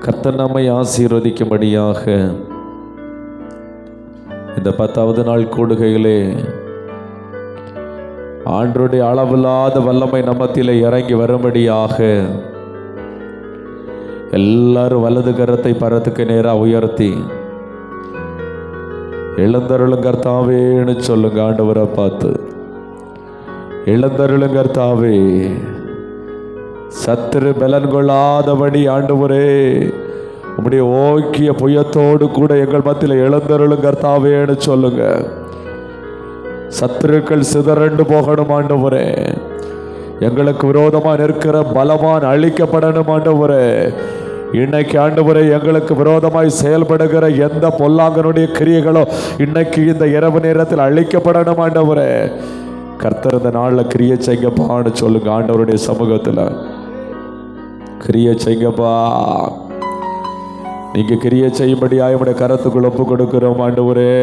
கர்த்தர் நம்மை ஆசீர்வதிக்கும்படியாக இந்த 10வது நாள் கூடுகையிலே ஆண்டவருடைய அளவில்லாத வல்லமை நம்மத்திலே இறங்கி வரும்படியாக எல்லாரும் வலது கரத்தை பரத்துக்கு நேராக உயர்த்தி எழுந்தருளும் கர்த்தாவேன்னு சொல்லுங்க. ஆண்டவரை பார்த்து எழுந்தருளும் கர்த்தாவே, சத்துரு பலன் கொள்ளாதபடி ஆண்டவரே உம்முடைய ஓக்கிய புயத்தோடு கூட எங்கள் மத்தியில் எழுந்தருளும் கர்த்தாவேன்னு சொல்லுங்க. சத்துருக்கள் சிதறண்டு போகணும் ஆண்டவரே. எங்களுக்கு விரோதமாக நிற்கிற பலவான் அழிக்கப்படணும் ஆண்டவரே. இன்னைக்கு ஆண்டவரே எங்களுக்கு விரோதமாய் செயல்படுகிற எந்த பொல்லாங்கனுடைய கிரியைகளோ இன்னைக்கு இந்த இரவு நேரத்தில் அழிக்கப்படணும் ஆண்டவரே. கர்த்தர் இந்த நாளில் கிரியை செய்யப்பான்னு சொல்லுங்க. ஆண்டவருடைய சமூகத்தில் கிரியை செய்யப்பா. நீங்க கிரியை செய்யும்படியாக உம்முடைய கரத்துக்குள் ஒப்பு கொடுக்கிறோம் ஆண்டவரே.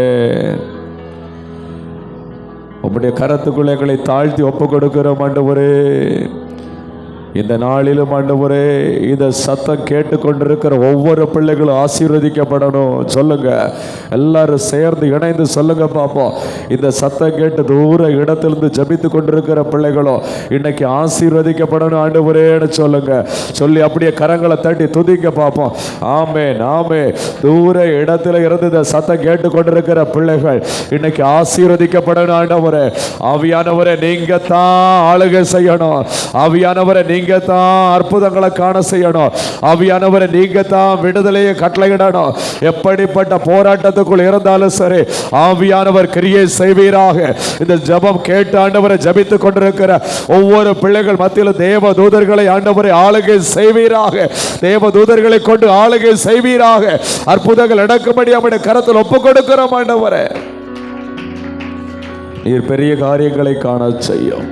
உம்முடைய கரத்துக்குள் எங்களை தாழ்த்தி ஒப்பு கொடுக்கிறோம் ஆண்டவரே. இந்த நாளிலும் ஆண்டவரே இந்த சத்தம் கேட்டுக்கொண்டிருக்கிற ஒவ்வொரு பிள்ளைகளும் ஆசீர்வதிக்கப்படணும் சொல்லுங்க. எல்லாரும் சேர்ந்து இணைந்து சொல்லுங்க பார்ப்போம். இந்த சத்தம் கேட்டு தூர இடத்திலிருந்து ஜபித்து கொண்டிருக்கிற பிள்ளைகளும் இன்னைக்கு ஆசீர்வதிக்கப்படணும் ஆண்டவரேன்னு சொல்லுங்க. சொல்லி அப்படியே கரங்களை தட்டி துதிங்க பார்ப்போம். ஆமென் ஆமென். தூர இடத்துல இருந்து இந்த சத்தம் கேட்டு கொண்டிருக்கிற பிள்ளைகள் இன்னைக்கு ஆசீர்வதிக்கப்படணும் ஆண்டவரே. ஆவியானவரே நீங்க தான் ஆளுகை செய்யணும். ஆவியானவரை நீங்க தான் அற்புதங்களை காண செய்யணும். ஆவியானவரை நீங்க தான் விடுதலையை கட்டளையிடணும். எப்படிப்பட்ட போராட்டத்துக்குள் இருந்தாலும் சரி ஆவியானவர் கிரியை செய்வீராக. இந்த ஜெபம் கேட்டு ஆண்டவரை ஜபித்துக் கொண்டிருக்கிற ஒவ்வொரு பிள்ளைகள் மத்தியில் தேவ தூதர்களை ஆண்டவரை ஆளுகை செய்வீராக. தேவ தூதர்களை கொண்டு ஆளுகை செய்வீராக. அற்புதங்கள் நடக்கும்படி அவருடைய கரத்தில் ஒப்புக் கொடுக்கிறோம் ஆண்டவரே. நீர் பெரிய காரியங்களை காண செய்யும்.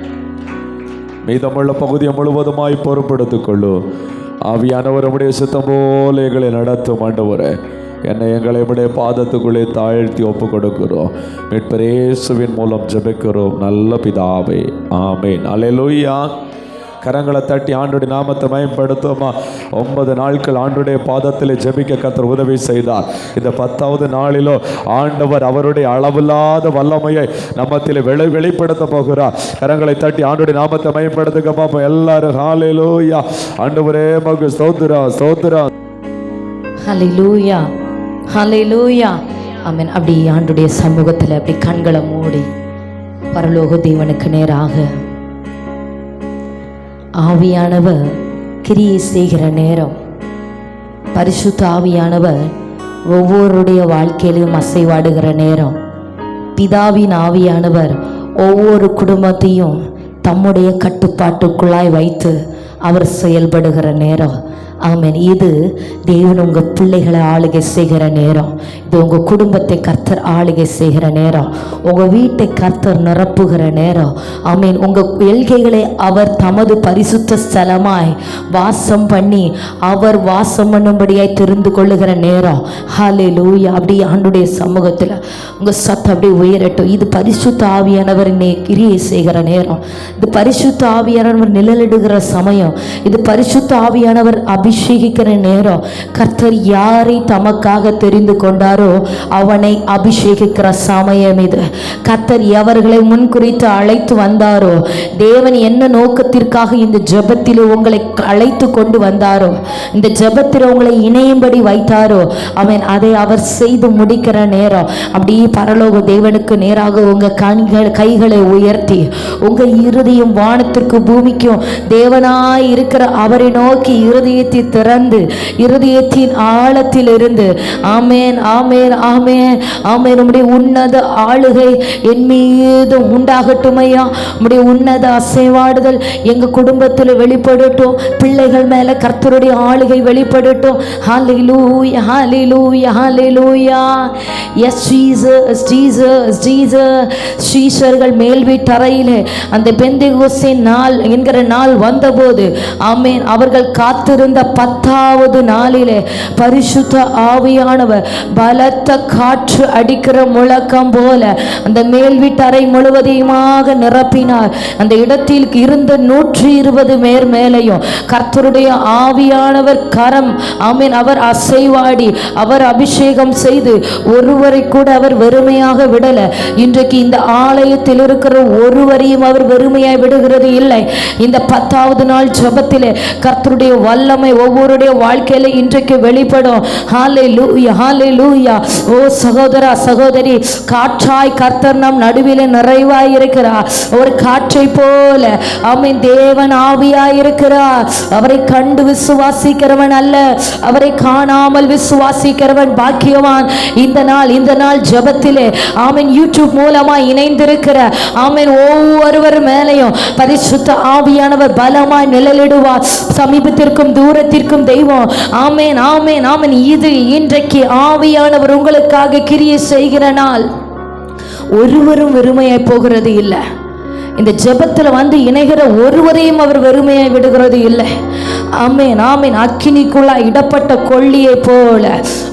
மீதமுள்ள பகுதியை முழுவதுமாய் பொறுப்படுத்திக் கொள்ளும். ஆவியானவர் உம்முடைய சித்தம் போல எங்களை நடத்தும் ஆண்டவரே. என்னை எங்களை உம்முடைய பாதத்துக்குள்ளே தாழ்த்தி ஒப்பு கொடுக்கிறோம். மீட்பர் இயேசுவின் மூலம் ஜெபிக்கிறோம் நல்ல பிதாவே, ஆமென். அல்லேலூயா. கரங்களை தட்டி ஆண்டுடைய நாமத்தை மயப்படுத்துமா. 9 நாட்கள் ஆண்டுடைய பாதத்தில் ஜெபிக்க கர்த்தர் உதவி செய்தார். இந்த 10வது நாளிலோ ஆண்டவர் அவருடைய அளவில்லாத வல்லமையை நம்மத்தில் வெளிப்படுத்த போகிறார். கரங்களை தட்டி ஆண்டுடைய நாமத்தை மயப்படுத்துக்க பார்ப்போம். எல்லாரும் ஹல்லேலூயா. ஆண்டவரே மக்கு ஸ்தோத்திரம் ஸ்தோத்திரம். ஹல்லேலூயா ஹல்லேலூயா. ஆமென். அப்படி ஆண்டுடைய சமூகத்தில் அப்படி கண்களை மூடி பரலோக தேவனுக்கு நேராக ஆவியானவர் கிரியை செய்கிற நேரம், பரிசுத்த ஆவியானவர் ஒவ்வொருடைய வாழ்க்கையிலும் அசைவாடுகிற நேரம், பிதாவின் ஆவியானவர் ஒவ்வொரு குடும்பத்தையும் தம்முடைய கட்டுப்பாட்டுக்குள்ளாய் வைத்து அவர் செயல்படுகிற நேரம். ஆமென். இது தேவன் உங்கள் பிள்ளைகளை ஆளுகை செய்கிற நேரம். இது உங்கள் குடும்பத்தை கர்த்தர் ஆளுகை செய்கிற நேரம். உங்கள் வீட்டை கர்த்தர் நிரப்புகிற நேரம். ஆமென். உங்கள் எல்கைகளை அவர் தமது பரிசுத்த ஸ்தலமாய் வாசம் பண்ணி அவர் வாசம் பண்ணும்படியாய் தெரிந்து கொள்ளுகிற நேரம். ஹல்லேலூயா. அப்படி ஆண்டுடைய சமூகத்தில் உங்கள் சத்தம் அப்படியே உயரட்டும். இது பரிசுத்த ஆவியானவர் கிரியை செய்கிற நேரம். இது பரிசுத்த ஆவியானவர் நிழலிடுகிற சமயம். இது பரிசுத்த ஆவியானவர் அபிஷேகிக்கிற நேரம். கர்த்தர் யாரை தமக்காக தெரிந்து கொண்டாரோ அவனை அபிஷேகிக்கிற சமயம் இது. கர்த்தர் எவர்களை முன்குறித்து அழைத்து வந்தாரோ, தேவன் என்ன நோக்கத்திற்காக இந்த ஜெபத்தில் உங்களை அழைத்து கொண்டு வந்தாரோ, இந்த ஜெபத்தில் உங்களை இணையும்படி வைத்தாரோ அவன் அதை அவர் செய்து முடிக்கிற நேரம். அப்படியே பரலோக தேவனுக்கு நேராக உங்க கைகளை உயர்த்தி உங்க இருதயம் வானத்திற்கு பூமிக்கும் தேவனாய் இருக்கிற அவரை நோக்கி இருதயத்தை திறந்து இருதயத்தின் ஆழத்தில் இருந்து ஆமென் ஆமென் ஆமென் ஆமென் உம்முடைய உன்னத ஆளுகை என் மீது உண்டாகட்டும் ஐயா. உம்முடைய உன்னத அசைவாடுதல் எங்க குடும்பத்தில் வெளிப்படட்டும். பிள்ளைகள் மேல கர்த்தருடைய ஆளுகை வெளிப்படட்டும். Hallelujah hallelujah hallelujah. Yes Jesus Jesus Jesus. ஸ்ரீஷர்கள் மேல் வீட்டறையிலே அந்த பெந்தேகோஸ்தே நாள் என்கிற நாள் வந்தபோது ஆமென் அவர்கள் காத்திருந்த 10வது நாளிலே பரிசுத்த ஆவியானவர் பலத்த காற்று அடிக்கிற முழக்கம் போல அந்த மேல் வீட்டறை முழுவதையுமாக நிரப்பினார். அந்த இடத்தில் இருந்த 120 பேர் மேலையும் கர்த்தருடைய ஆவியானவர் கரம் ஆமென் அவர் அசைவாடி அவர் அபிஷேகம் செய்து ஒருவரை கூட அவர் வெறுமையாக விடல. இன்றைக்கு இந்த ஆலயத்தில் இருக்கிற ஒருவரையும் அவர் வெறுமையாய் விடுகிறது இல்லை. இந்த 10வது நாள் ஜெபத்திலே கர்த்தருடைய வல்லமை ஒவ்வொருடைய வாழ்க்கையில இன்றைக்கு வெளிப்படும். ஹல்லேலூயா ஹல்லேலூயா. ஓ சகோதரா சகோதரி, காற்றாய் கர்த்தர் நம் நடுவிலே நிறைவாய் இருக்கிறார். ஒரு காற்றை போல ஆமென் தேவன் ஆவியாய் இருக்கிறார். அவரை கண்டு விசுவாசிக்கிறவன் அல்ல, அவரை காணாமல் விசுவாசிக்கிறவன் பாக்கியவான். இந்த நாள் ஜெபத்திலே ஆமென் யூடியூப் மூலமா இணைந்திருக்கிற ஆமென் ஒவ்வொருவர் மேலையும் பரிசுத்த ஆவியானவர் பலமாய் நிழலிடுவார். சமீபத்திற்கும் தூரத்திற்கும் தெய்வம் ஆமென் ஆமென் ஆமென். இது இன்றைக்கு ஆவியானவர் உங்களுக்காக கிரியை செய்கிற நாள். ஒருவரும் வெறுமையாய் போகிறது இல்லை. இந்த ஜெபத்தில் வந்து இணைகிற ஒருவரையும் அவர் வெறுமையாய் விடுகிறது இல்லை. ஆமென் ஆமென். அக்கினிக்குள்ளா இடப்பட்ட கொள்ளியை போல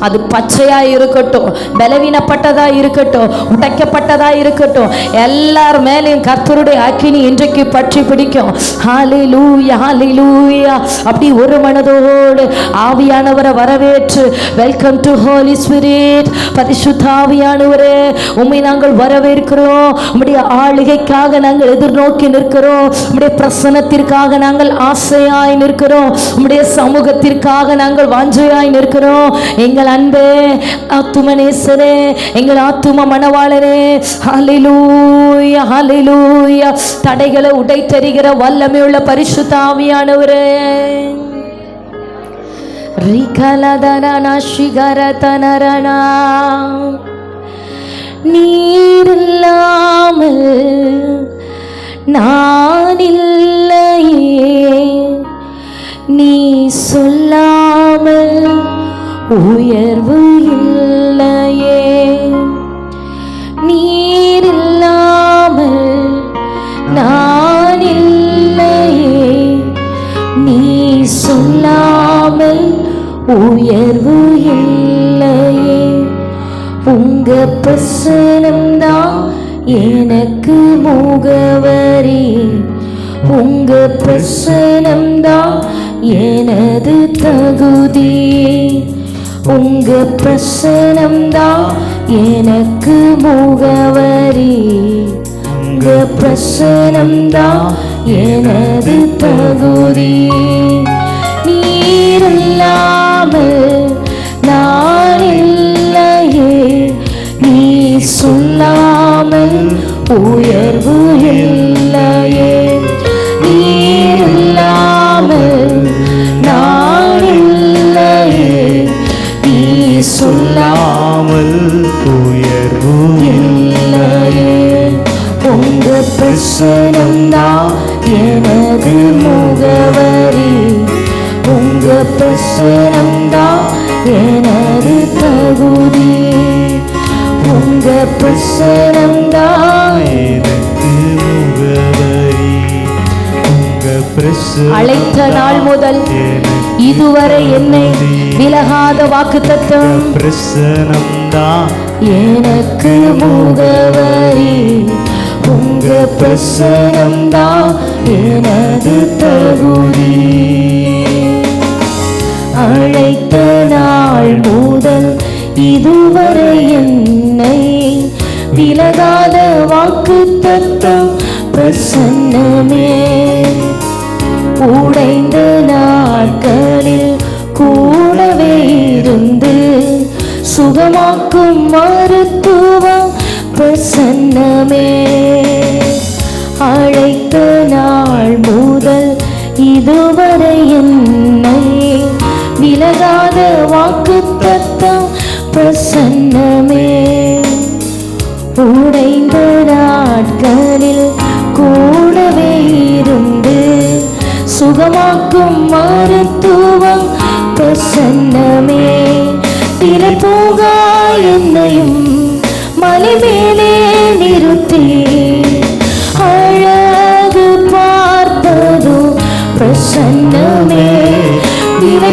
அது பச்சையாய் இருக்கட்டும், பலவீனப்பட்டதா இருக்கட்டும், உடைக்கப்பட்டதா இருக்கட்டும், எல்லார் மேலேயும் கர்த்தருடைய அக்கினி இன்றைக்கு பற்றி பிடிக்கும். ஹல்லேலூயா ஹல்லேலூயா. அப்படி ஒரு மனதோடு ஆவியானவரை வரவேற்று வெல்கம் டு ஹோலி ஸ்பிரிட். பரிசுத்த ஆவியானவரே உம்மை நாங்கள் வரவேற்கிறோம். உம்முடைய ஆளுகைக்காக நாங்கள் எதிர்நோக்கி நிற்கிறோம். உம்முடைய பிரசன்னத்திற்காக நாங்கள் ஆசையாய் நிற்கிறோம். உம்முடைய சமூகத்திற்காக நாங்கள் வாஞ்சையாய் நிற்கிறோம். எங்கள் அன்பே ஆத்துமநேசரே, எங்கள் ஆத்தும மணவாளரே, ஹல்லேலூயா ஹல்லேலூயா. தடைகளை உடைத்தெறிகிற வல்லமையுள்ள பரிசுத்த ஆவியானவரே, ரிகலதனா சிகரதனரனா நீரில்லாமல் நான் இல்லையே, நீ சொல்லாமல் உயர்வு இல்லையே. நீரில்லாமல் நான் இல்லையே, நீ சொல்லாமல் உயர்வு இல்லையே. உங்க பிரசனம்தான் எனக்கு முகவரி, உங்க பிரசனம்தான் எனது தகுதி, உங்க பிரசனம்தான் எனக்கு முகவரி, உங்க பிரசனம்தான் எனது தகுதி. நீரில்லாமல் நான் இல்லையே, நீ சொல்லாமல் உயர்வு இல்லையே. நீரில்லாமல் நான் இல்லையே, நீ சொல்லாமல் உயர்வு இல்லையே. உங்க பிரசனம்தான் எனது முகவரி, உங்க பிரசனம்தான் எனது தகுதி, உங்க பிரசனம்தான் எனக்கு முகவரி. உங்க பிரசனம் அழைத்த நாள் முதல் இதுவரை என்னை விலகாத வாக்குத்தத்தம் பிரசனம்தான் எனக்கு முகவரி, உங்க பிரசனம்தான் எனது தகுதி. அழைத்த நாள் முதல் இதுவரை என்னை விலகாத வாக்குத்தத்தம் பிரசன்னமே. உடைந்த நாட்களில் கூடவே இருந்து சுகமாக்கும் மருத்துவம் பிரசன்னமே. அழைத்த நாள் முதல் இதுவரை என்னை விலகாத வாக்குத்தத்தம் பிரசன்னமே. உடைந்த நாட்களில் கூடவே இருந்து சுகமாக்கும் மருத்துவம் பிரசன்னமே. திரை போகா என்னையும் மலை மேலே நிறுத்தி அழகு பார்ப்பதும் பிரசன்னமே. திரை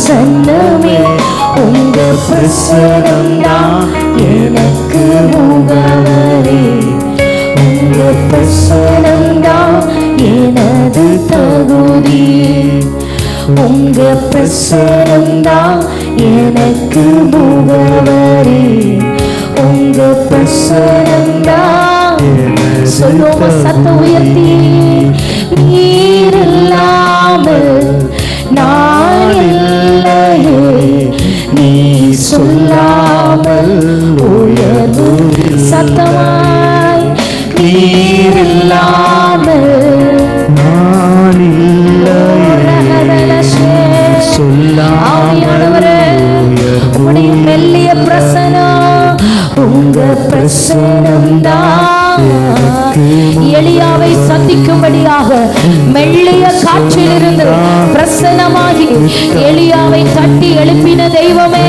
பிரசன்னமே உங்க பிரசனம்தான் எனக்கு முகவரி. உங்க பிரசனம்தான் எனது தகுதி. உங்க பிரசனம்தான் எனக்கு முகவரி. உங்க பிரசனம்தான். சொல்லுவோம் சத்தம் உயர்த்தி. நீர் இல்லாமல் நான் இல்லையே, நீ சொல்லாமல் உயர்வு. சத்தமாய் நீர் இல்லாமல் நான் இல்லையே, சொல்லாமல் உடைய மெல்லிய பிரசனம், உங்க பிரசனம்தான் எலியாவை சந்திக்கும்படியாக மெல்லிய காற்றிலிருந்து பிரசன்னமாகி எலியாவை தட்டி எழுப்பின தெய்வமே.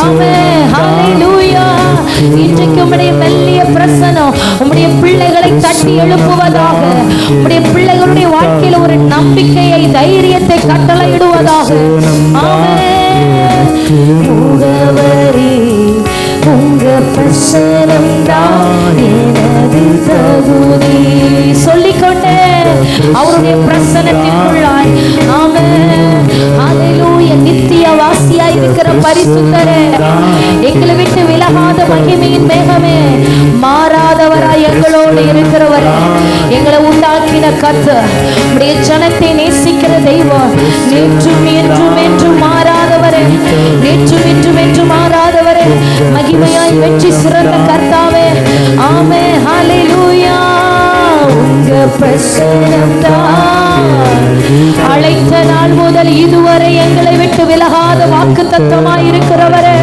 ஆமென், ஹல்லேலூயா. இன்றைக்கு உம்முடைய மெல்லிய பிரசனம் உம்முடைய பிள்ளைகளை தட்டி எழுப்புவதாக, உம்முடைய பிள்ளைகளுடைய வாழ்க்கையில ஒரு நம்பிக்கையை, தைரியத்தை கட்டளையிடுவதாக. ஆமென். முகவரி உங்க பிரசனம்தான் எனது தகுதி. சொல்லிக்கொண்டே அவருடைய பிரசனத்திற்குள்ளாய். ஆமென், ஹல்லேலூயா. நித்திய வாசியாய் இருக்கிற பரிசுத்தரே, எங்களை விட்டு விலகாத மகிமையின் மேகமே, மாறாதவராய் எங்களோடு இருக்கிறவரே, எங்களை உண்டாக்கின கர்த்தர், உம்முடைய ஜனத்தை நேசிக்கிற தெய்வம், நேற்றும் என்றும் என்றும் மாறாதவரே, நேற்றும் என்றும் என்றும் மாறாதவரே, மகிமையாய் வெற்றி சிறந்த கர்த்தாவே. ஆமென், ஹல்லேலூயா. உங்க பிரசனம்தான் அழைத்த நாள் முதல் இதுவரை எங்களை விட்டு விலகாத வாக்குத்தத்தமாய் இருக்கிறவரே,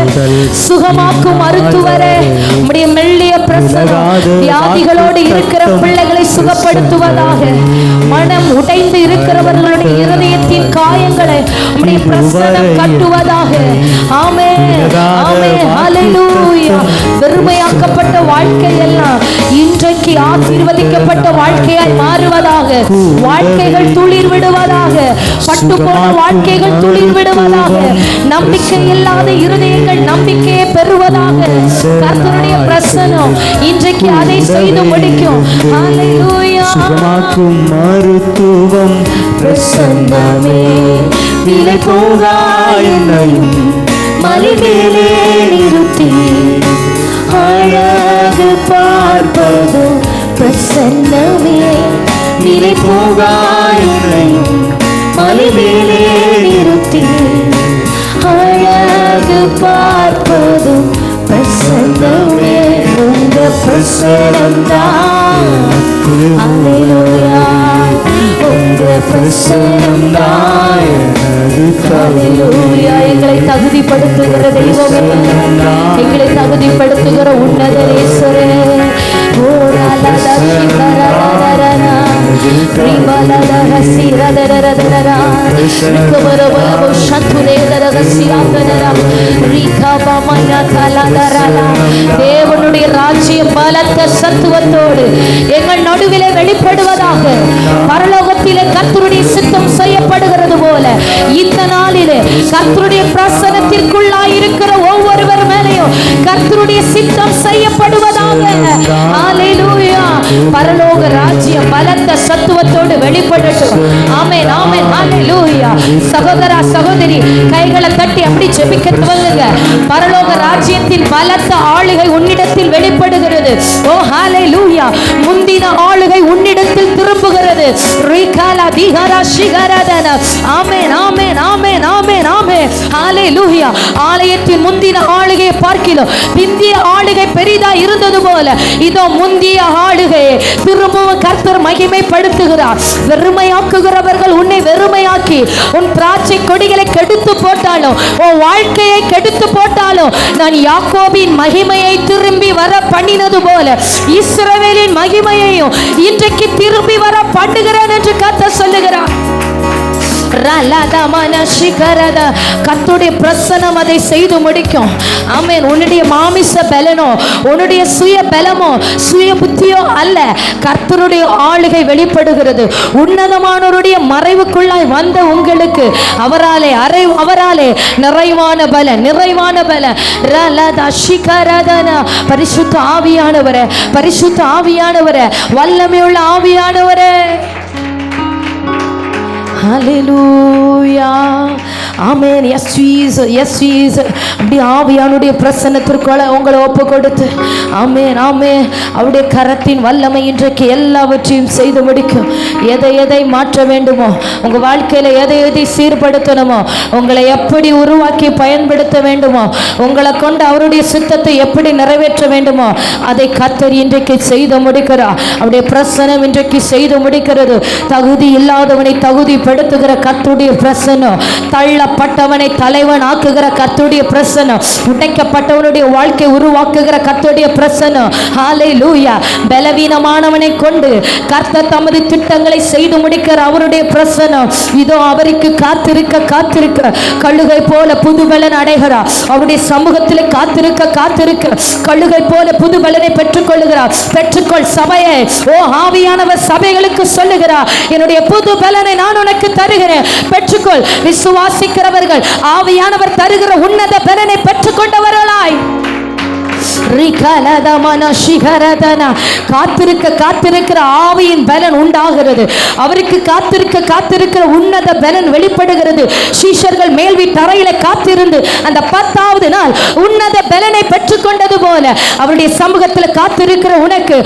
சுகமாக்கும் மருத்துவரே, உம்முடைய மெல்லிய பிரசனம் வியாதிகளோடு இருக்கிற பிள்ளைகளை சுகப்படுத்துவதாக. மனம் உடைந்து இருக்கிறவர்களுடைய இருதயத்தின் காயங்களை உம்முடைய பிரசனம் கட்டுவதாக. ஆமென், ஆமென், ஹல்லேலூயா. வெறுமையாக்கப்பட்ட வாழ்க்கை எல்லாம் இன்றைக்கு ஆசீர்வதிக்கப்பட்ட வாழ்க்கையாய் மாறுவதாக. வாழ்க்கைகள் துளிர் விடுவதாக. பட்டு போன வாழ்க்கைகள் துளிர் விடுவதாக. நம்பிக்கை இல்லாத இருதயங்கள் நம்பிக்கையை பெறுவதாக. கர்த்தருடைய பிரசனம் இன்றைக்கு அதை செய்து முடிக்கும். ஹல்லேலூயா. சுகமாக்கும் மருத்துவம் பிரசன்னமே, விலை போகா என்னையும் மலை மேலே நிறுத்தி அழகு பார்ப்பது பிரசன்னமே. விலை போகா என்னையும் மலை மேலே நிறுத்தி அழகு பார்ப்பது பிரசன்னமே. உங்க பிரசனம்தான். ஹல்லேலூயா. உங்க பிரசனம்தான். ஹல்லேலூயா. எங்களை தகுதிப்படுத்துகிற தெய்வமே, எங்களை தகுதிப்படுத்துகிற உன்னத நேசரே. தேவனுடைய ராஜ்யம் பலத்த சத்துவத்தோடு எங்கள் நடுவிலே வெளிப்படுவதாக. பரலோகத்திலே கர்த்தருடைய சித்தம் செய்யப்படுகிறது போல இந்த நாளிலே கர்த்தருடைய பிரசன்னத்திற்குள்ளாய் இருக்கிற ஒவ்வொருவர் மேலேயும் கர்த்தருடைய சித்தம் செய்யப்படுவதாக. ஹல்லேலூயா. பரலோக ராஜ்யம் பலத்த சத்துவத்தோடு வெளிப்படட்டும். ஆமென், ஆமென், ஹல்லேலூயா. சகோதரா சகோதரி, கைகளை தட்டி அப்படி ஜெபிக்க துவங்குங்க. பரலோக ராஜ்யத்தின் பலத்த ஆளுகை உன்னிடத்தில் வெளிப்படுகிறது. ஓ ஹல்லேலூயா. முந்தின ஆளுகை உன்னிடத்தில் திரும்புகிறது. ரிகாலா திஹரா ஷிகரதன. ஆமென், ஆமென், ஆமென், ஆமென், ஆமென், ஹல்லேலூயா. ஆலயத்தின் முந்தின ஆளுகையை பார்க்கிறோம். பிந்திய ஆளுகை பெரிதா இருந்தது போல இதோ முந்திய ஆளுகை திரும்பவும் கர்த்தர் மகிமைப்படுத்துகிறார். வெறுமையாக்குகிறவர்கள் உன்னை வெறுமையாக்கி உன் திராட்சை கொடிகளை கெடுத்து போட்டாலும், உன் வாழ்க்கையை கெடுத்து போட்டாலும், நான் யாக்கோபின் மகிமையை திரும்பி வர பண்ணினது போல இஸ்ரவேலின் மகிமையையும் இன்றைக்கு திரும்பி வர பண்ணுகிறேன் என்று கர்த்தர் சொல்லுகிறார். கர்த்தருடைய பிரசன்னம் அதை செய்து முடிக்கும். ஆமென். உன்னுடைய மாமிச பலனோ உன்னுடைய சுய பலமோ சுய புத்தியோ அல்ல, கர்த்தருடைய ஆளுகை வெளிப்படுகிறது. உன்னதமானவருடைய மறைவுக்குள்ளாய் வந்த உங்களுக்கு அவராலே நிறைவான பலன் பரிசுத்த ஆவியானவரே வல்லமையுள்ள ஆவியானவரே. Hallelujah. Amen. Yes Jesus, yes Jesus. அப்படி ஆவியானுடைய பிரசன்னத்திற்குள்ள உங்களை ஒப்பு கொடுத்து ஆமென் ஆமென் அவருடைய கரத்தின் வல்லமை இன்றைக்கு எல்லாவற்றையும் செய்து முடிக்கும். எதை மாற்ற வேண்டுமோ, உங்கள் வாழ்க்கையில் எதை சீர்படுத்தணுமோ, உங்களை எப்படி உருவாக்கி பயன்படுத்த வேண்டுமோ, உங்களை கொண்டு அவருடைய சித்தத்தை எப்படி நிறைவேற்ற வேண்டுமோ அதை கர்த்தர் இன்றைக்கு செய்து முடிக்கிறார். அவருடைய பிரசன்னம் இன்றைக்கு செய்து முடிக்கிறது. தகுதி இல்லாதவனை தகுதிப்படுத்துகிற கர்த்தருடைய பிரசன்னம், தள்ளப்பட்டவனை தலைவன் ஆக்குகிற கர்த்தருடைய பிரசன்னம், உடைக்கப்பட்டவனுடைய வாழ்க்கை உருவாக்குகிற கர்த்தருடைய பிரசன்னம். ஹல்லேலூயா. பலவீனமானவனை கொண்டு கர்த்தர் தமது திட்டங்களை செய்து முடிக்கிற அவருடைய பிரசன்னம். இதோ அவருக்கு காத்திருக்க கழுகை போல புதுபலன் அடைகிறார். அவருடைய சமூகத்தில் காத்திருக்க கழுகை போல புதுபலனை பெற்றுக்கொள்ளுகிறார். பெற்றுக்கொள் சபையை. ஓ ஆவியானவர் சபைகளுக்கு சொல்லுகிறார், என்னுடைய புது பலனை நான் உனக்கு தருகிறேன், பெற்றுக்கொள். விசுவாசிக்கிறவர்கள் ஆவியானவர் தருகிற உன்னத பலனை பெற்றுக்கொண்டவர்களாய் காத்திருக்கிற ஆவியின் பலன் உண்டாகிறது. அவருக்கு காத்திருக்கிற உன்னத பலன் வெளிப்படுகிறது. சீஷர்கள் மேல் வீட்டறையில காத்திருந்து அந்த 10வது நாள் உன்னத பலனை பெற்றுக்கொண்டது போல அவருடைய சமூகத்தில் காத்திருக்கிற உனக்கு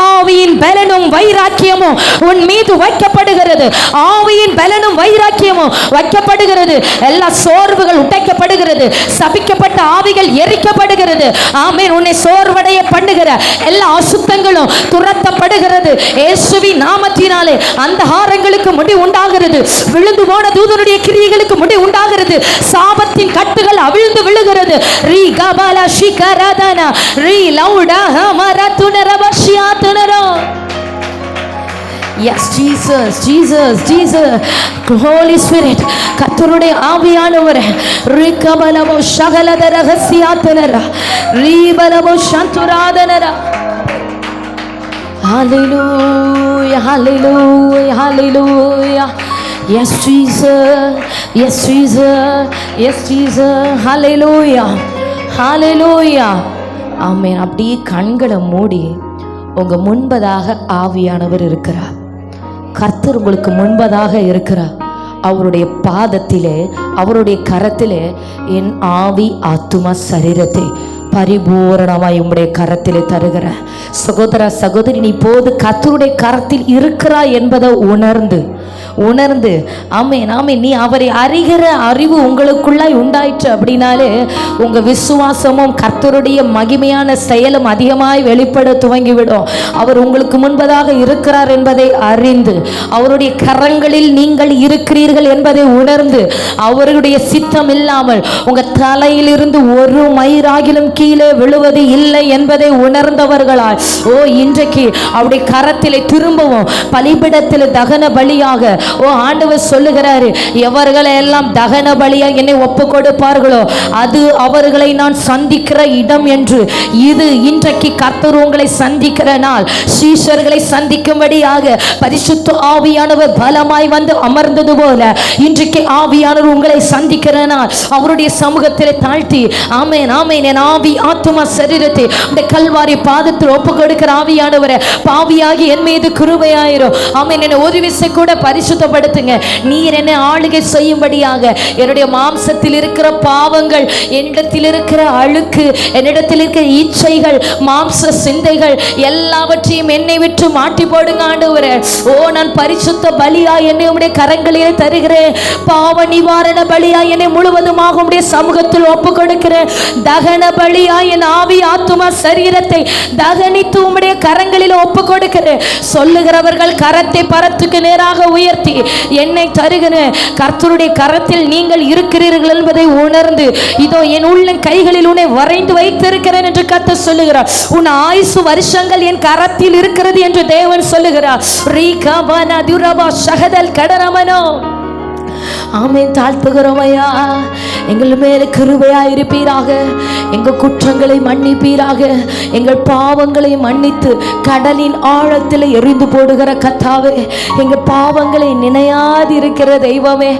ஆவியின் பலனும் வைராக்கியமும் உன் மீது வைக்கப்படுகிறது. ஆவியின் பலனும் வைராக்கியமும் வைக்கப்படுகிறது. எல்லா சோர்வுகள் உடைக்கப்படுகிறது. சபிக்கப்பட்ட ஆவிகள் எரிக்கப்படுகிறது. ஆமென். உன்னை சோர்வடைய பண்ணுகிற எல்லா அசுத்தங்களும் துரத்தப்படுகிறது. இயேசுவின் நாமத்தினாலே அந்தகாரங்களுக்கு முடிவு உண்டாகிறது. விழுந்து போன தூதனுடைய கிரியைகளுக்கு முடிவு உண்டாகிறது. சாபத்தின் கட்டுகள் அவிழ்ந்து விழுகிறது. ரீ கபாலா ஷிகரதனா ரீ லவுடா ஹமரதுனரபஷியாதுனரோ. Yes, Jesus, Jesus, Jesus, Holy Spirit, கர்த்தருடைய ஆவியானவரே, ரிகபலமோ ஷகலத ரகசியாத்தனரா, ரீபலமோ சந்துராதனரா. Hallelujah, hallelujah, hallelujah. Yes, Jesus, yes, Jesus, yes, Jesus, hallelujah, hallelujah. ஆமென். அப்படியே கண்களை மூடி உங்க முன்பதாக ஆவியானவர் இருக்கிறார். கர்த்தர் உங்களுக்கு முன்பதாக இருக்கிறார். அவருடைய பாதத்திலே அவருடைய கரத்திலே என் ஆவி ஆத்துமா சரீரத்தை பரிபூரணமாய் உம்முடைய கரத்திலே தருகிற சகோதர சகோதரி, நீ இப்போது கர்த்தருடைய கரத்தில் இருக்கிறாய் என்பதை உணர்ந்து ஆமென் ஆமென் நீ அவரை அறிகிற அறிவு உங்களுக்குள்ளாய் உண்டாயிற்று அப்படின்னாலே உங்க விசுவாசமும் கர்த்தருடைய மகிமையான செயலும் அதிகமாய் வெளிப்பட துவங்கிவிடும். அவர் உங்களுக்கு முன்பதாக இருக்கிறார் என்பதை அறிந்து அவருடைய கரங்களில் நீங்கள் இருக்கிறீர்கள் என்பதை உணர்ந்து அவருடைய சித்தம் இல்லாமல் உங்க தலையிலிருந்து ஒரு மயிராகிலும் கீழே விழுவது இல்லை என்பதை உணர்ந்தவர்களாய் ஓ இன்றைக்கு அவருடைய கரத்திலே திரும்பவும் பலிபீடத்தில் தகன பலியாக ஓ ஆண்டவர் சொல்லுகிறாரு, எவர்களை எல்லாம் தகன பலியாக என்னை ஒப்பு கொடுப்பார்களோ அது அவர்களை நான் சந்திக்கிற இடம் என்று. இது இன்றைக்கு கர்த்தர் உங்களை சந்திக்கிற நாள். சீஷர்களை சந்திக்கும்படியாக பரிசுத்த ஆவியானவர் பலமாய் வந்து அமர்ந்தது போல இன்றைக்கு ஆவியானவர் உங்களை சந்திக்கிற நாள். அவருடைய சமூகத்தில் தாழ்த்தி ஆமென் ஆமென் என் ஆவி ஆத்துமா சரீரத்தை இந்த கல்வாரி பாதத்தில் ஒப்பு கொடுக்கிற ஆவியானவரை பாவியாகி என் மீது கிருபையாயிரும். ஆமென். என்னை ஒரு விசை கூட பரிசுத்தப்படுத்துங்க. நீர் என்னை ஆளுகை செய்யும்படியாக என்னுடைய மாம்சத்தில் இருக்கிற பாவங்கள், என்னிடத்தில் இருக்கிற அழுக்கு, என்னிடத்தில் இருக்கிற இச்சைகள், மாம்ச சிந்தைகள் எல்லாவற்றையும் என்னை விட்டு மாட்டி போடுங்க ஆண்டவரே. ஓ நான் பரிசுத்த பலியா என்னை உம்முடைய கரங்களிலே தருகிறேன். பாவ நிவாரண பலியா என்னை முழுவதுமாக உம்முடைய சமூகத்தில் ஒப்பு கொடுக்கிறேன். தகன பலியா என் ஆவி ஆத்துமா சரீரத்தை தகனித்து உம்முடைய கரங்களில் ஒப்பு கொடுக்கிறேன். சொல்லுகிறவர்கள் கரத்தை பரத்துக்கு நேராக உயர்த்தி என்னை தருகிறேன். கர்த்தருடைய கரத்தில் நீங்கள் இருக்கிறீர்கள் என்பதை உணர்ந்து இதோ என் உள்ள கைகளில் உன்னை வரைந்து வைத்திருக்கிறேன் என்று கர்த்தர் சொல்லுகிறார். உன் ஆயுசு வருஷங்கள் என் கரத்தில் இருக்கிறது என்று தேவன் சொல்லுகிறார். ஆமென். தாழ்த்துகிறோம் ஐயா. எங்கள் மேல கிருபையா இருப்பீராக. எங்கள் குற்றங்களை மன்னிப்பீராக. எங்கள் பாவங்களை மன்னித்து கடலின் ஆழத்தில் எரிந்து போடுகிற கர்த்தாவே, எங்கள் பாவங்களை நினையாது இருக்கிற தெய்வமே.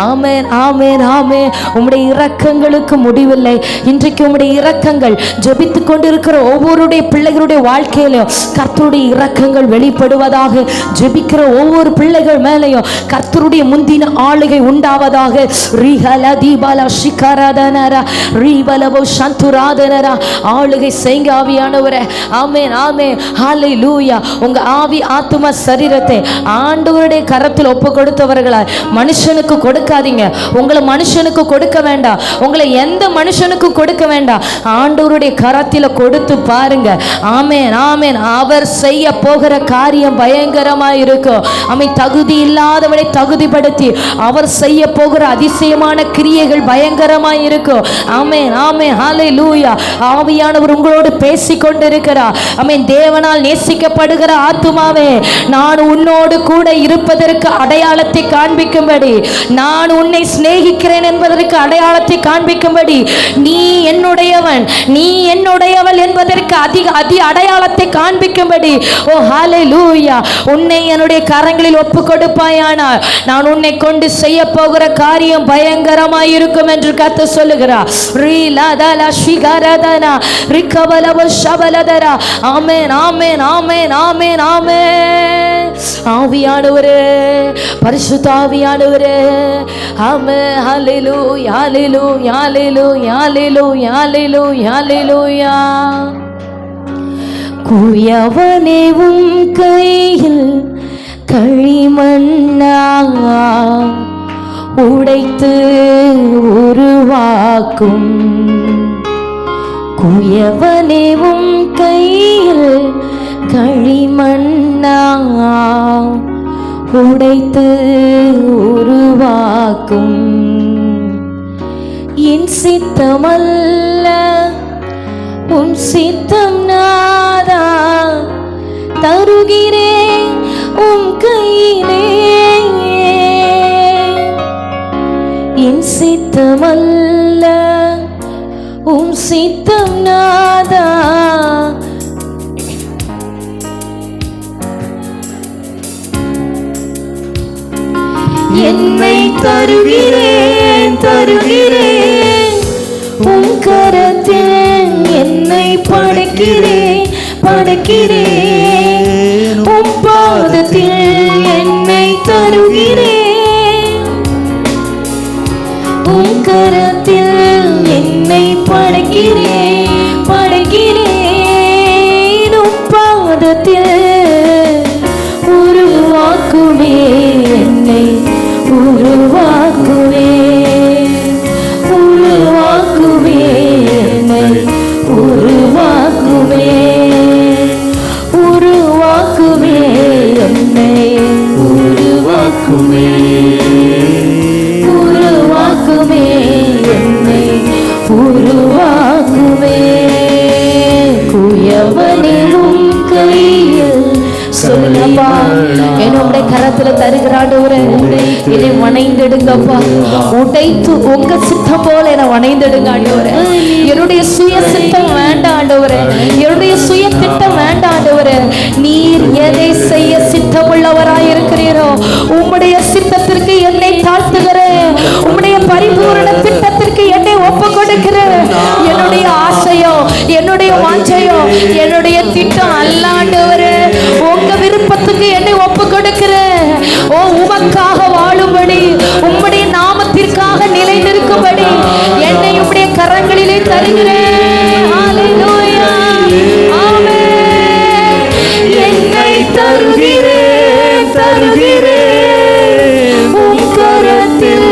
ஆமென், ஆமென், ஆமென். உம்முடைய இரக்கங்களுக்கு முடிவில்லை. இன்றைக்கு உம்முடைய இரக்கங்கள் ஜெபித்து கொண்டிருக்கிற ஒவ்வொருடைய பிள்ளைகளுடைய வாழ்க்கையிலும் கர்த்தருடைய இரக்கங்கள் வெளிப்படுவதாக. ஜெபிக்கிற ஒவ்வொரு பிள்ளைகள் மேலையும் கர்த்தருடைய முந்தின ஆளுகை உண்டாவதாக. ரீஹல தீபால ஷிகரதனரா ரீபலவோ சந்துராதனரா ஆளுகை செய்ங்க ஆவியானவரே. ஆமென், ஆமென், ஹல்லேலூயா. உங்க ஆவி ஆத்தும சரீரத்தை ஆண்டவருடைய கரத்தில் ஒப்பு கொடுத்தவர்களாய் மனுஷனுக்கு கொடுக்காதீங்க. உங்களை மனுஷனுக்கு கொடுக்க வேண்டாம். உங்களை எந்த மனுஷனுக்கு கொடுக்க வேண்டாம். ஆண்டவருடைய கரத்தில் கொடுத்து பாருங்க. ஆமென், ஆமென். அவர் செய்ய போகிற காரியம் பயங்கரமாய் இருக்கும். தகுதி இல்லாதவனை தகுதிப்படுத்தி அவர் செய்ய போகிற அதிசயமான கிரியைகள் பயங்கரமாய் இருக்கும். ஆமென், ஆமென், ஹல்லேலூயா. ஆவியானவர் உங்களோடு பேசிக் கொண்டிருக்கிறார். ஆமென். தேவனால் நேசிக்கப்படுகிற ஆத்துமாவே, நான் உன்னோடு கூட இருப்பதற்கு அடையாளத்தை காண்பிக்கும்படி, நான் உன்னை சிநேகிக்கிறேன் என்பதற்கு அடையாளத்தை காண்பிக்கும்படி, நீ என்னுடையவன், நீ என்னுடையவள் என்பதற்கு அதி அடையாளத்தை காண்பிக்கும்படி, ஓ ஹல்லேலூயா, உன்னை என்னுடைய கரங்களில் ஒப்பு கொடுப்பாயானால் நான் உன்னை கொண்டு செய்ய போகிற காரியம் பயங்கரமாய் இருக்கும் என்று கர்த்தர் சொல்லுகிறார். ஆமென், ஆமென், ஆமென், ஆமென், ஆமென். ஆவியானவரே, பரிசுத்த ஆவியானவரே, ஆமென். ஹல்லேலூயா, ஹல்லேலூயா, ஹல்லேலூயா, ஹல்லேலூயா, ஹல்லேலூயா, ஹல்லேலூயா. குயவனே உம் கையில் களிமண்ணா உடைத்து உருவாக்கும். குயவனே உம் கையில் களிமண்ணா உடைத்து உருவாக்கும். என் சித்தமல்ல உம் சித்தம் நாதா, தருகிறேன் உம் கையிலே. என் சித்தமல்ல உம் சித்தம் நாதா, என்னை தருகிறேன், தருகிறேன் உம் கரத்தில். என்னை படைக்கிறேன், படைக்கிறேன் உம் பாதத்தில். என்னை தருகிறேன் உம் கரத்தில். என்னை படைக்கிறேன், படைக்கிறேன் உம் பாதத்தில். உருவாக்குவே என்னை, உருவாக்குவே, உருவாக்குவே என்னை, உருவாக்குவே, உருவாக்குவே என்னை, உருவாக்குவே, உருவாக்குவே என்னை, உருவாக்குவே. குயவனே உம் கையில் சொல்லுங்கப்பா, என்னுடைய கரத்துல தருகிறாண்டவரே, என்னை வணைந்திடுங்கப்பா. உடைத்து உங்க சித்தம் போல என்னை வணைந்திடுங்க ஆண்டவரே. என்னுடைய சுய சித்தம் வேண்டாம் ஆண்டவரே, என்னுடைய சுய திட்டம் வேண்டாம் ஆண்டவரே. நீர் எதை செய்ய சித்தமுள்ளவராய் இருக்கிறீரோ உம்முடைய சித்தத்திற்கு என்னை தாழ்த்துகிறேன். உம்முடைய பரிபூரண திட்டத்திற்கு என்னை ஒப்பு கொடுக்கிறேன். என்னுடைய ஆசையோ, என்னுடைய வாஞ்சையோ, என்னுடைய திட்டம் அல்ல ஆண்டவரே. உங்க விருப்பத்துக்கு என்னை ஒப்பு கொடுக்கிறேன். ஓ, உமக்காக வாழும்படி, உம்முடைய நாமத்திற்காக நிலை நிற்கும்படி என்னை உம்முடைய கரங்களிலே தருகிறேன். ஹல்லேலூயா, ஆமென். என்னை தருகிறேன், தருகிறேன் உம் கரத்தில்.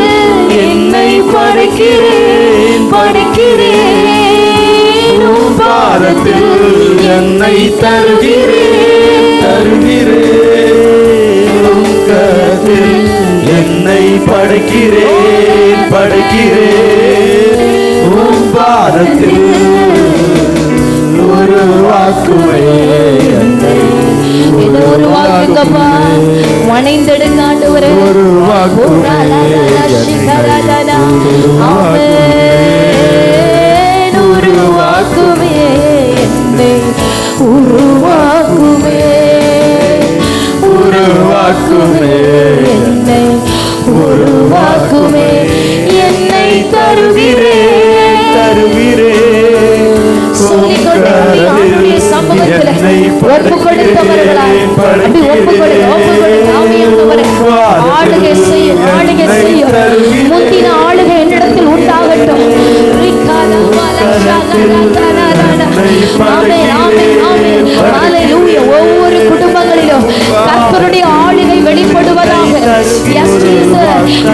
என்னை படைக்கிறேன், படைக்கிறேன் உம் பாதத்தில். என்னை தருகிறேன், தருகிறேன் உம் கரத்தில். என்னை படைக்கிறேன், படைக்கிறேன் உம் பாதத்தில். உருவாக்குவே என்னை, உருவாக்குங்கப்பா. வணைந்தெடுங்க ஆண்டவரே. உருவாக்குவே என்னை, கொடுத்தவர்களாய் அப்படி ஒப்புக்கொடுங்க ஆவியானவரே. ஆளுகை செய்யும், ஆளுகை செய்யும். முந்தின ஆளுகை என்னிடத்தில் உண்டாகட்டும். ஒவ்வொரு குடும்பங்களிலும் கர்த்தருடைய ஆளுகை வெளிப்படுவதாக.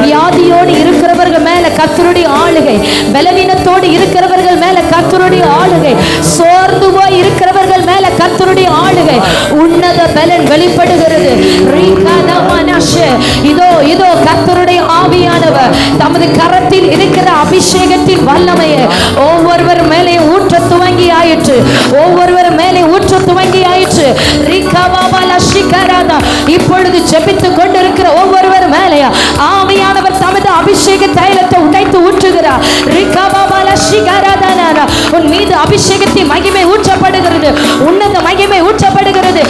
வியாதியோடு இருக்கிறவர்கள் மேல கர்த்தருடைய ஆளுகை, பலவீனத்தோடு இருக்கிறவர்கள் மேல கர்த்தருடைய ஆளுகை, சோர்ந்து போய் இருக்கிறவர்கள் மேல கர்த்தருடைய ஆளுகை, உன்னத பலன் வெளிப்படுகிறது. இதோ இதோ கர்த்தருடைய ஆவியானவர் தமது கரத்தில் இருக்கிற அபிஷேகத்தின் வல்லமையை ஒவ்வொருவர் மேலே ஊற்ற துவங்கி ஆயிற்று, ஒவ்வொருவர் மேலே ஊற்ற துவங்கி ஆயிற்று. இப்பொழுது ஜெபித்துக் கொண்டிருக்கிற ஒவ்வொருவர் மேலே ஆவியானவர் தமது அபிஷேக தைலத்தை உடைத்து ஊற்றுகிறார். உன் மீது அபிஷேகத்தின் மகிமை ஊற்றப்படுகிறது, உன்னத மகிமை ஊற்றப்படுகிறது.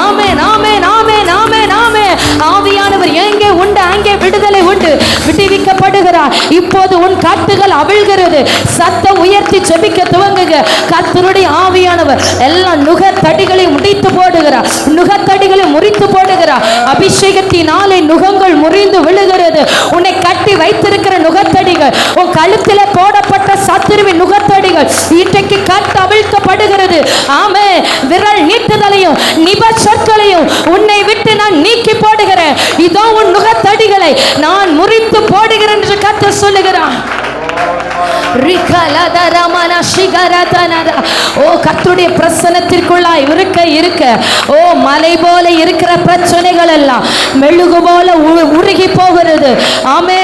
ஆமென் ஆமென் ஆமென் ஆமென் ஆமென். ஆவியானவர் எங்கே உண்டு அங்கே விடுதலை உண்டு, விடுவிக்கப்படுகிறார். இப்போது உன் கட்டுகள் அவிழ்கிறது. சத்தம் உயர்த்தி ஜெபிக்க துவங்குங்க. கர்த்தருடைய ஆவியானவர் எல்லா நுகத்தடிகளை முடித்து போடுகிறார், நுகத்தடிகளை முறித்து போடுகிறார். அபிஷேகத்தினாலே நுகங்கள் முறிந்து விழுகிறது. உன்னை கட்டி வைத்திருக்கிற நுகத்தடிகள், உன் கழுத்திலே போடப்பட்ட சத்துருவின் நுகத்தடிகள் இன்றைக்கு கட்டு அவிழ்க்கப்படுகிறது. ஆமே, விரல் நீட்டுதலையும் நிப சொற்களையும் உன்னை விட்டு நான் நீக்கி போடுகிறேன். இதோ உன் நுகத்தடிகளை நான் முறித்து போடுகிறேன் என்று கர்த்தர் சொல்லுகிறார். ஓ கர்த்தருடைய பிரசன்னத்திற்குள்ளாய் இருக்க இருக்க ஓ மலை போல இருக்கிற பிரச்சனைகள் எல்லாம் மெழுகு போல உருகி போகிறது. ஆமே,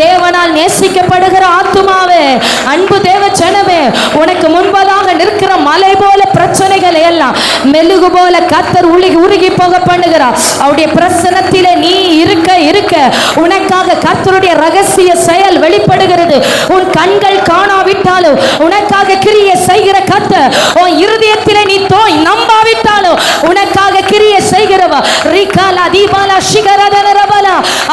தேவனால் நேசிக்கப்படுகிற ஆத்துமாவே, அன்பு தேவ ஜனமே, உனக்கு முன்பதாக நிற்கிற மலை போல பிரச்சனைகள் எல்லாம் மெழுகு போல கர்த்தர் உருகி போக பண்ணுகிறார். அவருடைய பிரசன்னத்திலே நீ இருக்க இருக்க உனக்காக கர்த்தருடைய ரகசிய செயல் வெளிப்படுகிறது. உன் கண்கள் காணாவிட்டாலும் உனக்காக கிரியை செய்கிற கர்த்தர், உன் இருதயத்திலே நீ நம்பாவிட்டாலும் உனக்காக கிரியை செய்கிறவர்.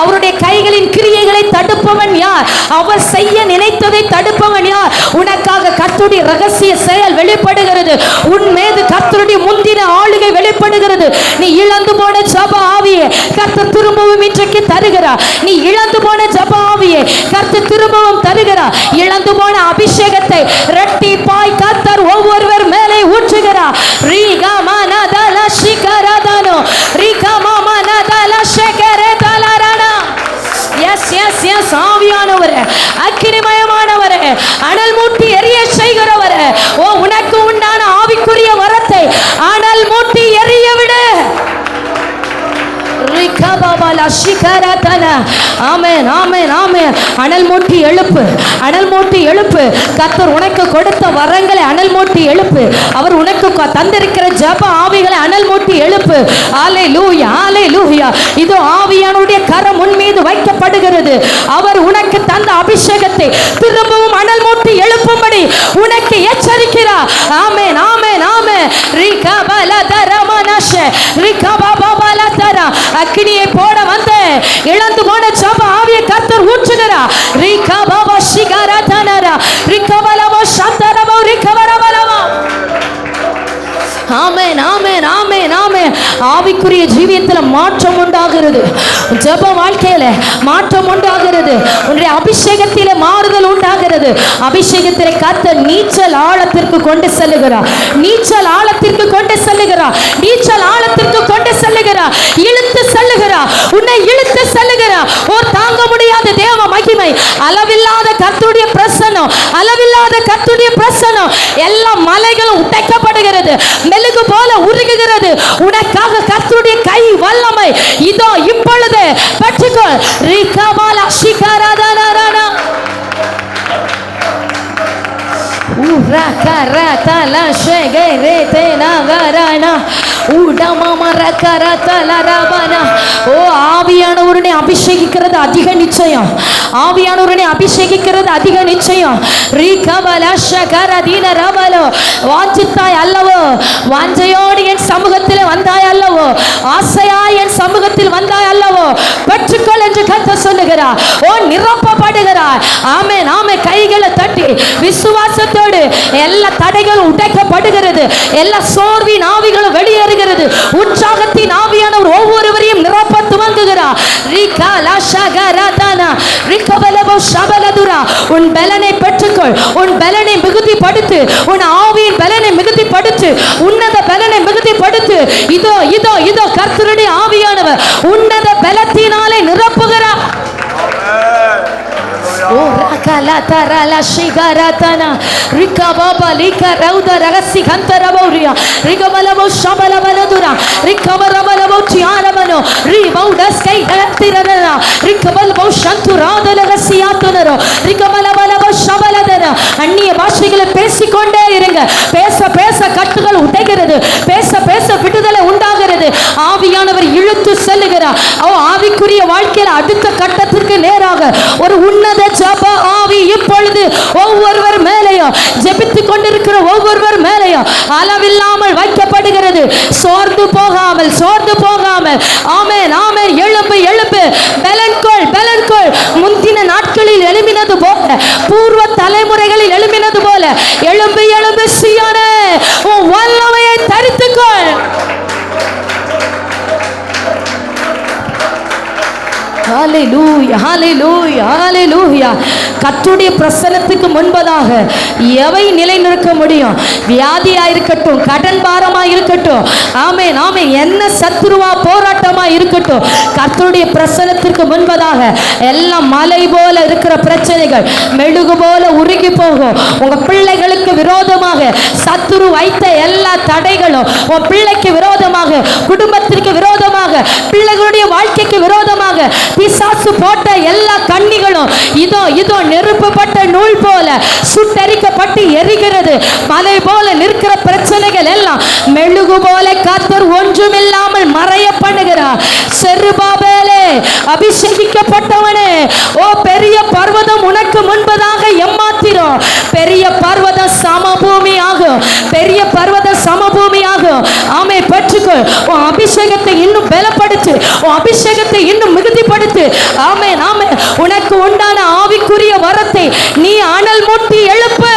அவருடைய கைகளின் கிரியைகளை தடுப்பவன் யார்? அவர் செய்ய நினைத்ததை தடுப்பவன் யார்? உனக்காக கர்த்தருடைய ரகசிய செயல் வெளிப்படுகிறது. உன் மீது கர்த்தருடைய முந்தின ஆளுகை வெளிப்படுகிறது. நீ இழந்து போன ஜப ஆவியை கர்த்தர் திரும்பவும் இன்றைக்கு தருகிறார். நீ இழந்து போன ஜப ஆவியை கர்த்தர் திரும்பவும் தருகிறார். இழந்து போன அபிஷேகத்தை இரட்டிப்பாய் கர்த்தர் ஒவ்வொருவர் மேலே ஊற்றுகிறார். ஆவியானவரே, அக்கினிமயமானவரே, அனல் மூட்டி எரிய செய்கிறவரே, ஓ உனக்கு உண்டான ஆவிக்குரிய வரத்தை அனல் மூட்டி எரிய விடு. ஆமென் ஆமென் ஆமென். அனல் மூட்டி எழுப்பு, அனல் மூட்டி எழுப்பு. கர்த்தர் உனக்கு கொடுத்த வரங்களை அனல் மூட்டி எழுப்பு. அவர் உனக்கு தந்திருக்கிற ஜப ஆவிகளை அனல் மூட்டி எழுப்பு. அல்லேலூயா அல்லேலூயா. இதோ ஆவியானுடைய கரம் உன் மீது வைக்கப்படுகிறது. அவர் உனக்கு தந்த அபிஷேகத்தை திரும்பவும் அனல் மூட்டி எழுப்பும்படி உனக்கு எச்சரிக்கிறார். ஆமென் ஆமென் ஆமென். அக்கினியை போட வந்த இழந்து போன ஜப ஆவியை கர்த்தர் ஊற்றுகிறார். ஆமென் ஆமென் ஆமென் ஆமென். ஆவிக்குரிய ஜீவியத்தில் மாற்றம் உண்டாகிறது, ஜப வாழ்க்கையில மாற்றம் உண்டாகிறது, உன்னுடைய அபிஷேகத்திலே மாறுதல் உண்டாகிறது. அபிஷேகத்திலே கர்த்தர் நீச்சல் ஆழத்திற்கு கொண்டு செல்லுகிறார், நீச்சல் ஆழத்திற்கு கொண்டு செல்லுகிறார், நீச்சல் ஆழத்திற்கு கொண்டு செல்லுகிறார், இழுத்து செல்லுகிறார், உன்னை இழுத்து செல்லுகிறார். ஒரு தாங்க முடியாத தேவ மகிமை, அளவில்லாத கர்த்தருடைய பிரசன்னம், அளவில்லாத கர்த்தருடைய பிரசன்னம், எல்லா மலைகளும் உடைக்கப்படுகிறது, மெழுகு போல உருகுகிறது. உனக்காக கர்த்தருடைய கை வல்லமை இதோ இப்பொழுது பெற்றுக்கொள். ரிகபாலா ஷிகராதானாரானா உரகரதல ஷெகரேதேனாகரானா ஓ ஆவியானவருடைய அபிஷேகிக்கிறது அதிக நிச்சயம். ஆவியானவருடைய அபிஷேகிக்கிறது அதிக நிச்சயம். வாஞ்சித்தாய் அல்லவோ, வாஞ்சையோடு என் சமூகத்தில் வந்தாய் அல்லவோ, ஆசையாய் என் சமூகத்தில் வந்தாய் அல்லவோ, பெற்றுக்கொள் என்று கர்த்தர் சொல்லுகிறார். ஓ நிரப்பப்படுகிறார். ஆமென் ஆமென். கைகளை தட்டி விசுவாசத்தோடு எல்லா தடைகளும் உடைக்கப்படுகிறது, எல்லா சோர்வின் ஆவிகளும் வெளியேறுகிறது. உற்சாகத்தின் ஆவியானவர் ஒவ்வொருவரையும் நிரப்ப துவங்குகிறார். உன் பலனை பெற்றுக்கொள், உன் பலனை மிகுதிப்படுத்து, உன் ஆவியின் பலனை மிகுதிப்படுத்து, உன்னத பலனை மிகுதிப்படுத்து. இதோ இதோ இதோ கர்த்தருடைய ஆவியானவர் உன்னத பலத்தினாலே நிரப்புகிறார். ஓ ரகல தரல சிகரதன ரிகபப லிக ரௌத ரகசி கந்தரபௌரியா ரிகமலமோ ஷபலமலதுரா ரிகமரமலமோ தியானமனோ ரிபௌடஸ்கை கத்திரன ரிகமலமோ சந்துராதலகசியாத்துனரோ ரிகமலமலமோ ஷபலதன. அந்நிய பாஷைகளை பேசிக்கொண்டே இருங்க. பேச பேச கட்டுகள் உடைகிறது, பேச பேச விடுதலை உண்டாகிறது. ஆவியானவர் இழுத்து செல்லுகிறார். ஆவிக்குரிய வாழ்க்கையில் அடுத்த கட்டத்திற்கு நேராக ஒரு உன்னத ஜப ஆவி இப்பொழுது ஒவ்வொருவர் மேலேயும், ஜெபித்துக் கொண்டிருக்கிற ஒவ்வொருவர் மேலேயும் அளவில்லாமல் வைக்கப்படுகிறது. சோர்ந்து போகாமல், சோர்ந்து போகாமல். ஆமென் ஆமென். எழும்பு எழும்பு, பலன்கொள் பலன்கொள். முந்தின நாட்களில் எழும்பினது போல, பூர்வ தலைமுறைகளில் எழும்பினது போல எழும்பு எழும்பு சீயோனே, உன் வல்லமையை தரித்துக்கொள். ஹல்லேலூயா ஹல்லேலூயா ஹல்லேலூயா. கர்த்தருடைய பிரசன்னத்துக்கு முன்பதாக எவை நிலை நிற்க முடியும்? வியாதியா இருக்கட்டும், கடன் பாரமா இருக்கட்டும், ஆமென் ஆமென், என்ன சத்துருவா போராட்டமா இருக்கட்டும், கர்த்தருடைய பிரசன்னத்திற்கு முன்பதாக எல்லாம் மலை போல இருக்கிற பிரச்சனைகள் மெழுகு போல உருகி போகும். உங்க பிள்ளைகளுக்கு விரோதமாக சத்துரு வைத்த எல்லா தடைகளும், உன் பிள்ளைக்கு விரோதமாக, குடும்பத்திற்கு விரோதமாக, பிள்ளைகளுடைய வாழ்க்கைக்கு விரோதமாக பிசாசு போட்ட எல்லா கண்ணிகளும் இதோ இதோ நெருப்பப்பட்ட நூல் போல சுட்டரிக்கப்பட்டு எரிகிறது. மலை போல நிற்கிற பிரச்சனைகள் எல்லாம் மெழுகு போல கர்த்தர் ஒன்றுமில்லாமல் மறைய பண்ணுகிறார். செருபாபேலே, அபிஷேகிக்கப்பட்டவனே, ஓ பெரிய பர்வதம் உனக்கு முன்பதாக எம்மாத்திரம். பெரிய பர்வதம் சமபூமி ஆகும், பெரிய பர்வதம் சமபூமி ஆகும். ஆமே, பெற்றுக்கொள். உன் அபிஷேகத்தை இன்னும் பலப்படுத்து, உன் அபிஷேகத்தை இன்னும் மிகுதிப்படுத்து. ஆமென் ஆமென். உனக்கு உண்டான ஆவிக்குரிய வரத்தை நீ அனல் மூட்டி எழுப்பு.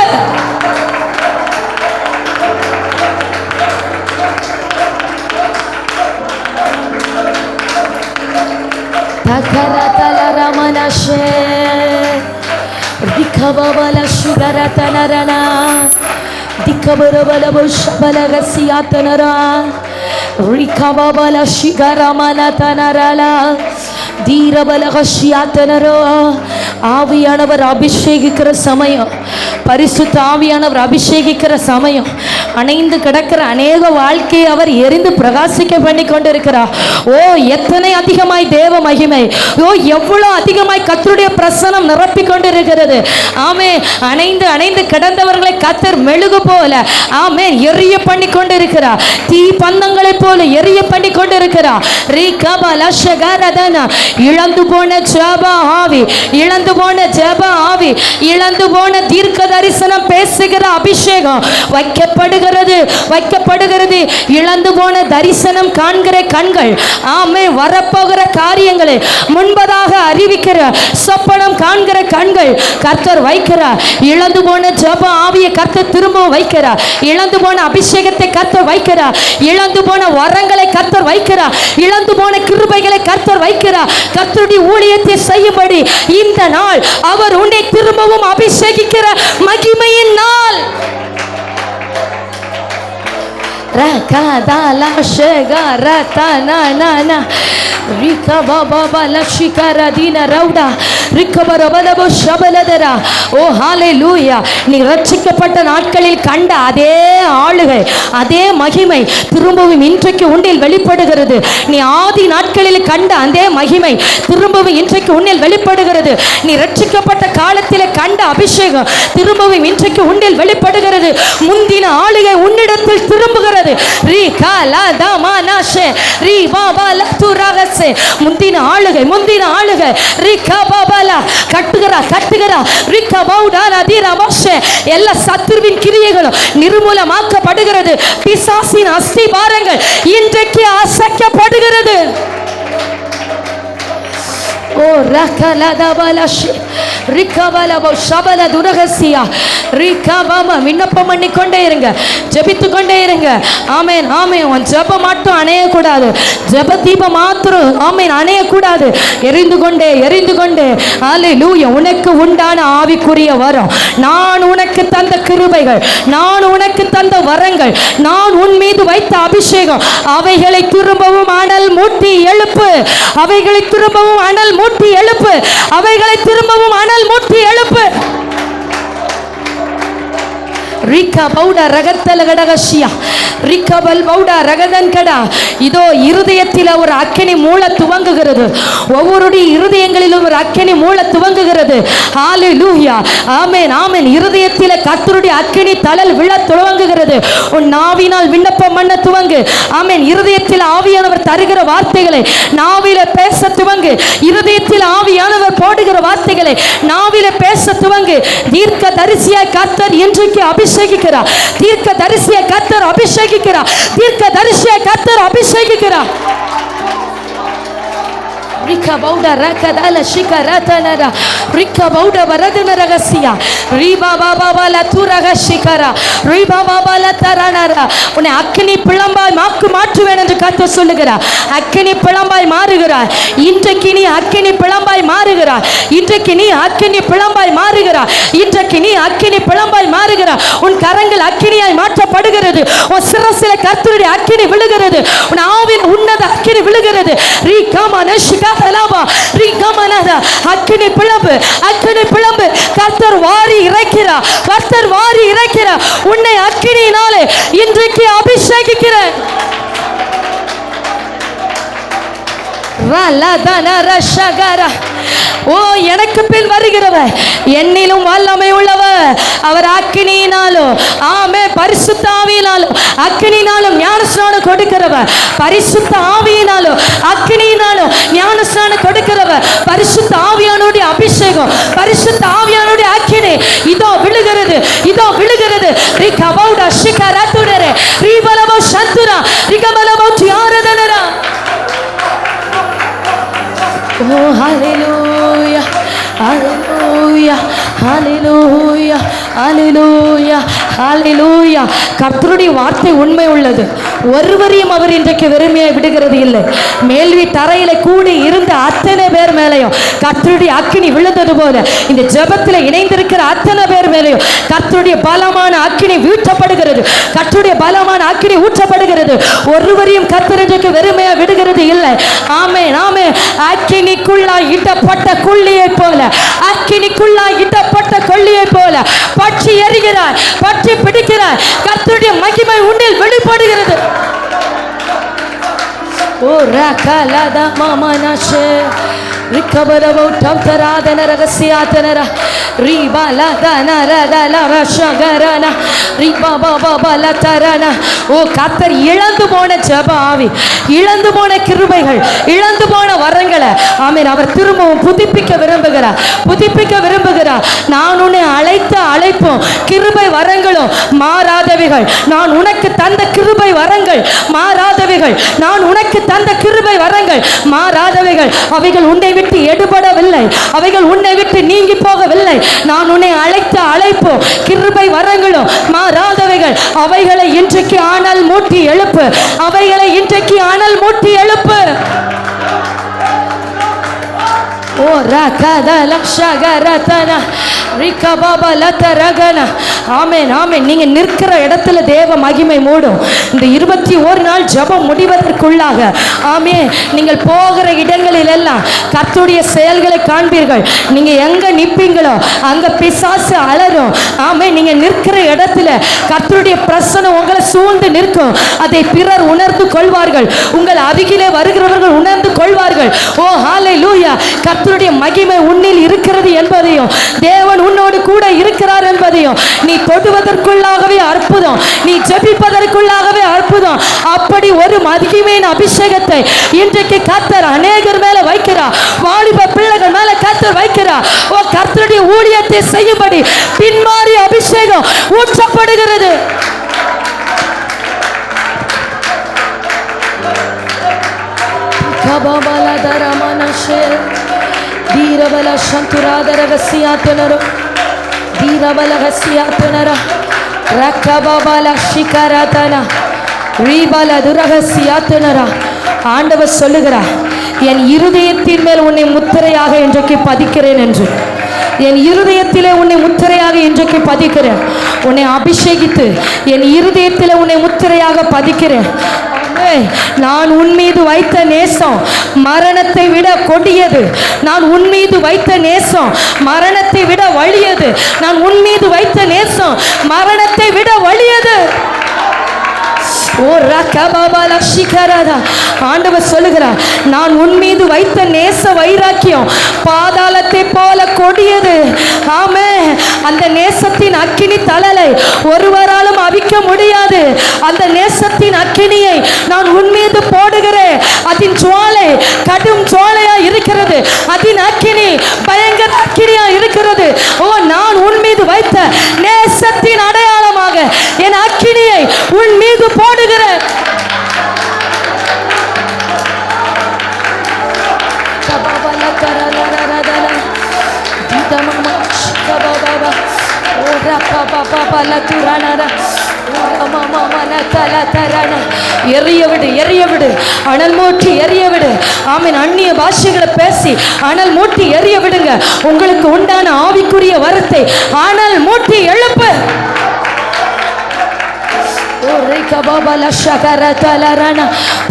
தகரதலரமனஷே ரிகபபல சுகரதனரனா திகபரபல புஷபலகசியாதனரா ரிகபபல சுகரமனதனரலா தீரபலகசியாதனரோ. ஆவியானவர் அபிஷேகிக்கிற சமயம், பரிசுத்த ஆவியானவர் அபிஷேகிக்கிற சமயம், அணைந்து கிடக்கிற அநேக வாழ்க்கையை அவர் எரிந்து பிரகாசிக்க பண்ணி கொண்டிருக்கிறார். ஓ எத்தனை அதிகமாய் தேவ மகிமை, ஓ எவ்வளவு அதிகமாய் கர்த்தருடைய பிரசன்னம் நிரப்பி கொண்டிருக்கிறது. ஆமே, அணைந்து அணைந்து கிடந்தவர்களை கர்த்தர் மெழுகு போல ஆமே எரிய பண்ணி கொண்டிருக்கிறார். தீ பந்தங்களை போல எரிய பண்ணி கொண்டிருக்கிறார். இழந்து போன ஜெப ஆவி, இழந்து போன ஜெப ஆவி, இழந்து போன தீர்க்க தரிசனம் பேசுகிற அபிஷேகம் வைக்கப்படுகிறது, வைக்கப்படுகிறது. இழந்து போன தரிசனம் காண்கிற கண்கள், ஆமே வரப்போகிற காரியங்களை முன்பதாக அறிவிக்கிற சொப்பனம் காண்கிற கண்கள் கர்த்தர் வைக்கிறார். இழந்து போன ஜெப ஆவியை கர்த்தர் திரும்ப வைக்கிறார். இழந்து போன அபிஷேகத்தை கர்த்தர் வைக்கிறார். இழந்து போன வரங்களை கர்த்தர் வைக்கிறார். இழந்து போன கிருபைகளை கர்த்தர் வைக்கிறார். கர்த்தருடைய ஊழியத்தை செய்யும்படி இந்த நாள் அவர் உன்னை திரும்பவும் அபிஷேகிக்கிற மகிமையின் நாள். ரகதல ஷகரதனனன ரிகபபல ஷிகரதின ரௌடா ரிக்கபரபலபோ ஷபலதரா. ஓ ஹalleluya. நீ ரட்சிக்கப்பட்ட நாட்களில் கண்ட அதே ஆளுகை, அதே மகிமை திரும்பவும் இன்றைக்கு உன்னில் வெளிப்படுகிறது. நீ ஆதி நாட்களில் கண்ட அதே மகிமை திரும்பவும் இன்றைக்கு உன்னில் வெளிப்படுகிறது. நீ ரட்சிக்கப்பட்ட காலத்தில் கண்ட அபிஷேகம் திரும்பவும் இன்றைக்கு உன்னில் வெளிப்படுகிறது. முந்தின ஆளுகை உன்னிடத்தில் திரும்புகிறது. ரீ காலா தாமானாஷே ரீ பாபாலா துராகசே. முந்தின ஆளுகை ரீ காபாபாலா கட்டுகிறா ரீ கபௌடாரா தீராமோஷே. எல்லா சத்துருவின் கிரியைகளும் நிர்மூலமாக்கப்படுகிறது. பிசாசின் அஸ்திபாரங்கள் இன்றைக்கு அசைக்கப்படுகிறது. ஓ ரகலதபலஷி ரிகபலபோ ஷபல துரகசியா ரிகபம. விண்ணப்பம் பண்ணி கொண்டே இருங்க, ஜெபித்து கொண்டே இருங்க. ஆமென் ஆமென். உன் ஜெபம் மட்டும் அணையக்கூடாது, ஜெப தீபம் மாத்திரம் ஆமென் அணையக்கூடாது. எரிந்து கொண்டே ஹalleluya. உனக்கு உண்டான ஆவிக்குரிய வரம், நான் உனக்கு தந்த கிருபைகள், நான் உனக்கு தந்த வரங்கள், நான் உன் மீது வைத்த அபிஷேகம், அவைகளை திரும்பவும் அனல் மூட்டி எழுப்பு. அவைகளை திரும்பவும் அனல் மூட்டி எழுப்பு. அவைகளை திரும்பவும் அனல் மூட்டி எழுப்பு. ரிகா பௌடா ரகத்தல கடகஷியா ரிகபல் பௌடா ரகதன் கடா. இதோ இருதயத்தில் ஒரு அக்கினி மூள துவங்குகிறது. ஒவ்வொருடைய இருதயங்களிலும் ஒரு அக்கினி மூள துவங்குகிறது. ஹalleluya. ஆமென் ஆமென். இருதயத்தில் கர்த்தருடைய அக்கினி தழல் விழ துவங்குகிறது. உன் நாவினால் விண்ணப்பம் பண்ண துவங்கு. ஆமென். இருதயத்தில் ஆவியானவர் தருகிற வார்த்தைகளை நாவில பேச துவங்கு. இருதயத்தில் ஆவியானவர் போடுகிற வார்த்தைகளை நாவில பேச துவங்கு. தீர்க்க தரிசியாய் கர்த்தர் இன்றைக்கு அபிஷேகிக்கிறார். தீர்க்க தரிசியாய் கர்த்தர் அபிஷேகிக்கிறார். தீர்க்க தரிசியாய் கர்த்தர் அபிஷேகிக்கிறார். ரிகா பௌடா ரகதல ஷிகரதனரா ரிகா பௌடா வரதனரகசியா ரிபா பாபால துரகஷிகரா ரிபா பாபால தரனரா. உன்னை அக்கினி பிளம்பாய் மாற்றுவேன் என்று கர்த்தர் சொல்லுகிறார். அக்கினி பிளம்பாய் மாறுகிறாய். இன்றைக்கு நீ அக்கினி பிளம்பாய் மாறுகிறாய். இன்றைக்கு நீ அக்கினி பிளம்பாய் மாறுகிறாய். இன்றைக்கு நீ அக்கினி பிளம்பாய் மாறுகிறாய். உன் கரங்கள் அக்கினியாய் மாற்றப்படுகிறது. உன் சிரசிலே கர்த்தருடைய அக்கினி விழுகிறது. உன் ஆவின் உன்னத அக்கினி விழுகிறது. அக்கினி பிளம்பு கர்த்தர் வாரி இறைக்கிறார். உன்னை அக்கினியினாலே இன்றைக்கு அபிஷேகிக்கிறேன். ஓ எனக்கு பின் வருகிறவர் என்னிலும் வல்லமை உள்ளவர். அவர் அக்கினியினாலும் ஆமே பரிசுத்த ஆவியினாலும் அக்கினியினாலும் ஞானஸ்நானம் கொடுக்கிறவர். பரிசுத்த ஆவியினாலும் அக்கினியினாலும் ஞானஸ்நானம் கொடுக்கிறவர். பரிசுத்த ஆவியானுடைய அபிஷேகம், பரிசுத்த ஆவியானுடைய அக்கினி இதோ விழுகிறது. ரிகபௌடா ஷிகரதுரே ரிபலபோ சந்துரா ரிகபலபோ தியாரதனரா. Oh, hallelujah, hallelujah, hallelujah, hallelujah, hallelujah. கர்த்தருடைய வார்த்தை உண்மை உள்ளது. ஒருவரையும் அவர் இன்றைக்கு வெறுமையாய் விடுகிறது இல்லை. மேல்வி தரையில கூடி இருந்த அத்தனை பேர் மேலையும் கர்த்தருடைய அக்கினி விழுந்தது போல இந்த ஜெபத்தில் இணைந்திருக்கிற அத்தனை பேர் மேலையும் கர்த்தருடைய பலமான அக்கினி ஊற்றப்படுகிறது. கர்த்தருடைய பலமான அக்கினி ஊற்றப்படுகிறது. ஒருவரையும் கர்த்தர் இன்றைக்கு வெறுமையாய் விடுகிறது இல்லை. ஆமென் ஆமென். அக்கினிக்குள்ளாய் இடப்பட்ட கொள்ளியை போல, அக்கினிக்குள்ளாய் இடப்பட்ட கொள்ளியை போல பற்றி எரிகிறாய், பற்றி பிடிக்கிறாய். கர்த்தருடைய மகிமை உன்னில் வெளிப்படுகிறது. ஓ ரகலத மமனஷே ரிகபரவோ தம்தராதன ரகசியாதனர ரிபலதனரதல ரஷகரன ரிபபபலதரன. ஓ கர்த்தர் இழந்து போன ஜெப ஆவி, இழந்து போன கிருபைகள், இழந்து போன வரங்களை ஆமென் அவர் திரும்பவும் புதுப்பிக்க விரும்புகிறார். நான் உன்னை அழைத்த அழைப்பும் கிருபை வரங்களும் மாறாதவைகள். நான் உனக்கு தந்த கிருபை வரங்கள் மாறாதவைகள். நான் உனக்கு தந்த கிருபை வரங்கள் மாறாதவைகள். அவைகள் உன்னை விட்டு எடுபடவில்லை. அவைகள் உன்னை விட்டு நீங்கி போகவில்லை. நான் உன்னை அழைத்த அழைப்பும் கிருபை வரங்களும் மாறாதவைகள். அவைகளை இன்றைக்கு அனல் மூட்டி எழுப்பு. அவைகளை இன்றைக்கு அனல் மூட்டி எழுப்பு. ஓ ரகத லக்ஷகரதன ரிகபபலதரகன. ஆமென் ஆமென். நீங்க நிற்கிற இடத்துல தேவ மகிமை மூடும். இந்த 21 நாள் ஜெபம் முடிவதற்குள்ளாக ஆமென் நீங்கள் போகிற இடங்களில் எல்லாம் கர்த்தருடைய செயல்களை காண்பீர்கள். நீங்க எங்க நிப்பீங்களோ அங்க பிசாசு அலறும். ஆமென். நீங்க நிற்கிற இடத்துல கர்த்தருடைய பிரசன்னம் உங்களை சூழ்ந்து நிற்கும். அதை பிறர் உணர்ந்து கொள்வார்கள். உங்கள் அருகிலே வருகிறவர்கள் உணர்ந்து கொள்வார்கள். ஓ ஹalleluya. கர்த்தருடைய மகிமை உன்னில் இருக்கிறது என்பதையும் தேவன் உன்னோடு கூட இருக்கிறார் என்பதையும் நீ தொடுவதற்குள்ளாகவே அற்புதம், நீ ஜெபிப்பதற்குள்ளாகவே அற்புதம். அப்படி ஒரு மகிமையின் அபிஷேகத்தை இன்றைக்கு கர்த்தர் அநேகர் மேல வைக்கிறார். வாலிப பிள்ளைகள் மேல கர்த்தர் வைக்கிறார். ஓ கர்த்தருடைய ஊழியத்தை செய்யும்படி பின்மாறி அபிஷேகம் ஊற்றப்படுகிறது. வீரபல சந்துராதரகசியாத்தனரு வீரபலகசியாத்தனர ரக்கபபல ஷிகரதன ரீபல துரகசியாத்தனர. ஆண்டவர் சொல்லுகிறார், என் இருதயத்தின் மேல் உன்னை முத்திரையாக இன்றைக்கு பதிக்கிறேன் என்று. என் இருதயத்திலே உன்னை முத்திரையாக இன்றைக்கு பதிக்கிறேன். உன்னை அபிஷேகித்து என் இருதயத்திலே உன்னை முத்திரையாக பதிக்கிறேன். நான் உன் மீது வைத்த நேசம் மரணத்தை விட கொடியது. நான் உன் மீது வைத்த நேசம் மரணத்தை விட வலியது. நான் உன் மீது வைத்த நேசம் மரணத்தை விட வலியது. ஓ ரகபபல ஷிகரதா. ஆண்டவர் சொல்லுகிறார், நான் உன் மீது வைத்த நேச வைராக்கியம் பாதாளத்தை போல கொடியது. ஆமென். அந்த நேசத்தின் அக்கினி தழலை ஒருவராலும் அவிக்க முடியாது. அந்த நேசத்தின் அக்கினியை நான் உன் மீது போடுகிறேன். அதன் ஜுவாலை கடும் ஜுவாலையா இருக்கிறது. அதன் அக்கினி பயங்கர அக்கினியா இருக்கிறது. ஓ நான் உன் மீது வைத்த நேசத்தின் அடையாளமாக என் அக்கினியை உன் மீது போடுகிறேன். எரியவிடு எரியவிடு அனல் மூட்டி எரியவிடு. ஆமென். அந்நிய பாஷைகளை பேசி அனல் மூட்டி எரிய விடுங்க. உங்களுக்கு உண்டான ஆவிக்குரிய வரத்தை அனல் மூட்டி எழுப்பு.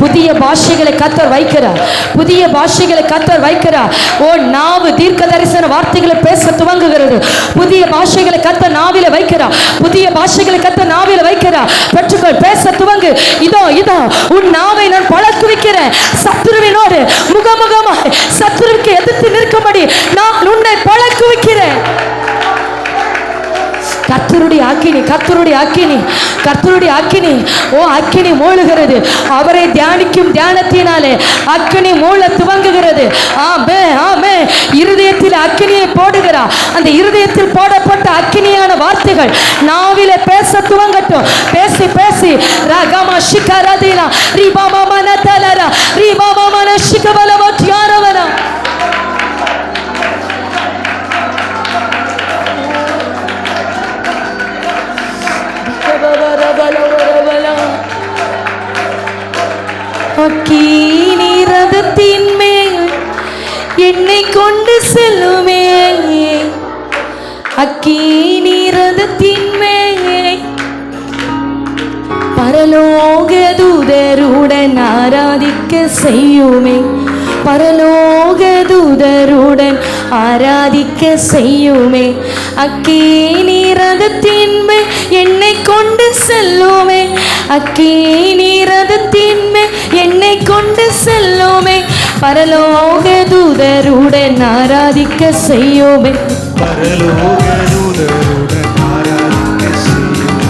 புதிய பாஷைகளை கர்த்தர் வைக்கிறார். புதிய பாஷைகளை கர்த்தர் வைக்கிறார். ஓ நாவு தீர்க்க தரிசன வார்த்தைகளை பேச துவங்குகிறது. புதிய பாஷைகளை கர்த்தர் நாவில வைக்கிறார். புதிய பாஷைகளை கர்த்தர் நாவில வைக்கிறார். பெற்றுக்கொள், பேச துவங்கு. இதோ இதோ உன் நாவை நான் பழக்குவிக்கிறேன். சத்துருவினோடு முகமுகமாய் சத்துருவுக்கு எதிர்த்து நிற்கும்படி நான் உன்னை பழக்குவிக்கிறேன். கர்த்தருடைய அக்கினி, கர்த்தருடைய அக்கினி, கர்த்தருடைய அக்கினி. ஓ அக்கினி மூழ்கிறது. அவரை தியானிக்கும் தியானத்தினாலே அக்கினி மூழ துவங்குகிறது. ஆமே ஆமே. இருதயத்தில் அக்கினியை போடுகிறார். அந்த இருதயத்தில் போடப்பட்ட அக்கினியான வார்த்தைகள் நாவிலே பேச துவங்கட்டும். பேசி பேசி ரகமா ஷிகரதினா ரிபாமா மனதலரா ரிபாமா மன ஷிகபலவத்யாரவனா. அக்கினி ரதத்தின் மேல் என்னை கொண்டு செல்லுமே. அக்கினி ரதத்தின் மேல் பரலோக தூதருடன் ஆராதிக்க செய்யுமே. பரலோக தூதருடன் ஆராதிக்க செய்யுமே. அக்கினி ரதத்தின் மேல் என்னை கொண்டு செல்லுமே. அக்கினி ரதத்தின் மேல் என்னை கொண்டு செல்லுமே. பரலோக தூதருடன் ஆராதிக்க செய்யுமே. பரலோக தூதருடன் ஆராதிக்க செய்யுமே.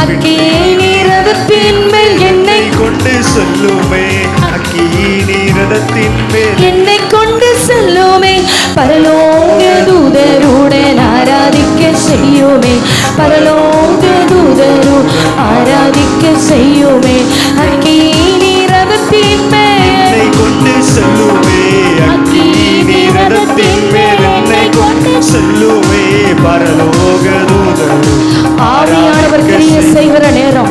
அக்கினி ரதத்தின் மேல் என்னை கொண்டு செல்லுமே. அக்கினி ரதத்தின் மேல் என்னை கொண்டு செல்லுமே. பரலோக தூதருடன் ஆராதிக்க செய்யுமே. பரலோக தூதரு ஆராதிக்க செய்யுமே. அக்கினி ரதத்தின் மேல் என்னை கொண்டு செல்லுமே. அக்கினி ரதத்தின் மேல் என்னை கொண்டு செல்லுமே. பரலோக தூதரு ஆவியானவர் கிரியை செய்கிற நேரம்,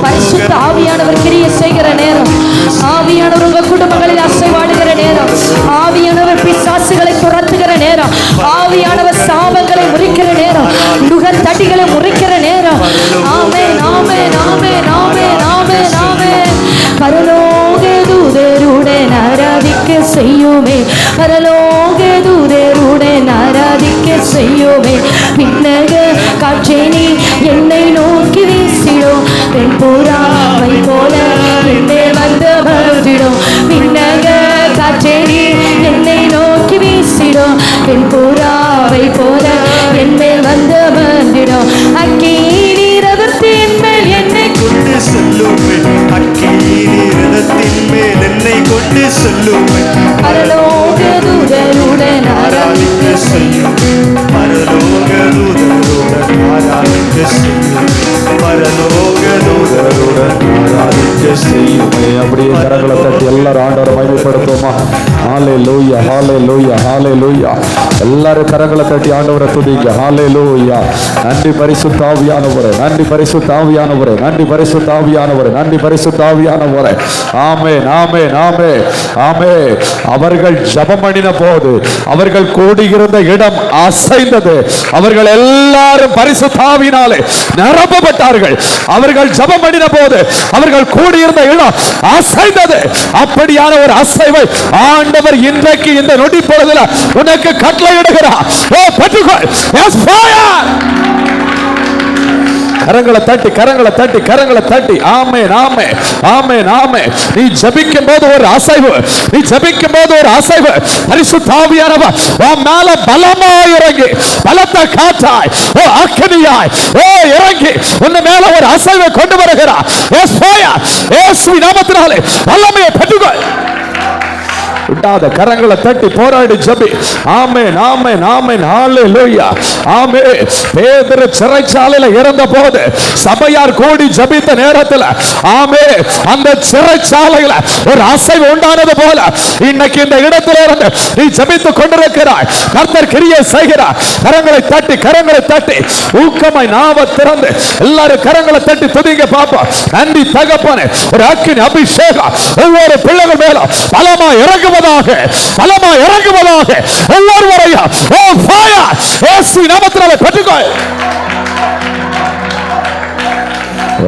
பரிசுத்த ஆவியானவர் கிரியை செய்கிற நேரம், ஆவியானவர் உங்க குடும்பங்களில் அசைவாடுகிற நேரம், ஆவியானவர் பிசாசுகளை முறிக்கிற நேரம், நுகர் தட்டிகளை முறிக்கிற நேரம். ஆமென் ஆமென் ஆமென் ஆமென் ஆமென் ஆமென். பரலோக தூதருடன் ஆராதிக்க செய்யுமே, பரலோக தூதருடன் ஆராதிக்க செய்யுமே. பின்னக காற்றே நீ என்னை நோக்கி வீசிடும், வெண்புறாவை போல என்னை வந்து மறந்திடும். பின்னக காற்றே நீ என்னை நோக்கி வீசிடும், வெண்புறாவை போல என்னை வந்து மறந்திடும். அக்கினி ரதத்தின் மேல் என்னை கொண்டு செல்லுமே, அக்கினி ரதத்தின் மேல் என்னை கொண்டு செல்லுமே. பரலோக தூதருடன் ஆராதிக்க செய்யுமே, பரலோக தூதருடன் ஆராதிக்க செய்யுமே, பரலோக தூதருடன் ஆராதிக்க செய்யுமே. அப்படியே கரங்களை தட்டி எல்லாரும் ஆண்டவரை மகிமைப்படுத்துவோமா? ஹalleluya ஹalleluya ஹalleluya. எல்லாரும் கரங்களை தட்டி ஆண்டவரை துதிங்க. ஹalleluya. நன்றி பரிசுத்த ஆவியானவரே, நன்றி பரிசுத்த ஆவியானவரே, நன்றி பரிசுத்த ஆவியானவரே, நன்றி பரிசுத்த ஆவியானவரே. ஆமென் ஆமென் ஆமென் ஆமென். அவர்கள் ஜெபம் பண்ணின போது அவர்கள் கூடியிருந்த இடம் அசைந்தது. அவர்கள் எல்லாரும் பரிசுத்த ஆவியினாலே நிரப்பப்பட்டார்கள். அவர்கள் ஜெபம் பண்ணின போது அவர்கள் கூடியிருந்த இடம் அசைந்தது. அப்படியான ஒரு அசைவை ஆண்டவர் இன்றைக்கு இந்த நொடி பொழுதுல உனக்கு கட்டளையிடுகிறார். ஓ பெற்றுக்கொள். Yes fire. கரங்களை தட்டி கரங்களை தட்டி கரங்களை தட்டி. ஆமென் ஆமென் ஆமென் ஆமென். நீ ஜெபிக்கும் போது ஒரு அசைவு, நீ ஜெபிக்கும் போது ஒரு அசைவு. பரிசுத்த ஆவியானவர் உன் மேல பலமாய் இறங்கி, பலத்த காற்றாய், ஓ அக்கினியாய், ஓ இறங்கி உன் மேல ஒரு அசைவை கொண்டு வருகிறார். Yes fire. இயேசுவின் நாமத்தினாலே வல்லமையை பெற்றுக்கொள். விடாத கரங்களை தட்டி போராடி ஜெபி. ஆமென் ஆமென் ஆமென். ஹalleluya ஆமென். பேதுரு சிறைச்சாலையில இருந்த போது சபையார் கூடி ஜெபித்த நேரத்தில் ஆமென் அந்த சிறைச்சாலையில ஒரு அசைவு உண்டானது போல இன்னைக்கு இந்த இடத்துல இருந்து நீ ஜெபித்துக் கொண்டிருக்கிறாய். கர்த்தர் கிரியை செய்கிறார். கரங்களை தட்டி கரங்களை தட்டி ஊக்கமாய் நாவை திறந்து எல்லாரும் கரங்களை தட்டி துதிங்க பாப்போம். நன்றி தகப்பனே. ஒரு அக்கினி அபிஷேகம் ஒவ்வொரு பிள்ளைகள் மேல பலமா இறங்குவதாக, பலமா இறங்குவதாக. ஒவ்வொருவரையும் ஓ ஃபயர் இயேசுவின் நாமத்தினாலே பெற்றுக்கொள்.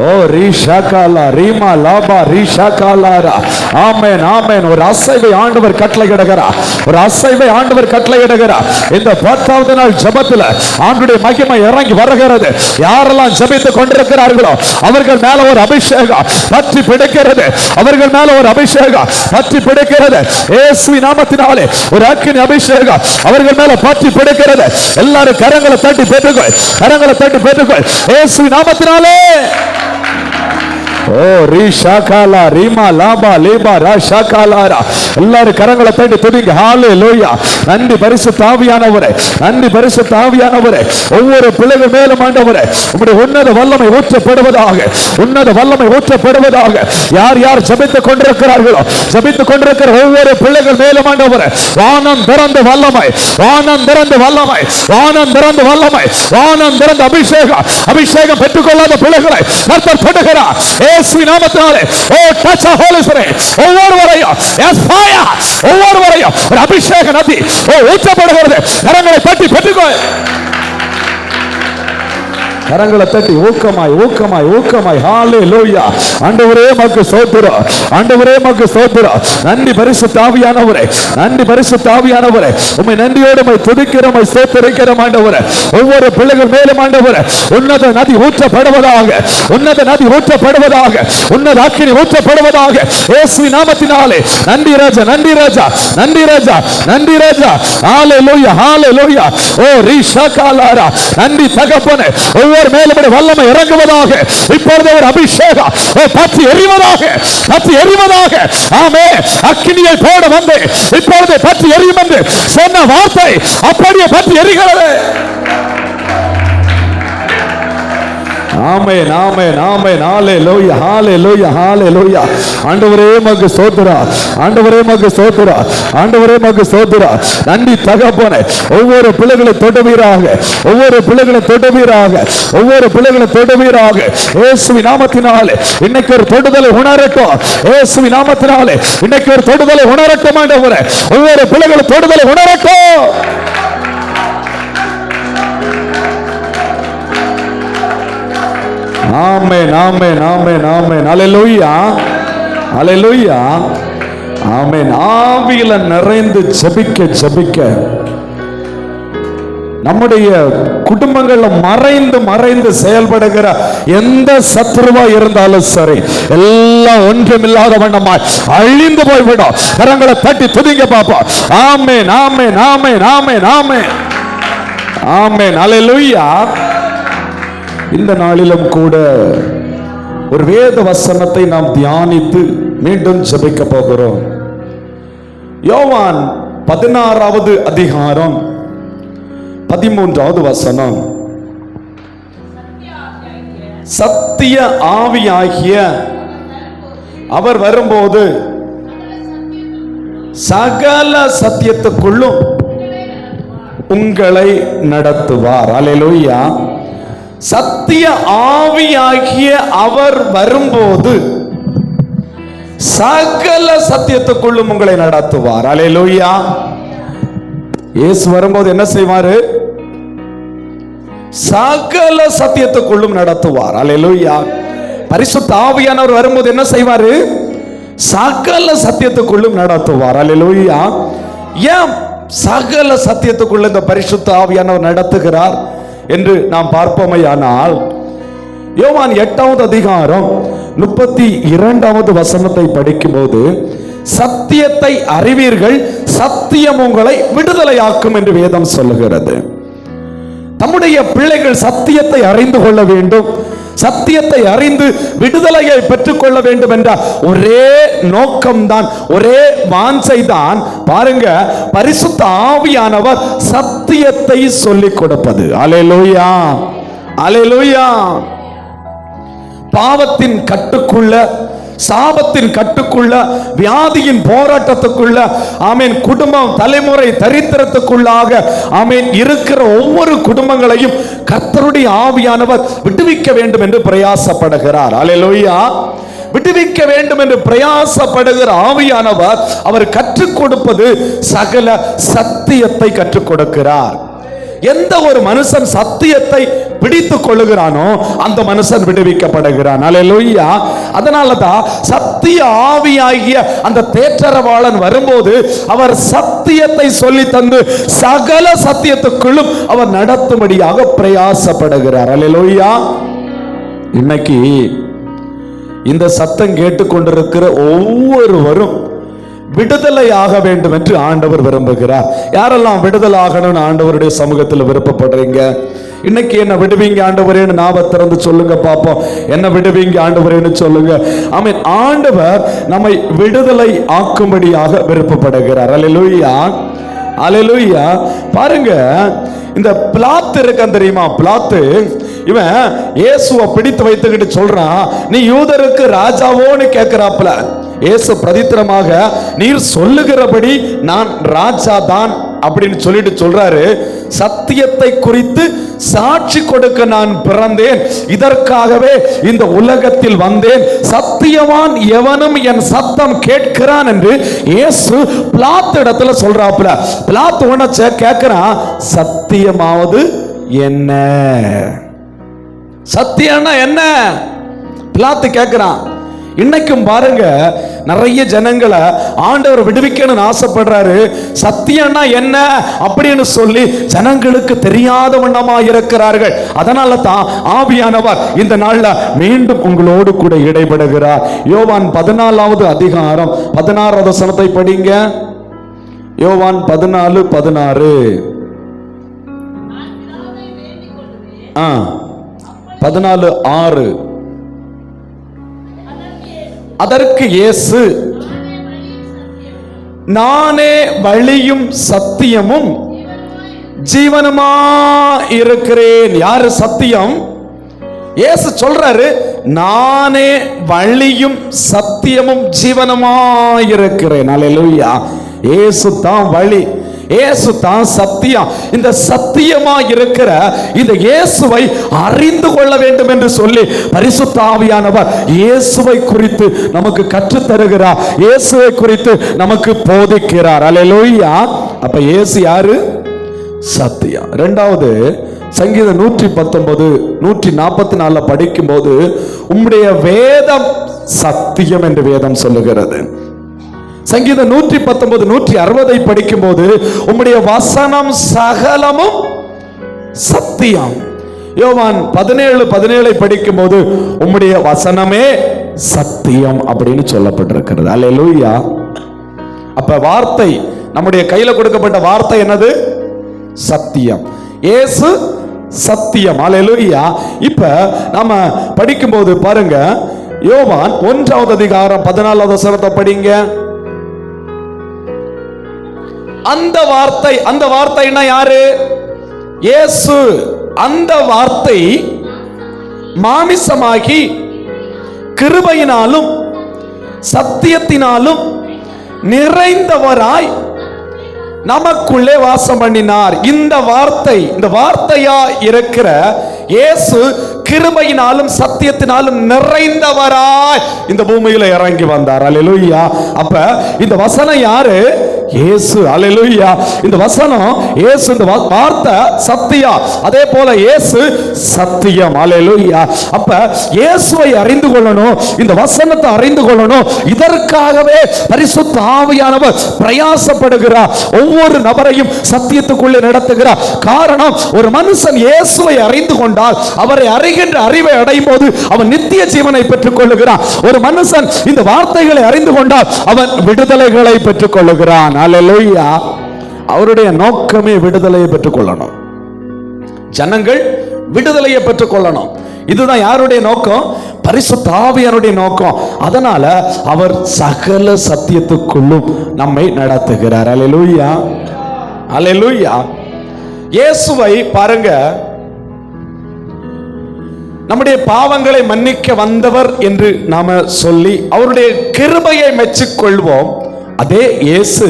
ஓ ரீஷாகாலா ரீமா லாபா ரீஷாகாலாரா. ஆமென் ஆமென். ஒரு அசைவை ஆண்டவர் கட்டளையிடுகிறார். ஒரு அசைவை ஆண்டவர் கட்டளையிடுகிறார். இந்த 10வது நாள் ஜெபத்தில் ஆண்டவருடைய மகிமை இறங்கி வருகிறது. யாரெல்லாம் ஜெபித்துக் கொண்டிருக்கிறார்களோ அவர்கள் மேல ஒரு அபிஷேகம் பற்றி பிடிக்கிறது. அவர்கள் மேல ஒரு அபிஷேகம் பற்றி பிடிக்கிறது. இயேசுவின் நாமத்தினாலே ஒரு அக்கினி அபிஷேகம் அவர்கள் மேல பற்றி பிடிக்கிறது. எல்லாரும் கரங்களை தட்டி பெற்றுக்கொள். கரங்களை தட்டி பெற்றுக்கொள். இயேசுவின் நாமத்தினாலே. ஓ ரீஷாகாலா ரீமா லாபா லேபா ராஷாகாலாரா. எல்லாரும் கரங்களை தட்டி துதிங்க. ஹalleluya. நன்றி பரிசுத்த ஆவியானவரே, நன்றி பரிசுத்த ஆவியானவரே. ஒவ்வொரு பிள்ளைகள் மேலும் ஆண்டவரே உம்முடைய உன்னத வல்லமை ஊற்றப்படுவதாக, உன்னத வல்லமை ஊற்றப்படுவதாக. யார் யார் ஜெபித்துக் கொண்டிருக்கிறார்களோ ஜெபித்துக் கொண்டிருக்கிற ஒவ்வொரு பிள்ளைகள் மேலும் ஆண்டவரே வானம் திறந்த வல்லமை, வானம் திறந்த வல்லமை, வானம் திறந்த வல்லமை, வானம் திறந்த அபிஷேகம், அபிஷேகம் பெற்றுக்கொள்ளாத பிள்ளைகளை கர்த்தர் தொடுகிறார். இயேசுவின் நாமத்தினாலே ஓ டச் தி ஹோலி ஸ்பிரிட். ஒவ்வொருவரையும் எஸ் ஃபயர், ஒவ்வொருவரையும் ஒரு அபிஷேக நதி ஓ ஊற்றப்படுகிறது. கரங்களை தட்டி பெற்றுக்கொள். கரங்களை தட்டி ஊக்கமாய் ஊக்கமாய் ஊக்கமாய். ஹalleluya. ஆண்டவரே உமக்கு ஸ்தோத்திரம், ஆண்டவரே உமக்கு ஸ்தோத்திரம். நன்றி பரிசுத்த ஆவியானவரே, நன்றி பரிசுத்த ஆவியானவரே. உம்மை நன்றியோடு உம்மை துதிக்கிறோம், உம்மை ஸ்தோத்திரிக்கிறோம் ஆண்டவரே. ஒவ்வொரு பிள்ளைகள் மேலும் ஆண்டவரே உன்னத நதி ஊற்றப்படுவதாக, உன்னத நதி ஊற்றப்படுவதாக, உன்னத அக்கினி ஊற்றப்படுவதாக. இயேசுவின் நாமத்தினாலே. நன்றி ராஜா, நன்றி ராஜா, நன்றி ராஜா, நன்றி ராஜா. ஹalleluya ஹalleluya. ஓ ரீஷாகாலாரா. நன்றி தகப்பனே. ஒவ்வொரு மேலும் வல்லமை இறங்குவதாக. இப்பொழுது ஒரு அபிஷேகம் பற்றி எரிவதாக, பற்றி எரிவதாக. ஆமென். அக்கினியை போட வந்து இப்பொழுது பற்றி எரியும் என்று சொன்ன வார்த்தை அப்படியே பற்றி எரிகிறது. ஆமென் ஆமென் ஆமென். ஹalleluya ஹalleluya ஹalleluya. ஆண்டவரே உமக்கு ஸ்தோத்திரம், ஆண்டவரே உமக்கு ஸ்தோத்திரம், ஆண்டவரே உமக்கு ஸ்தோத்திரம். நன்றி தகப்பனே. ஒவ்வொரு பிள்ளைகளை தொடுவீராக, ஒவ்வொரு பிள்ளைகளை தொடுவீராக, ஒவ்வொரு பிள்ளைகளை தொடுவீராக. இயேசுவின் நாமத்தினாலே இன்னைக்கு ஒரு தொடுதலை உணரட்டும். இயேசுவின் நாமத்தினாலே இன்னைக்கு ஒரு தொடுதலை உணரட்டும் ஆண்டவரே. ஒவ்வொரு பிள்ளைகளை தொடுதலை உணரட்டும். ஆமென் ஆமென் ஆமென் ஆமென். அல்லேலூயா அல்லேலூயா ஆமென். ஆவியில நிறைந்து ஜெபிக்க ஜெபிக்க நம்முடைய குடும்பங்கள்ல மறைந்து மறைந்து செயல்படுகிற எந்த சத்துருவா இருந்தாலும் சரி, எல்லாம் ஒன்றுமில்லாத வண்ணமாய் அழிந்து போய்விடும். கரங்களை தட்டி துதிங்க பாப்போம். ஆமென் ஆமென் ஆமென் ஆமென் ஆமென் ஆமென். அல்லேலூயா. இந்த நாளிலும் கூட ஒரு வேத வசனத்தை நாம் தியானித்து மீண்டும் ஜெபிக்க போகிறோம். யோவான் 16வது அதிகாரம் 13வது வசனம். சத்திய ஆவியாகிய அவர் வரும்போது சகல சத்தியத்துக்குள்ளும் உங்களை நடத்துவார். அல்லேலூயா. சத்திய ஆவியாகிய அவர் வரும்போது சகல சத்தியத்துக்குள்ளும் உங்களை நடத்துவார். அல்லேலூயா. இயேசு வரும்போது என்ன செய்வாரு? சகல சத்தியத்துக்குள்ளும் நடத்துவார். அல்லேலூயா. பரிசுத்த ஆவியானவர் வரும்போது என்ன செய்வாரு? சகல சத்தியத்துக்குள்ளும் நடத்துவார். அல்லேலூயா. ஏன் சகல சத்தியத்துக்குள்ள இந்த பரிசுத்த ஆவியானவர் நடத்துகிறார் என்று நாம் பார்ப்போமையானால், யோவான் 8வது அதிகாரம் 32வது வசனத்தை படிக்கும்போது, சத்தியத்தை அறிவீர்கள், சத்தியம் உங்களை விடுதலையாக்கும் என்று வேதம் சொல்லுகிறது. தம்முடைய பிள்ளைகள் சத்தியத்தை அறிந்து கொள்ள வேண்டும், சத்தியத்தை அறிந்து விடுதலையை பெற்றுக் கொள்ள வேண்டும் என்ற ஒரே நோக்கம்தான், ஒரே வாஞ்சை தான். பாருங்க, பரிசுத்த ஆவியானவர் சத்தியத்தை சொல்லிக் கொடுப்பது. அல்லேலூயா அல்லேலூயா. பாவத்தின் கட்டுக்குள்ள, சாபத்தின் கட்டுக்குள்ள, வியாதியின் போராட்டத்துக்குள்ள, ஆமேன், குடும்பம் தலைமுறை தரித்திரத்துக்குள்ளாக ஆமேன் இருக்கிற ஒவ்வொரு குடும்பங்களையும் கர்த்தருடைய ஆவியானவர் விடுவிக்க வேண்டும் என்று பிரயாசப்படுகிறார். அல்லேலூயா. விடுவிக்க வேண்டும் என்று பிரயாசப்படுகிற ஆவியானவர் அவர் கற்றுக் கொடுப்பது சகல சத்தியத்தை கற்றுக் கொடுக்கிறார். எந்த ஒரு மனுஷன் சத்தியத்தை பிடித்துக் கொள்ளுகிறானோ அந்த மனுஷன் விடுவிக்கப்படுகிறான். அல்லேலூயா. அதனால தான் சத்திய ஆவியாகிய அந்த தேற்றரவாளன் வரும்போது அவர் சத்தியத்தை சொல்லி தந்து சகல சத்தியத்துக்குள்ளும் அவர் நடத்தும்படியாக பிரயாசப்படுகிறார். அல்லேலூயா. இன்னைக்கு இந்த சத்தம் கேட்டுக்கொண்டிருக்கிற ஒவ்வொருவரும் விடுதலையாக வேண்டும் என்று ஆண்டவர் விரும்புகிறார். யாரெல்லாம் விடுதலை ஆகணும்னு ஆண்டவருடைய சமூகத்தில் விருப்பப்படுறீங்க? இன்னைக்கு என்ன விடுவீங்க ஆண்டவரேன்னு நாவ திறந்து சொல்லுங்க பாப்போம். என்ன விடுவீங்க ஆண்டவரேன்னு சொல்லுங்க. ஆமென். ஆண்டவர் நம்மை விடுதலை ஆக்கும்படியாக விருப்பப்படுகிறார். அல்லேலூயா அல்லேலூயா. பாருங்க, இந்த பிலாத்து இருக்கான் தெரியுமா? பிலாத்து இவன் இயேசுவை பிடித்து வைத்துக்கிட்டு சொல்றான், நீ யூதருக்கு ராஜாவோன்னு கேட்கிறாப்ல. இயேசு பிரதித்திரமாக, நீர் சொல்லுகிறபடி நான் ராஜா தான் அப்படின்னு சொல்லிட்டு சொல்றாரு. சத்தியத்தை குறித்து சாட்சி கொடுக்க நான் பிறந்தேன், இதற்காகவே இந்த உலகத்தில் வந்தேன், சத்தியவான் எவனும் என் சத்தம் கேட்கிறான் என்று இயேசு பிலாத்து இடத்துல சொல்றாப்புல. பிலாத்து உணர்ச்ச கேட்கிறான், சத்தியமாவது என்ன? சத்தியம்னா என்ன? பிலாத்து கேட்கிறான். இன்னைக்கும் பாருங்க, நிறைய ஜனங்களை ஆண்டவர் விடுவிக்கணும்னு ஆசைப்படுறாரு. சத்தியம்னா என்ன அப்படின்னு சொல்லி ஜனங்களுக்கு தெரியாத வண்ணமா இருக்கிறார்கள். அதனால தான் ஆவியானவர் இந்த நாள்ல மீண்டும் உங்களோடு கூட இடைபடுகிறார். யோவான் 14வது அதிகாரம் 16வது வசனத்தை படிங்க. யோவான் 14:16. 14:6. அதற்கு இயேசு, நானே வழியும் சத்தியமும் ஜீவனுமா இருக்கிறேன். யாரு சத்தியம்? இயேசு சொல்றாரு, நானே வழியும் சத்தியமும் ஜீவனுமா இருக்கிறேன். அல்லேலூயா. இயேசு தான் வழி, இயேசு தான் சத்தியம். இந்த சத்தியமா இருக்கிற இந்த இயேசுவை அறிந்து கொள்ள வேண்டும் என்று சொல்லி பரிசுத்த ஆவியானவர் இயேசுவை குறித்து நமக்கு கற்றுத் தருகிறார், இயேசுவை குறித்து நமக்கு போதிக்கிறார். அல்லேலூயா. அப்ப இயேசு யாரு? சத்தியம். இரண்டாவது, சங்கீதம் 119 144 படிக்கும்போது உம்முடைய வேதம் சத்தியம் என்று வேதம் சொல்லுகிறது. சங்கீதம் 119 160 படிக்கும்போது உம்முடைய வசனம் சகலமும் சத்தியம். யோவான் 17:17 படிக்கும்போது உம்முடைய வசனமே சத்தியம் அப்படின்னு சொல்லப்பட்டிருக்கிறது. அல்லேலூயா. அப்ப வார்த்தை, நம்முடைய கையில கொடுக்கப்பட்ட வார்த்தை என்னது? சத்தியம். இயேசு சத்தியம். அல்லேலூயா. இப்ப நாம படிக்கும்போது பாருங்க, யோவான் 1வது அதிகாரம் 14வது வசனத்தை படிங்க. அந்த வார்த்தைன்னா யாரு? இயேசு. அந்த வார்த்தை மாமிசமாகி கிருபையினாலும் சத்தியத்தினாலும் நிறைந்தவராய் நமக்குள்ளே வாசம் பண்ணினார். இந்த வார்த்தையா இருக்கிற இயேசு கிருபையினாலும் சத்தியத்தினாலும் நிறைந்தவராய் இந்த பூமியில இறங்கி வந்தார். அல்லேலூயா. அப்ப இந்த வசனம் யாரு? இயேசு. அல்லேலூயா. இந்த வசனம் இயேசு, இந்த வார்த்தை சத்தியா, அதே போல இயேசு சத்தியம். அல்லேலூயா. அப்ப இயேசுவை அறிந்து கொள்ளணும், இந்த வசனத்தை அறிந்து கொள்ளணும். இதற்காகவே பரிசுத்த ஆவியானவர் பிரயாசப்படுகிறார், ஒவ்வொரு நபரையும் சத்தியத்துக்குள்ளே நடத்துகிறார். காரணம், ஒரு மனுஷன் இயேசுவை அறிந்து கொண்டால், அவரை அறிகின்ற அறிவை அடையும் போது அவன் நித்திய ஜீவனை பெற்றுக் கொள்ளுகிறான். ஒரு மனுஷன் இந்த வார்த்தைகளை அறிந்து கொண்டால் அவன் விடுதலைகளை பெற்றுக் கொள்ளுகிறான். அல்லேலூயா. அவருடைய நோக்கமே விடுதலையை பெற்றுக் கொள்ளணும், ஜனங்கள் விடுதலையை பெற்றுக் கொள்ளணும். இதுதான் யாருடைய நோக்கம்? பரிசுத்த ஆவியானுடைய நோக்கம். அதனால அவர் சகல சத்தியத்துக்குள்ளும் நம்மை நடத்துகிறார். அல்லேலூயா. அல்லேலூயா. இயேசுவை பாருங்க, நம்முடைய பாவங்களை மன்னிக்க வந்தவர் என்று நாம சொல்லி அவருடைய கிருபையை மெச்சிக்கொள்வோம். அதே இயேசு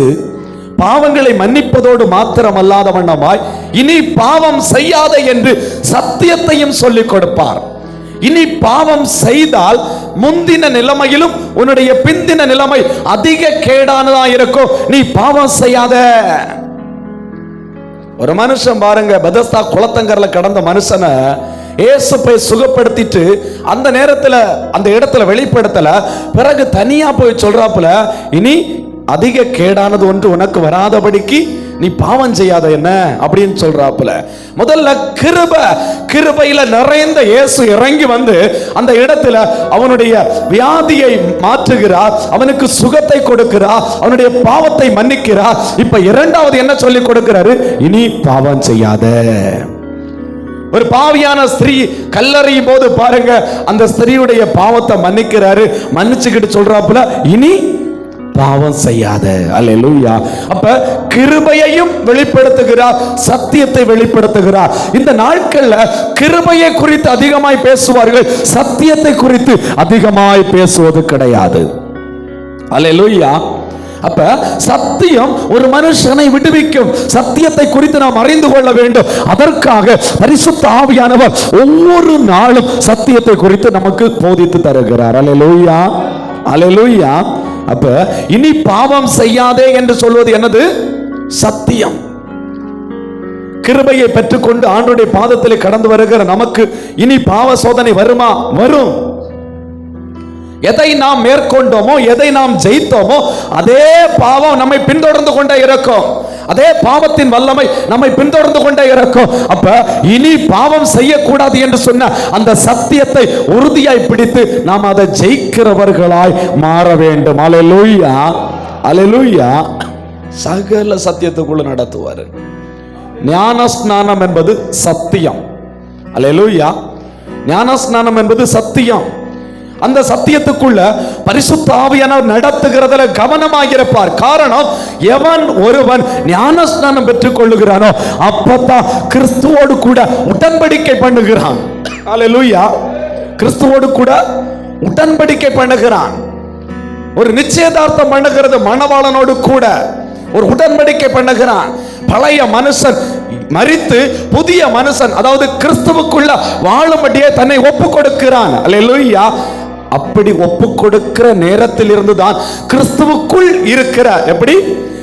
பாவங்களை மன்னிப்பதோடு மாத்திரமல்லாத வண்ணமாய் இனி பாவம் செய்யாத என்று சத்தியத்தையும் சொல்லிக் கொடுப்பார். இனி பாவம் செய்தால் முந்தின நிலைமையிலும் உன்னுடைய பிந்தின நிலைமை அதிக கேடானதா இருக்கும். நீ பாவம் செய்யாத. ஒரு மனுஷன் பாருங்க, பெதஸ்தா குளத்தங்கரையில கடந்த மனுஷனை இயேசு போய் சுகப்படுத்திட்டு அந்த நேரத்துல அந்த இடத்துல வெளிப்படுத்தல, பிறகு தனியா போய் சொல்றாப்புல, இனி அதிக கேடானது ஒன்று உனக்கு வராதபடிக்கு நீ பாவம் செய்யாத என்ன அப்படின்னு சொல்றாப்புல. முதல்ல கிருபையில நிறைந்த இயேசு இறங்கி வந்து அந்த இடத்துல அவனுடைய வியாதியை மாற்றுகிறார், அவனுக்கு சுகத்தை கொடுக்கிறார், அவனுடைய பாவத்தை மன்னிக்கிறார். இப்ப இரண்டாவது என்ன சொல்லி கொடுக்கிறாரு? இனி பாவம் செய்யாத. ஒரு பாவியான ஸ்திரீ கல்லறையும் போது பாருங்க, அந்த ஸ்திரீயுடைய பாவத்தை மன்னிக்கிறாரு, மன்னிச்சுக்கிட்டு சொல்றாப்புல, இனி பாவம் செய்யாத. அல்லேலூயா. அப்ப கிருபையையும் வெளிப்படுத்துகிறார், சத்தியத்தை வெளிப்படுத்துகிறார். இந்த நாட்கள்ல கிருபையை குறித்து அதிகமாய் பேசுவார்கள், சத்தியத்தை குறித்து அதிகமாய் பேசுவது கிடையாது. அல்லேலூயா. அப்ப சத்தியம் ஒரு மனுஷனை விடுவிக்கும். சத்தியத்தை குறித்து நாம் அறிந்து கொள்ள வேண்டும். அதற்காக பரிசுத்த ஆவியானவர் ஒவ்வொரு நாளும் சத்தியத்தை குறித்து நமக்கு போதித்து தருகிறார். அல்லேலூயா. அல்லேலூயா. அப்ப இனி பாவம் செய்யாதே என்று சொல்வது என்னது? சத்தியம். கிருபையை பெற்றுக்கொண்டு ஆண்டவருடைய பாதத்தில் கடந்து வருகிற நமக்கு இனி பாவ சோதனை வருமா? வரும். எதை நாம் மேற்கொண்டோமோ, எதை நாம் ஜெயித்தோமோ, அதே பாவம் நம்மை பின்தொடர்ந்து கொண்டே இருக்கும். அதே பாவத்தின் வல்லமை நம்மை பின்தொடர்ந்து கொண்டே இருக்கும். அப்ப இனி பாவம் செய்யக்கூடாது என்று சொன்ன அந்த சத்தியத்தை உறுதியாய் பிடித்து நாம் அதை ஜெயிக்கிறவர்களாய் மாற வேண்டும். அல்லேலூயா. அல்லேலூயா. சகல சத்தியத்துக்குள்ள நடத்துவார். ஞானஸ்நானம் என்பது சத்தியம். அல்லேலூயா. ஞானஸ்நானம் என்பது சத்தியம். அந்த சத்தியத்துக்குள்ள பரிசுத்த ஆவியானவர் நடத்துகிறதுல கவனமாயிருப்பார். காரணம், எவன் ஒருவன் ஞானஸ்நானம் பெற்றுக் கொள்ளுகிறானோ அப்பதான் கிறிஸ்துவோடு கூட உடன்படிக்கை பண்ணுகிறான். அல்லேலூயா. கிறிஸ்துவோடு கூட உடன்படிக்கை பண்ணுகிறான். ஒரு நிச்சயதார்த்தம் பண்ணுகிறது, மணவாளனோடு கூட ஒரு உடன்படிக்கை பண்ணுகிறான். பழைய மனுஷன் மரித்து புதிய மனுஷன், அதாவது கிறிஸ்துவுக்குள்ள வாழும்படியே தன்னை ஒப்பு கொடுக்கிறான். அல்லேலூயா. அப்படி ஒப்பு கொடுக்கிற நேரத்தில் இருந்துதான் கிறிஸ்துவுக்குள் இருக்கிற, எப்படி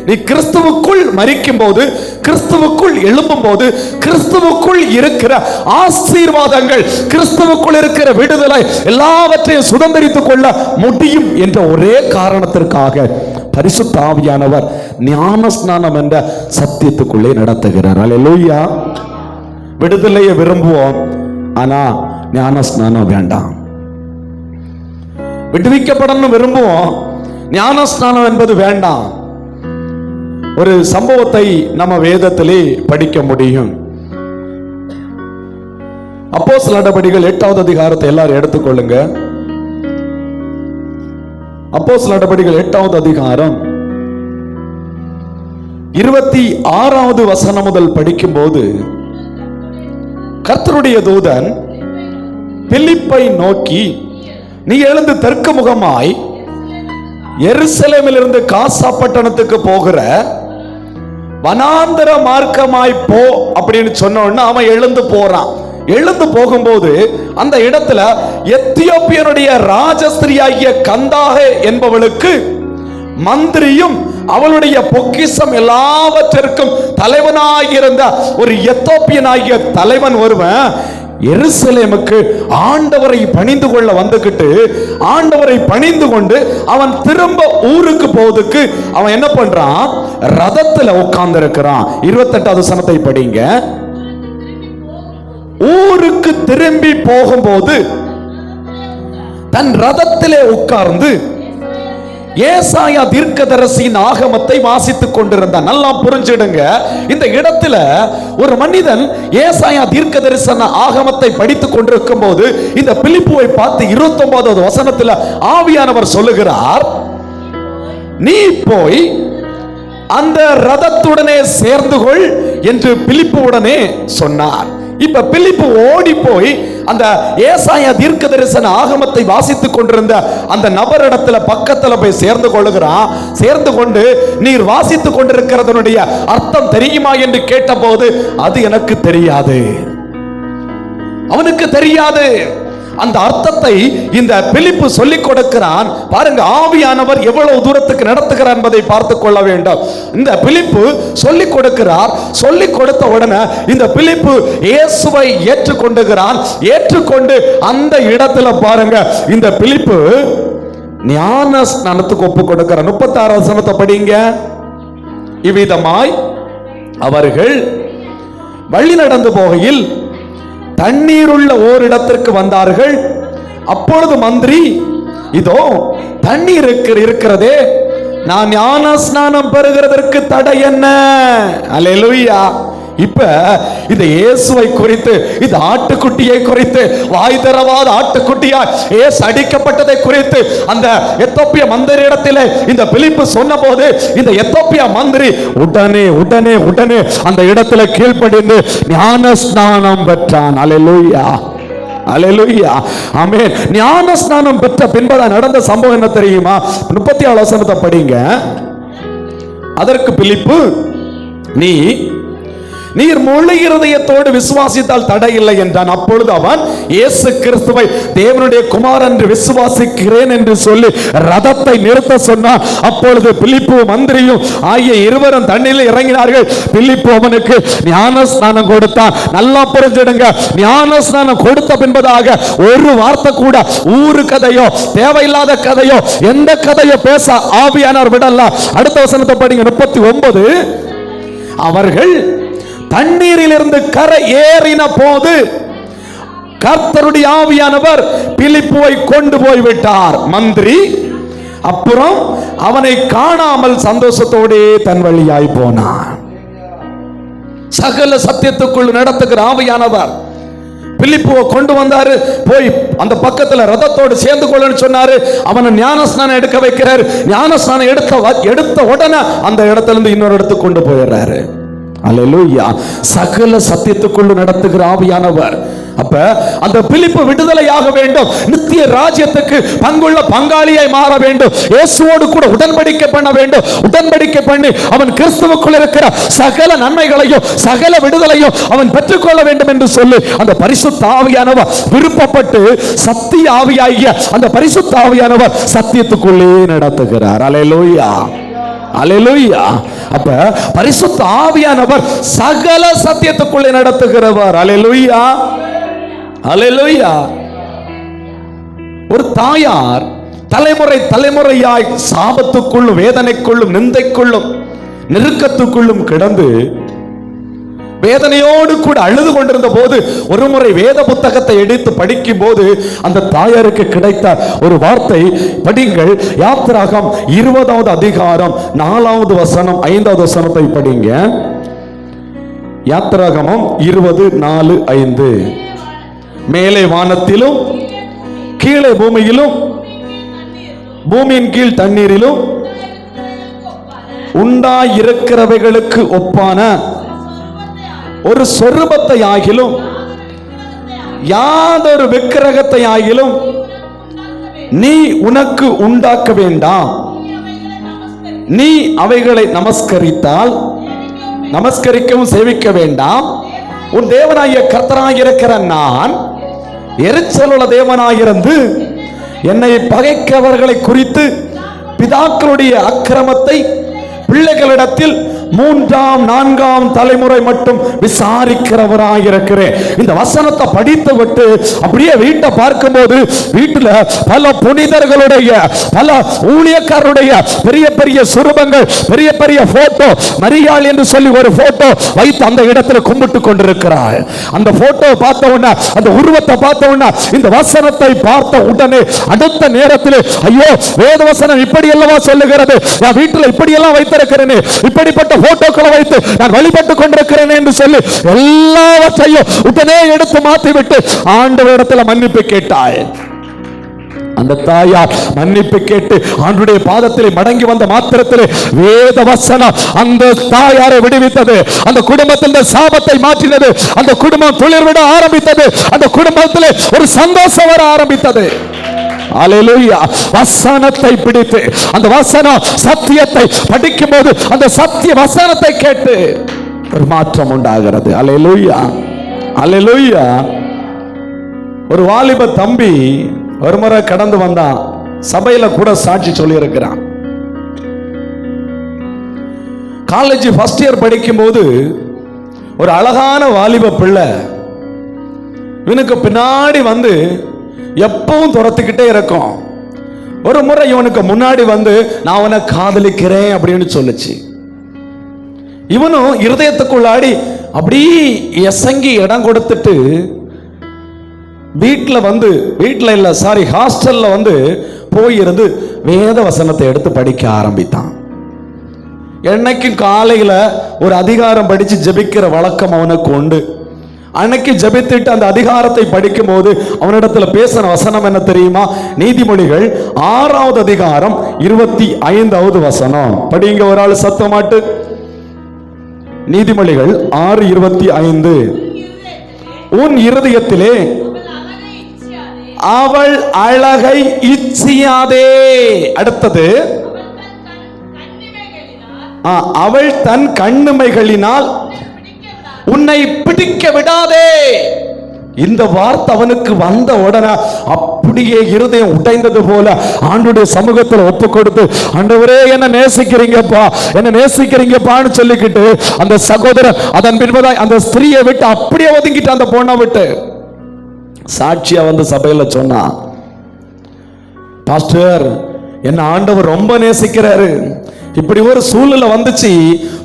நீ கிறிஸ்துவுக்குள் மரிக்கும் போது, கிறிஸ்துவுக்குள் எழும்பும் போது, கிறிஸ்துவுக்குள் இருக்கிற ஆசீர்வாதங்கள், கிறிஸ்துவுக்குள் இருக்கிற விடுதலை எல்லாவற்றையும் சுதந்திரித்துக் கொள்ள முடியும் என்ற ஒரே காரணத்திற்காக பரிசுத்த ஆவியானவர் ஞான ஸ்நானம் என்ற சத்தியத்துக்குள்ளே நடத்துகிறார். அல்லேலூயா. விடுதலையை விரும்புவோம், ஆனா ஞான ஸ்நானம் வேண்டாம். விடுவிக்கப்படணும் விரும்புவோம், ஞான ஸ்நானம் என்பது வேண்டாம். ஒரு சம்பவத்தை நம்ம வேதத்திலே படிக்க முடியும். அப்போஸ்தலர் நடபடிகள் 8வது அதிகாரத்தை எல்லாரும் எடுத்துக்கொள்ளுங்க. அப்போஸ்தலர் நடபடிகள் 8வது அதிகாரம் 26வது வசனம் முதல் படிக்கும் போது, கர்த்தருடைய தூதன் பிலிப்பை நோக்கி, நீ எழுந்து தெற்கு முகமாய் எருசலேமிலிருந்து காசா பட்டணத்துக்கு போகிற வனாந்தர மார்க்கமாய் போ அப்படின்னு சொன்ன உடனே அவன் எழுந்து போறான். எழுந்து போகும்போது அந்த இடத்துல எத்தியோப்பியனுடைய ராஜஸ்திரியாகிய கந்தாகே என்பவளுக்கு மந்திரியும் அவளுடைய பொக்கிஷம் எல்லாவற்றிற்கும் தலைவனாயிருந்த ஒரு எத்தியோப்பியனாகிய தலைவன் ஒருவன் எருசலேமுக்கு ஆண்டவரை பணிந்து கொள்ள வந்துகிட்டு, ஆண்டவரை பணிந்து கொண்டு அவன் திரும்ப ஊருக்கு போவதுக்கு அவன் என்ன பண்றான்? ரதத்துல உட்கார்ந்து இருக்கிறான். 28வது வசனத்தை படிங்க. ஊருக்கு திரும்பி போகும்போது தன் ரதத்திலே உட்கார்ந்து ஏசாயா தீர்க்கதரிசியின் ஆகமத்தை வாசித்துக் கொண்டிருந்தான். நல்லா புரிஞ்சிடுங்க, இந்த இடத்துல ஒரு மனிதன் ஏசாயா தீர்க்கதரிசன ஆகமத்தை படித்துக் கொண்டிருக்கும் போது இந்த பிலிப்புவை பார்த்து 29வது வசனத்துல ஆவியானவர் சொல்லுகிறார், நீ போய் அந்த ரதத்துடனே சேர்ந்து கொள் என்று பிலிப்புடனே சொன்னார். இப்ப பிலிப்பு ஓடி போய் அந்த ஏசாயா தீர்க்கதரிசன ஆகமத்தை வாசித்துக் கொண்டிருந்த அந்த நபரிடத்துல பக்கத்துல போய் சேர்ந்து கொள்ளுகிறான். சேர்ந்து கொண்டு, நீர் வாசித்துக் கொண்டிருக்கிறதனுடைய அர்த்தம் தெரியுமா என்று கேட்டபோது, அது எனக்கு தெரியாது, அவனுக்கு தெரியாது. அந்த அர்த்தத்தை இந்த பிலிப்பு சொல்லிக் கொடுக்கிறான். பாருங்க, ஆவியானவர் எவ்வளவு தூரத்துக்கு நடத்துகிறார் என்பதை பார்த்துக் கொள்ள வேண்டும். இந்த பிலிப்பு சொல்லிக் கொடுக்கிறார். சொல்லிக் கொடுத்த உடனே இந்த பிலிப்பு இயேசுவை ஏற்றுக்கொண்டுகிறான். ஏற்றுக்கொண்டு அந்த இடத்துல பாருங்க, இந்த பிலிப்பு ஞான ஸ்நானத்துக்கு ஒப்பு கொடுக்கிறார். 36வது வசனத்தை படிங்க. இவ்விதமாய் அவர்கள் வழி நடந்து போகையில் தண்ணீருள்ள ஓரிடத்திற்கு வந்தார்கள். அப்பொழுது மந்திரி, இதோ தண்ணீர் இருக்கிறதே, நான் ஞான ஸ்நானம் பெறுகிறதற்கு தடை என்ன? அல்லேலூயா. இப்ப இந்த இயேசுவை குறித்து, இந்த ஆட்டுக்குட்டியை குறித்து, வாய் திறவாத ஆட்டுக்குட்டியா இயேசு அடிக்கப்பட்டதை குறித்து அந்த எத்தியோப்பிய மந்திரியிடத்திலே இந்த பிலிப்பு சொன்னபோது, இந்த எத்தியோப்பிய மந்திரி உடனே உடனே உடனே அந்த இடத்துல கீழ்ப்படிந்து ஞான ஸ்நானம் பெற்றான். அல்லேலூயா, அல்லேலூயா, ஆமென். ஞான ஸ்நானம் பெற்ற பின்பு நடந்த சம்பவம் என்ன தெரியுமா? 37 வசனத்தை படிங்க. அதற்கு பிலிப்பு, நீர் முழு இருதயத்தோடு விசுவாசித்தால் தடை இல்லை என்றான். அப்பொழுது அவன் இயேசு கிறிஸ்துவை தேவனுடைய குமாரன் என்று விசுவாசிக்கிறேன் என்று சொல்லி ரதத்தை நிறுத்த சொன்னான். அப்பொழுது பிலிப்பு மந்திரியும் ஆகிய இருவரும் தண்ணீரில் இறங்கினார்கள். பிலிப்பு அவனுக்கு ஞான ஸ்நானம் கொடுத்தான். நல்லா புரிஞ்சிடுங்க, ஞான ஸ்நானம் கொடுத்த பின்பதாக ஒரு வார்த்தை கூட ஊரு கதையோ தேவையில்லாத கதையோ எந்த கதையோ பேச ஆவியானவர் விடல. அடுத்த வசனத்தை படிங்க. 39. அவர்கள் தண்ணீரில் இருந்து கரை ஏறின போது கர்த்தருடைய ஆவியானவர் பிலிப்புவை கொண்டு போய் விட்டார். மந்திரி அப்புறம் அவனை காணாமல் சந்தோஷத்தோடே தன் வழியாய் போனான். சகல சத்தியத்துக்குள் நடத்துகிற ஆவியானவர் பிலிப்புவை கொண்டு வந்தாரு. போய் அந்த பக்கத்துல ரதத்தோடு சேர்ந்து கொள்ளன்னு சொன்னாரு. அவனை ஞானஸ்நானம் எடுக்க வைக்கிறார். ஞானஸ்நானம் எடுத்த உடனே அந்த இடத்துல இருந்து இன்னொரு இடத்துக்கு கொண்டு போயிடுறாரு. அல்லேலூயா. சகல சத்தியத்துக்குள்ள நடத்துகிற ஆவியானவர். அப்ப அந்த பிலிப்பு விடுதலையாக வேண்டும், நித்திய ராஜ்யத்துக்கு பங்குள்ள பங்காளியாய் மாற வேண்டும், இயேசுவோடு கூட உடன்படிக்கை பண்ண வேண்டும். உடன்படிக்கை பண்ணி அவன் கிறிஸ்துவுக்குள் இருக்கிற சகல நன்மைகளையும் சகல விடுதலையும் அவன் பெற்றுக்கொள்ள வேண்டும் என்று சொல்லி அந்த பரிசுத்த ஆவியானவர் விருப்பப்பட்டு சத்திய ஆவியாகிய அந்த பரிசுத்த ஆவியானவர் சத்தியத்துக்குள்ளே நடத்துகிறார். அல்லேலூயா, அல்லேலூயா. அப்ப பரிசுத்த ஆவியானவர் சகல சத்தியத்துக்குள்ளே நடத்துகிறவர். அல்லேலூயா, அல்லேலூயா. ஒரு தாயார் தலைமுறை தலைமுறையாய் சாபத்துக்குள்ளும் வேதனைக்குள்ளும் நிந்தைக்குள்ளும் நெருக்கத்துக்குள்ளும் கிடந்து வேதனையோடு கூட அழுது கொண்டிருந்த போது ஒரு முறை வேத புத்தகத்தை எடுத்து படிக்கும் போது அந்த தாயாருக்கு கிடைத்த ஒரு வார்த்தை படிங்கள். யாத்திராகம் 20வது அதிகாரம் 4வது வசனம் 5வது வசனத்தை படிங்க. யாத்திராகமம் 20:4-5. மேலே வானத்திலும் கீழே பூமியிலும் பூமியின் கீழ் தண்ணீரிலும் உண்டாயிருக்கிறவைகளுக்கு ஒப்பான ஒரு சொரூபத்தை ஆகிலும் யாதொரு விக்கிரகத்தை ஆகிலும் நீ உனக்கு உண்டாக்க வேண்டாம். நீ அவைகளை நமஸ்கரிக்கவும் சேவிக்க வேண்டாம். உன் தேவனாகிய கர்த்தராயிருக்கிற நான் எரிச்சலுள்ள தேவனாயிருந்து என்னை பகைக்கவர்களை குறித்து பிதாக்களுடைய அக்கிரமத்தை பிள்ளைகளிடத்தில் 3ஆம் 4ஆம் தலைமுறை மட்டும் விசாரிக்கிறவராயிருக்கிறேன். இந்த வசனத்தை படித்து விட்டு அப்படியே வீட்டை பார்க்கும்போது வீட்டுல பல புனிதர்களுடைய பல ஊழியக்காரருடைய பெரிய பெரிய சுரூபங்கள், பெரிய பெரிய போட்டோ, மரியாள் என்று சொல்லி ஒரு போட்டோ வைத்து அந்த இடத்துல கும்பிட்டு கொண்டிருக்கிறார். அந்த போட்டோ பார்த்த உடனே, அந்த உருவத்தை பார்த்த உடனே, இந்த வசனத்தை பார்த்த உடனே அடுத்த நேரத்தில் ஐயோ வேத வசனம் இப்படி அல்லவா சொல்லுகிறது, நான் வீட்டில் இப்படி எல்லாம் வைத்திருக்கிறேன், இப்படிப்பட்ட போட்டோக்களை வைத்து நான் வழிபட்டு கொண்டிருக்கிறேன் என்று சொல்லி எல்லாவற்றையும் உடனே எடுத்து மாற்றிவிட்டு ஆண்டவரிடத்தில் மன்னிப்பு கேட்டாய். அந்த தாயார் மன்னிப்பு கேட்டு ஆண்டுடைய பாதத்திலே மடங்கி வந்த மாத்திரத்திலே வேத வசனம் அந்த தாயாரை விடுவித்தது. அந்த குடும்பத்தில் சாபத்தை மாற்றினது. அந்த குடும்பம் துளிர்விட ஆரம்பித்தது. அந்த குடும்பத்திலே ஒரு சந்தோஷம் வர ஆரம்பித்தது. அல்லேலூயா. வசனத்தை பிடித்து அந்த வசனம் சத்தியத்தை படிக்கும் போது அந்த சத்திய வசனத்தை கேட்டு ஒரு மாற்றம் உண்டாகிறது. அல்லேலூயா, அல்லேலூயா. ஒரு வாலிப தம்பி ஒரு முறை கடந்து வந்தான். சபையில கூட சாட்சி சொல்லி இருக்கிறான். காலேஜ் ஃபர்ஸ்ட் இயர் படிக்கும் போது ஒரு அழகான வாலிப பிள்ளை இவனுக்கு பின்னாடி வந்து எப்பவும் துரத்துக்கிட்டே இருக்கும். ஒரு முறை இவனுக்கு முன்னாடி வந்து நான் அவனை காதலிக்கிறேன் அப்படின்னு சொல்லுச்சு. இவனும் இருதயத்துக்குள்ளாடி அப்படி எசங்கி இடம் கொடுத்துட்டு ஹாஸ்டல்ல வந்து போயிருந்து வேத வசனத்தை எடுத்து படிக்க ஆரம்பித்தான். என்னைக்கும் காலையில ஒரு அதிகாரம் படிச்சு ஜெபிக்கிற வழக்கம் அவனுக்கு உண்டு. அன்னைக்கு ஜெபித்துட்டு அந்த அதிகாரத்தை படிக்கும் போது அவனிடத்துல பேசின வசனம் என்ன தெரியுமா? நீதிமொழிகள் 6வது அதிகாரம் 25வது வசனம் படிங்க. ஒரு ஆள் சத்தமாட்டு. நீதிமொழிகள் 6:25. உன் இருதயத்திலே அவள் அழகை இச்சியாதே. அடுத்தது அவள் தன் கண்ணுமைகளினால் உன்னை பிடிக்க விடாதே. இந்த வார்த்தை அவனுக்கு வந்த உடனே அப்படியே இருதயம் உடைந்தது போல ஆண்டவருடைய சமூகத்தில் ஒப்பு கொடுத்து, ஆண்டவரே என்ன நேசிக்கிறீங்கப்பா, என்ன நேசிக்கிறீங்கப்பான்னு சொல்லிக்கிட்டு அந்த சகோதரன் அதன் பின்பதாய் அந்த ஸ்திரியை விட்டு அப்படியே ஒதுங்கிட்டு அந்த பொண்ணை விட்டு சாட்சியா வந்து சபையில சொன்னான், பாஸ்டர் என்ன ஆண்டவர் ரொம்ப நேசிக்கிறாரு. இப்படி ஒரு சூழ்நிலை வந்துச்சு.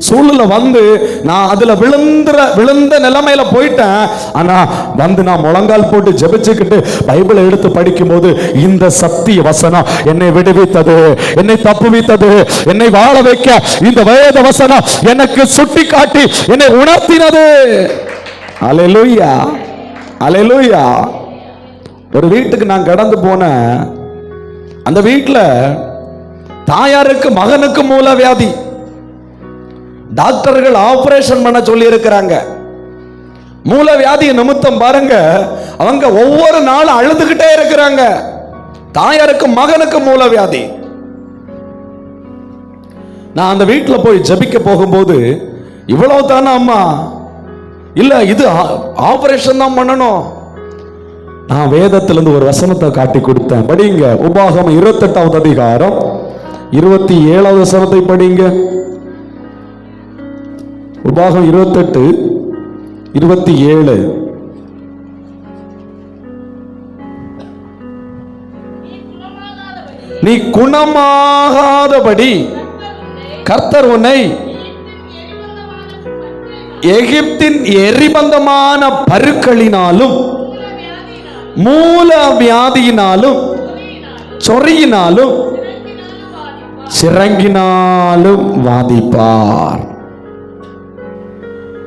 சூழ்நிலை வந்து நான் அதுல விழுந்த நிலைமையில போயிட்டேன். ஆனா வந்து நான் முழங்கால் போட்டு ஜெபிச்சுக்கிட்டு பைபிளை எடுத்து படிக்கும் போது இந்த சத்திய வசனம் என்னை விடுவித்தது, என்னை தப்புவித்தது, என்னை வாழ வைக்க இந்த வேத வசனம் எனக்கு சுட்டி காட்டி என்னை உணர்த்தினது. அல்லேலூயா, அல்லேலூயா. ஒரு வீட்டுக்கு நான் கடந்து போனேன். அந்த வீட்டில் தாயாருக்கு மகனுக்கு மூல வியாதி. டாக்டர்கள் ஆபரேஷன் பண்ண சொல்லி இருக்கிறாங்க. மூல வியாதி நிமித்தம் பாருங்க, அவங்க ஒவ்வொரு நாளும் அழுதுகிட்டே இருக்கிறாங்க. தாயாருக்கு மகனுக்கு மூல வியாதி. நான் அந்த வீட்டில் போய் ஜெபிக்க போகும்போது, இவ்வளவு தானே அம்மா? இல்ல, இது ஆபரேஷன் தான் பண்ணணும். நான் வேதத்திலிருந்து ஒரு வசனத்தை காட்டி கொடுத்தேன். படிங்க. உபாகமம் 28வது அதிகாரம் 27வது வசனத்தை படிங்க. உபாகம் 28:27. நீ குணமாகாதபடி கர்த்தர் உன்னை எகிப்தின் எரிபந்தமான பருக்களினாலும் மூல வியாதியினாலும் சொறியினாலும் சிறங்கினாலும் வாதிப்பார்.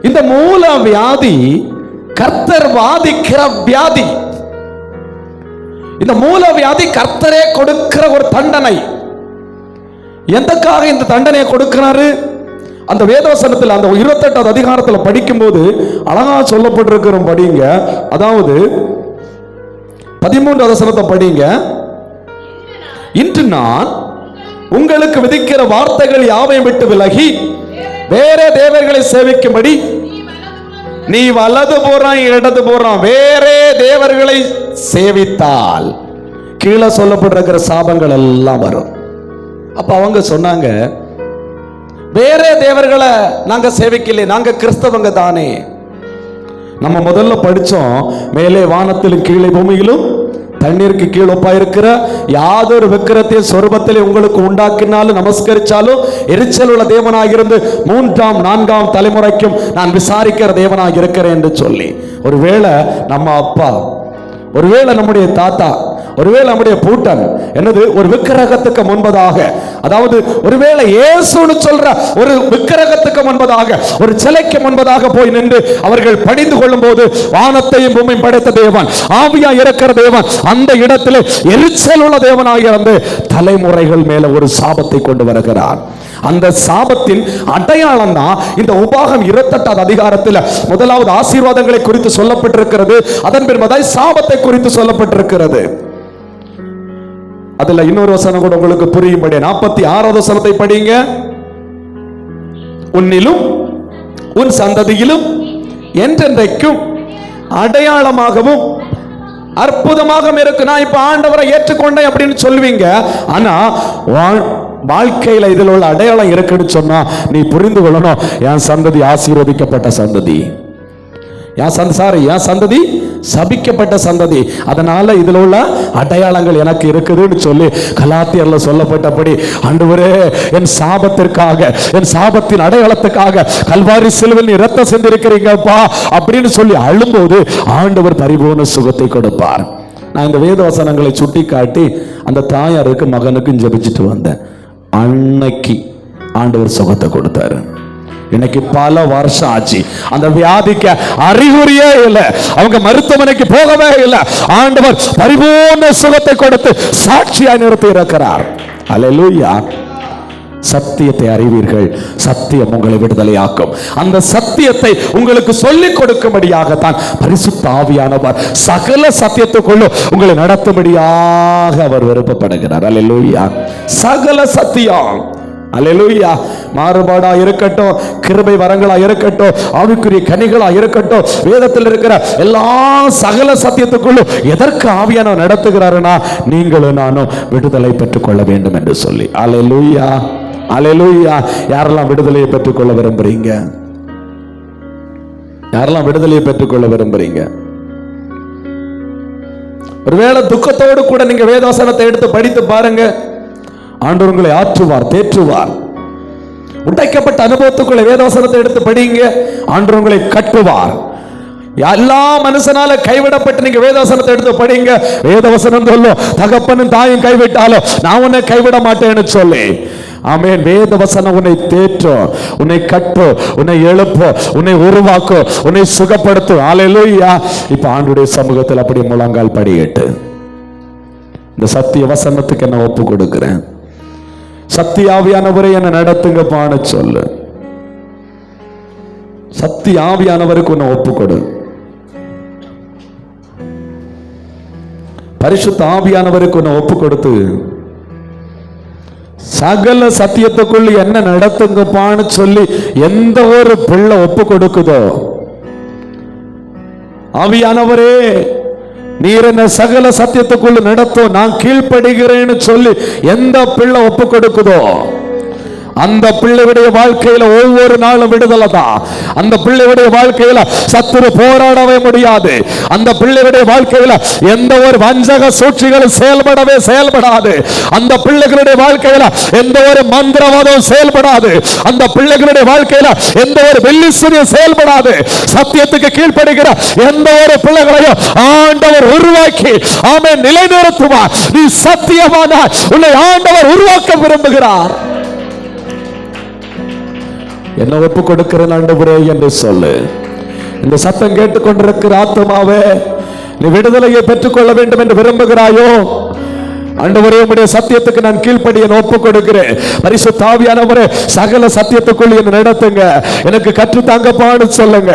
இந்த மூல வியாதி கர்த்தர் வாதிக்கிற வியாதி. இந்த மூல வியாதி கர்த்தரே கொடுக்கிற ஒரு தண்டனை. எதற்காக இந்த தண்டனையை கொடுக்கிறாரு? அந்த வேதவசனத்தில் அந்த 28வது அதிகாரத்தில் படிக்கும்போது அழகா சொல்லப்பட்டிருக்கிற படிங்க. அதாவது 13வது வசனத்தை படிங்க. இன்று நான் உங்களுக்கு விதிக்கிற வார்த்தைகள் யாவையும் விட்டு விலகி வேற தேவர்களை சேவிக்கும்படி நீ வலது போறான் இடது போறான் வேறே தேவர்களை சேவித்தால் கீழே சொல்லப்பட்டிருக்கிற சாபங்கள் எல்லாம் வரும். அப்ப அவங்க சொன்னாங்க, வேற தேவர்களை நாங்க சேவிக்கல, நாங்க கிறிஸ்தவங்க தானே. நம்ம முதல்ல படிச்சோம், மேலே வானத்திலும் கீழே பூமியிலும் தண்ணீருக்கு கீழ் ஒப்பாயிருக்கிற யாதொரு விக்கிரத்தையும் சொரூபத்திலே உங்களுக்கு உண்டாக்கினாலும் நமஸ்கரிச்சாலும் எரிச்சல் உள்ள தேவனாக இருந்து 3ஆம் 4ஆம் தலைமுறைக்கும் நான் விசாரிக்கிற தேவனாக இருக்கிறேன் என்று சொல்லி, ஒருவேளை நம்ம அப்பா, ஒருவேளை நம்முடைய தாத்தா, ஒருவேளை நம்முடைய பூட்டன் என்னது ஒரு விக்கிரகத்துக்கு முன்பதாக, அதாவது ஒருவேளை இயேசுன்னு சொல்ற ஒரு விக்கிரகத்துக்கு முன்பதாக, ஒரு சிலைக்கு முன்பதாக போய் நின்று அவர்கள் பணிந்து கொள்ளும் போது வானத்தையும் பூமியும் படைத்த தேவன், ஆவியா இருக்கிற தேவன் அந்த இடத்திலே எரிச்சல் உள்ள தேவனாக இருந்து தலைமுறைகள் மேல ஒரு சாபத்தை கொண்டு வருகிறார். அந்த சாபத்தின் அடையாளம் தான் இந்த உபாகம் 28வது அதிகாரத்தில் முதலாவது ஆசீர்வாதங்களை குறித்து சொல்லப்பட்டிருக்கிறது. அதன் பின்பதாய் சாபத்தை குறித்து சொல்லப்பட்டிருக்கிறது. அதுல இன்னொரு வசனம் கூட உங்களுக்கு புரியும்படி 46வது வசனத்தை படிங்க. உன்னிலும் உன் சந்ததியிலும் என்றென்றைக்கும் அடையாளமாகவும் அற்புதமாக இருக்கு. நான் இப்ப ஆண்டவரை ஏற்றுக்கொண்டேன் அப்படின்னு சொல்லுவீங்க. ஆனா வாழ்க்கையில இதில் உள்ள அடையாளம் இருக்குன்னு சொன்னா நீ புரிந்து கொள்ளணும், என் சந்ததி ஆசீர்வதிக்கப்பட்ட சந்ததி, என் சந்ததி சபிக்கப்பட்ட சந்ததி. அதனால இதில் உள்ள அடையாளங்கள் எனக்கு இருக்குதுன்னு சொல்லி கலாத்தியர்ல சொல்லப்பட்டபடி, ஆண்டவரே என் சாபத்திற்காக, என் சாபத்தின் அடையாளத்துக்காக கல்வாரி சிலுவையில் நீ இரத்தம் சிந்திருக்கிறீங்கப்பா அப்படின்னு சொல்லி அழும்போது ஆண்டவர் பரிபூர்ண சுகத்தை கொடுப்பார். நான் இந்த வேத வசனங்களை சுட்டி காட்டி அந்த தாயாருக்கு மகனுக்கும் ஜெபிச்சுட்டு வந்தேன். அன்னைக்கு ஆண்டவர் சுகத்தை கொடுத்தாரு. இன்னைக்கு பல வருஷம் ஆச்சு, அந்த வியாதிக்கு அறிகுறியே இல்லை, அவங்க மருத்துவமனைக்கு போகவே இல்லை. ஆண்டவர் பரிபூர்ண சுகத்தை கொடுத்து சாட்சியாய் நிறுத்தி இருக்கிறார். அல்லேலூயா. சத்தியத்தை அறிவீர்கள், சத்தியம் உங்களை விடுதலையாக்கும். அந்த சத்தியத்தை உங்களுக்கு சொல்லிக் கொடுக்கும்படியாகத்தான் பரிசுத்த ஆவியானவர் சகல சத்தியத்துக்குள்ள உங்களை நடத்தும்படியாக அவர் விருப்பப்படுகிறார். அல்லேலூயா. சகல சத்தியம். அல்லேலூயா. மாறுபாடா இருக்கட்டும், கிருபை வரங்களா இருக்கட்டும், ஆவிக்குரிய கனிகளா இருக்கட்டும், வேதத்தில் இருக்கிற எல்லா சகல சத்தியத்துக்குள்ளும் எதற்கு ஆவியானவர் நடத்துகிறாருன்னா நீங்களும் நானும் விடுதலை பெற்றுக் கொள்ள வேண்டும் என்று சொல்லி. அல்லேலூயா. அல்லேலூயா. யாரெல்லாம் விடுதலையை பெற்றுக்கொள்ள விரும்புறீங்க? யாரெல்லாம் விடுதலையை பெற்றுக்கொள்ள விரும்புறீங்க? ஒருவேளை துக்கத்தோடு கூட நீங்க வேதவசனத்தை எடுத்து படித்து பாருங்க. ஆண்டவர் உங்களை ஆற்றுவார், தேற்றுவார். உடைக்கப்பட்ட அனுபவத்துக்குள்ள வேதவசனத்தை எடுத்து படிங்க. ஆண்டவர் உங்களை கட்டுவார். எல்லா மனுஷனால கைவிடப்பட்டு நீங்க வேதவசனத்தை எடுத்து படிங்க. வேதவசனம் சொல்லும், தகப்பனும் தாயும் கைவிட்டாலும் நான் உன்னை கைவிட மாட்டேன்னு சொல்லி. ஆமென். வேதவசனம் உன்னை தேற்றும், உன்னை கட்டும், உன்னை எழுப்பும், உன்னை உருவாக்கும், உன்னை சுகப்படுத்தும். அல்லேலூயா. இப்ப ஆண்டவருடைய சமூகத்தில் அப்படி முழங்கால் படியிட்டு இந்த சத்திய வசனத்துக்கு என்ன ஒப்பு கொடுக்கிறேன். சத்திய ஆவியானவரை என்ன நடத்துங்கப்பான்னு சொல்லு. சத்திய ஆவியானவருக்கு உன்னை ஒப்பு கொடு. பரிசுத்த ஆவியானவருக்கு உன்னை ஒப்பு கொடுத்து சகல சத்தியத்துக்குள்ள என்ன நடத்துங்கப்பான்னு சொல்லி எந்த ஒரு பிள்ளை ஒப்பு கொடுக்குதோ, ஆவியானவரே நீர் என்ன சகல சத்தியத்துக்குள்ள நடத்தும், நான் கீழ்ப்படுகிறேன்னு சொல்லி எந்த பிள்ளை ஒப்பு கொடுக்குதோ அந்த பிள்ளையுடைய வாழ்க்கையில ஒவ்வொரு நாளும் விடுதலை தான். அந்த பிள்ளையுடைய வாழ்க்கையில சத்துரு போராடவே முடியாது. அந்த பிள்ளையுடைய வாழ்க்கையில எந்த ஒரு வஞ்சக சூழ்ச்சிகளும் செயல்படாது. அந்த பிள்ளைகளுடைய வாழ்க்கையில எந்த ஒரு மந்திரவாதம் செயல்படாது. அந்த பிள்ளைகளுடைய வாழ்க்கையில எந்த ஒரு வெள்ளிசூரியம் செயல்படாது. சத்தியத்துக்கு கீழ்ப்படுகிற எந்த ஒரு பிள்ளைகளையும் ஆண்டவர் உருவாக்கி ஆமென் நிலைநிறுத்துவார். நீ சத்தியமானாய் உன்னை ஆண்டவர் உருவாக்க விரும்புகிறார். என்ன ஒப்பு கொடுக்கிறேன் ஆண்டவரே என்று சொல்லு. இந்த சத்தம் கேட்டுக்கொண்டிருக்கிற ஆத்மாவே, நீ விடுதலையை பெற்றுக்கொள்ள வேண்டும் என்று விரும்புகிறாயோ? ஆண்டவரே, உம்முடைய சத்தியத்துக்கு நான் கீழ்ப்படிய ஒப்பு கொடுக்கிறேன். பரிசுத்த ஆவியானவரே, சகல சத்தியத்துக்குள் என்ன நடத்துங்க, எனக்கு கற்று தாங்கப்பான்னு சொல்லுங்க.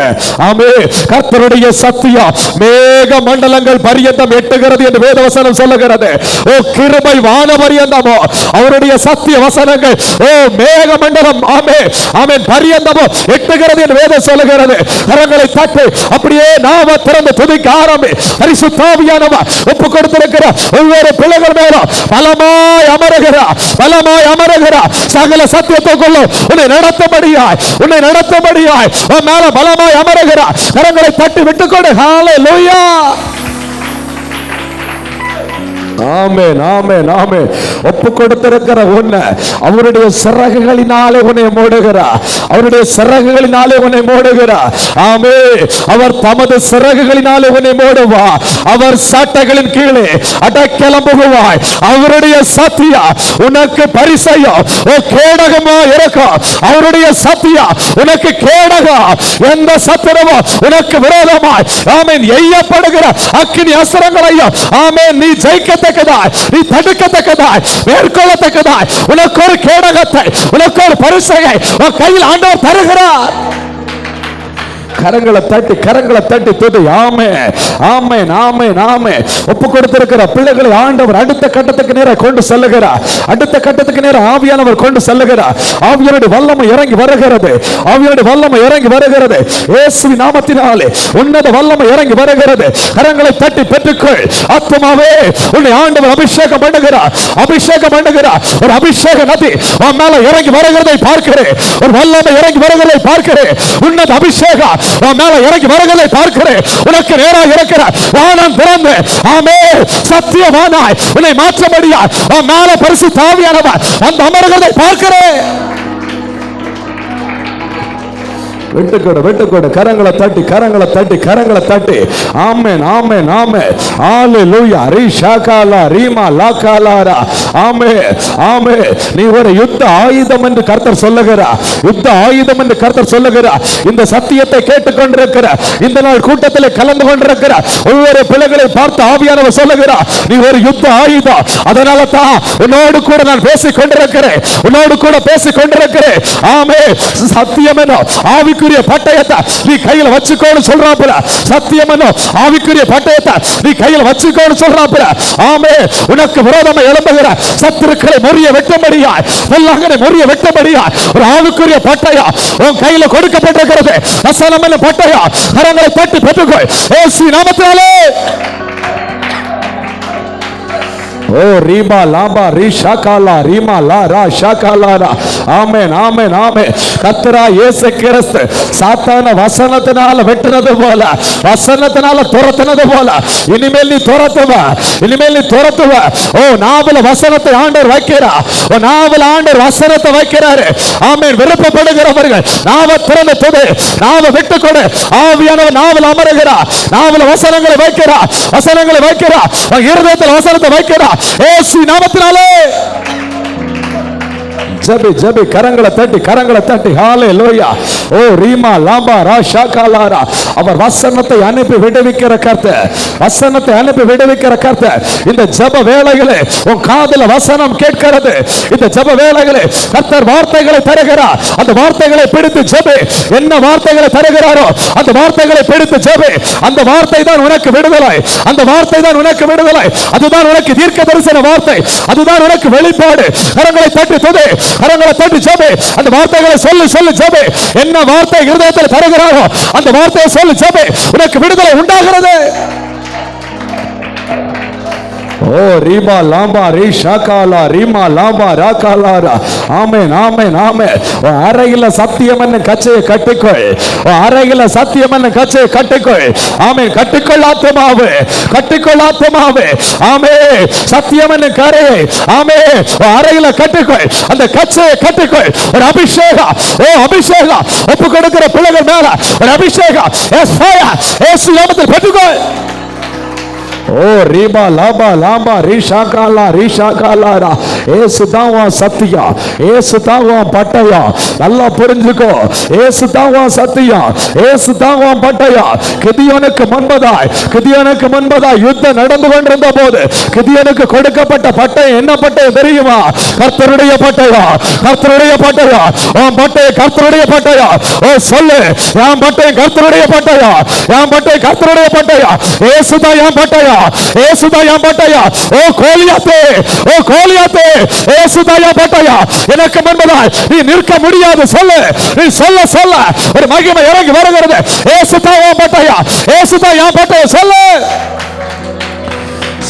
ஆமே, கர்த்தருடைய சத்தியம் மேக மண்டலங்கள் பரியந்தம் எட்டுகிறது என்று வேதவசனம் சொல்லுகிறது. ஓ கிருபை வான பரியந்தமோ அவருடைய சத்திய வசனங்கள் ஓ மேக மண்டலம் ஆமே ஆமென் பரியந்தமோ எட்டுகிறது என்று வேதம் சொல்லுகிறது. கரங்களை தட்டி அப்படியே நாம திறந்து துதிக்க ஆரம்பி. பரிசுத்த ஆவியானவர் ஒப்பு கொடுத்திருக்கிற ஒவ்வொரு பிள்ளைகள் பலமாய் அமருகிறா சகல சத்தியத்துக்குள்ள உன்னை நடத்தபடியாய் உன் மேல பலமாய் அமருகிறா. கரங்களை தட்டி விட்டுக்கொடு. ஹல்லேலூயா. ஆமென் ஆமென் ஆமென். ஒப்பு கொடுத்திருக்கிற உன்னை அவருடைய சிறகுகளினாலே உன்னை மூடுகிறார். அவருடைய சிறகுகளினாலே உன்னை மூடுகிறார். ஆமென். அவர் தமது சிறகுகளினாலே உன்னை மூடுவார். அவர் சட்டைகளின் கீழே அடைக்கலம் புகுவாய். அவருடைய சத்தியம் உனக்கு பரிசையும் கேடகமா இருக்கும். அவருடைய சத்தியம் உனக்கு கேடகம். எந்த சத்திரமோ உனக்கு விரோதமாய் ஆமென் எய்யப்படுகிற அக்கினி அஸ்திரங்களையும் ஆமென் நீ ஜெயிக்க நீ தடுக்கத்தக்கதாய் மேற்கொள்ளத்தக்கதாய் உனக்கு ஒரு கேடகத்தை உனக்கு ஒரு பரிசையை உன் கையில் ஆண்டவர் தருகிறார். கரங்களை தட்டி துதி. ஆமென் ஆமென் ஆமென் ஆமென். ஒப்பு கொடுத்திருக்கிற பிள்ளைகளை ஆண்டவர் அடுத்த கட்டத்துக்கு நேரா கொண்டு செல்லுகிறார். அடுத்த கட்டத்துக்கு நேரா ஆவியானவர் கொண்டு செல்லுகிறார். ஆவியானுடைய வல்லமை இறங்கி வருகிறது. ஆவியானுடைய வல்லமை இறங்கி வருகிறது. இயேசுவின் நாமத்தினாலே உன்னத வல்லமை இறங்கி வருகிறது. கரங்களை தட்டி பெற்றுக்கொள். ஆத்துமாவே, உன்னை ஆண்டவர் அபிஷேகம் பண்ணுகிறார். ஒரு அபிஷேக நதி உன் மேல இறங்கி வருகிறதை பார்க்கிறேன். ஒரு வல்லமை இறங்கி வருகிறதை பார்க்கிறேன். உன்னத அபிஷேகம் மேல இறங்கி வருகிறதை பார்க்கிறேன். உனக்கு நேராக இருக்கிற வானம் திறந்து ஆமென் சத்தியமானாய் உன்னை மாற்றபடியாய் மேல பரிசுத்த ஆவியானவர் அந்த அமர்கிறதை பார்க்கிறேன். வெட்டுக்கொடு. கரங்களை தட்டி ஆமென் ஆமென் ஆமென். ஹல்லேலூயா. ரிஷாகாலா ரீமா லாகாலாரா. ஆமென் ஆமென். நீ ஒரு யுத்த ஆயுதம் என்று கர்த்தர் சொல்லுகிறார். இந்த சத்தியத்தை கேட்டுக்கொண்டிருக்கிற இந்த நாள் கூட்டத்தில் கலந்து கொண்டிருக்கிற ஒவ்வொரு பிள்ளைகளை பார்த்து ஆவியானவர் சொல்லுகிறார், நீ ஒரு யுத்த ஆயுதம். அதனால தான் உன்னோடு கூட நான் பேசிக் கொண்டிருக்கிறேன். ஆமென். சத்தியம் என்ன ஆவிக்குரிய பட்டயத்தை நீ கையில வச்சுக்கோன்னு சொல்றாப்புல. சத்தியம் என்ன ஆவிக்குரிய பட்டயத்தை நீ கையில வச்சுக்கோன்னு சொல்றாப்புல. ஆமென். உனக்கு விரோதமா எழும்புகிற சத்துருக்களை முறிய வெட்டபடியாய் பொல்லாங்கனை முறிய வெட்டபடியாய் ஒரு ஆவிக்குரிய பட்டயம் உன் கையில கொடுக்கப்பட்டிருக்கிறது. வசனம் என்ன பட்டயம். கரங்களை தட்டி பெற்றுக்கொள் இயேசுவின் நாமத்தினாலே. ஓ ரீமா லாபா ரீஷாகாலா ரீமா லா ரா ஷாகாலாரா. ஆமென் ஆமென் ஆமென். கர்த்தரா இயேசு கிறிஸ்து சாத்தான வசனத்தினால வெட்டினது போல, வசனத்தினால துரத்தினது போல இனிமேல் நீ துரத்துவ. ஓ நாவல வசனத்தை ஆண்டவர் வைக்கிறார். ஓ நாவல ஆண்டவர் வசனத்தை வைக்கிறாரு. ஆமென். விருப்பப்படுகிறவர்கள் நாவ திறந்து துதி, நாவ விட்டுக் கொடு. ஆவியானவர் நாவல அமருகிறார். நாவல வசனங்களை வைக்கிறார். இருதயத்தில் வசனத்தை வைக்கிறார். இயேசு நாமத்தினாலே ஜெபி கரங்களை தட்டி ஹல்லேலூயா. ஓ ரீமா லாபா ரா ஷாகாலாரா. அவர் வசனத்தை அனுப்பி விடுவிக்கிற கர்த்தர். இந்த ஜெப வேளையிலே உன் காதுல வசனம் கேட்கிறது. இந்த ஜெப வேளையிலே கர்த்தர் வார்த்தைகளை தருகிறார். அந்த வார்த்தைகளை பிடித்து ஜெபி. என்ன வார்த்தைகளை தருகிறாரோ அந்த வார்த்தைகளை பிடித்து ஜெபி. அந்த வார்த்தை தான் உனக்கு விடுதலை. அதுதான் உனக்கு தீர்க்க தரிசன வார்த்தை. அதுதான் உனக்கு வெளிப்பாடு. கரங்களை தட்டி துதி. ஜெபி. அந்த வார்த்தைகளை சொல்லு ஜெபி. என்ன வார்த்தை இருதயத்தில் தருகிறாரோ அந்த வார்த்தையை சொல்லு ஜெபி. உனக்கு விடுதலை உண்டாகிறது. ஓ ரீபா லாம்பா ரீ ஷாகாலா ரீமா லாம்பா ராகாலாரா. ஆமென் ஆமென் ஆமென். அறையில சத்தியம் என்ன கச்சையை கட்டிக்கொள். அறையில சத்தியம் என்ன கச்சையை கட்டிக்கொள். ஆமென். கட்டிக்கொள் ஆத்துமாவே, கட்டிக்கொள் ஆத்துமாவே. ஆமென். சத்தியம் என்ன கரையை ஆமென் அறையில கட்டிக்கொள். அந்த கச்சையை கட்டிக்கொள். ஒரு அபிஷேகம், ஓ அபிஷேகம் ஒப்பு கொடுக்கிற பிள்ளைகள் மேல ஒரு அபிஷேகம். எஸ் ஃபயர் இயேசு நாமத்தில் பெற்றுக்கொள். ஓ ரீபா லாபா லாபா ரீஷாகாலா ரீஷாகாலாரா. ஏசு தான் உன் சத்தியம், ஏசு தான் உன் பட்டயம். நல்லா புரிஞ்சுக்கோ, ஏசு தான் உன் சத்தியம், ஏசு தான் உன் பட்டயம். கிதியோனுக்கு முன்பதாய் யுத்தம் நடந்து கொண்டிருந்த போது கிதியோனுக்கு கொடுக்கப்பட்ட பட்டயம் என்ன பட்டயம் தெரியுமா? கர்த்தருடைய பட்டயம், கர்த்தருடைய பட்டயம். உன் பட்டயம் கர்த்தருடைய பட்டயம். ஓ சொல்லு, என் பட்டயம் கர்த்தருடைய பட்டயம், என் பட்டயம் கர்த்தருடைய பட்டயம். ஏசு தான் என் பட்டயம், ஏசுதாயா பட்டயா. ஓ கோலியாத்தே, ஓ கோலியாத்தே, ஏசுதாயா பட்டயா. எனக்கு முன்பதாய் நீ நிற்க முடியாது. சொல்லு, நீ சொல்ல சொல்ல ஒரு மகிமை இறங்கி வருகிறது. ஏசுதாயா பட்டயா, ஏசுதாயா பட்டயா. சொல்லு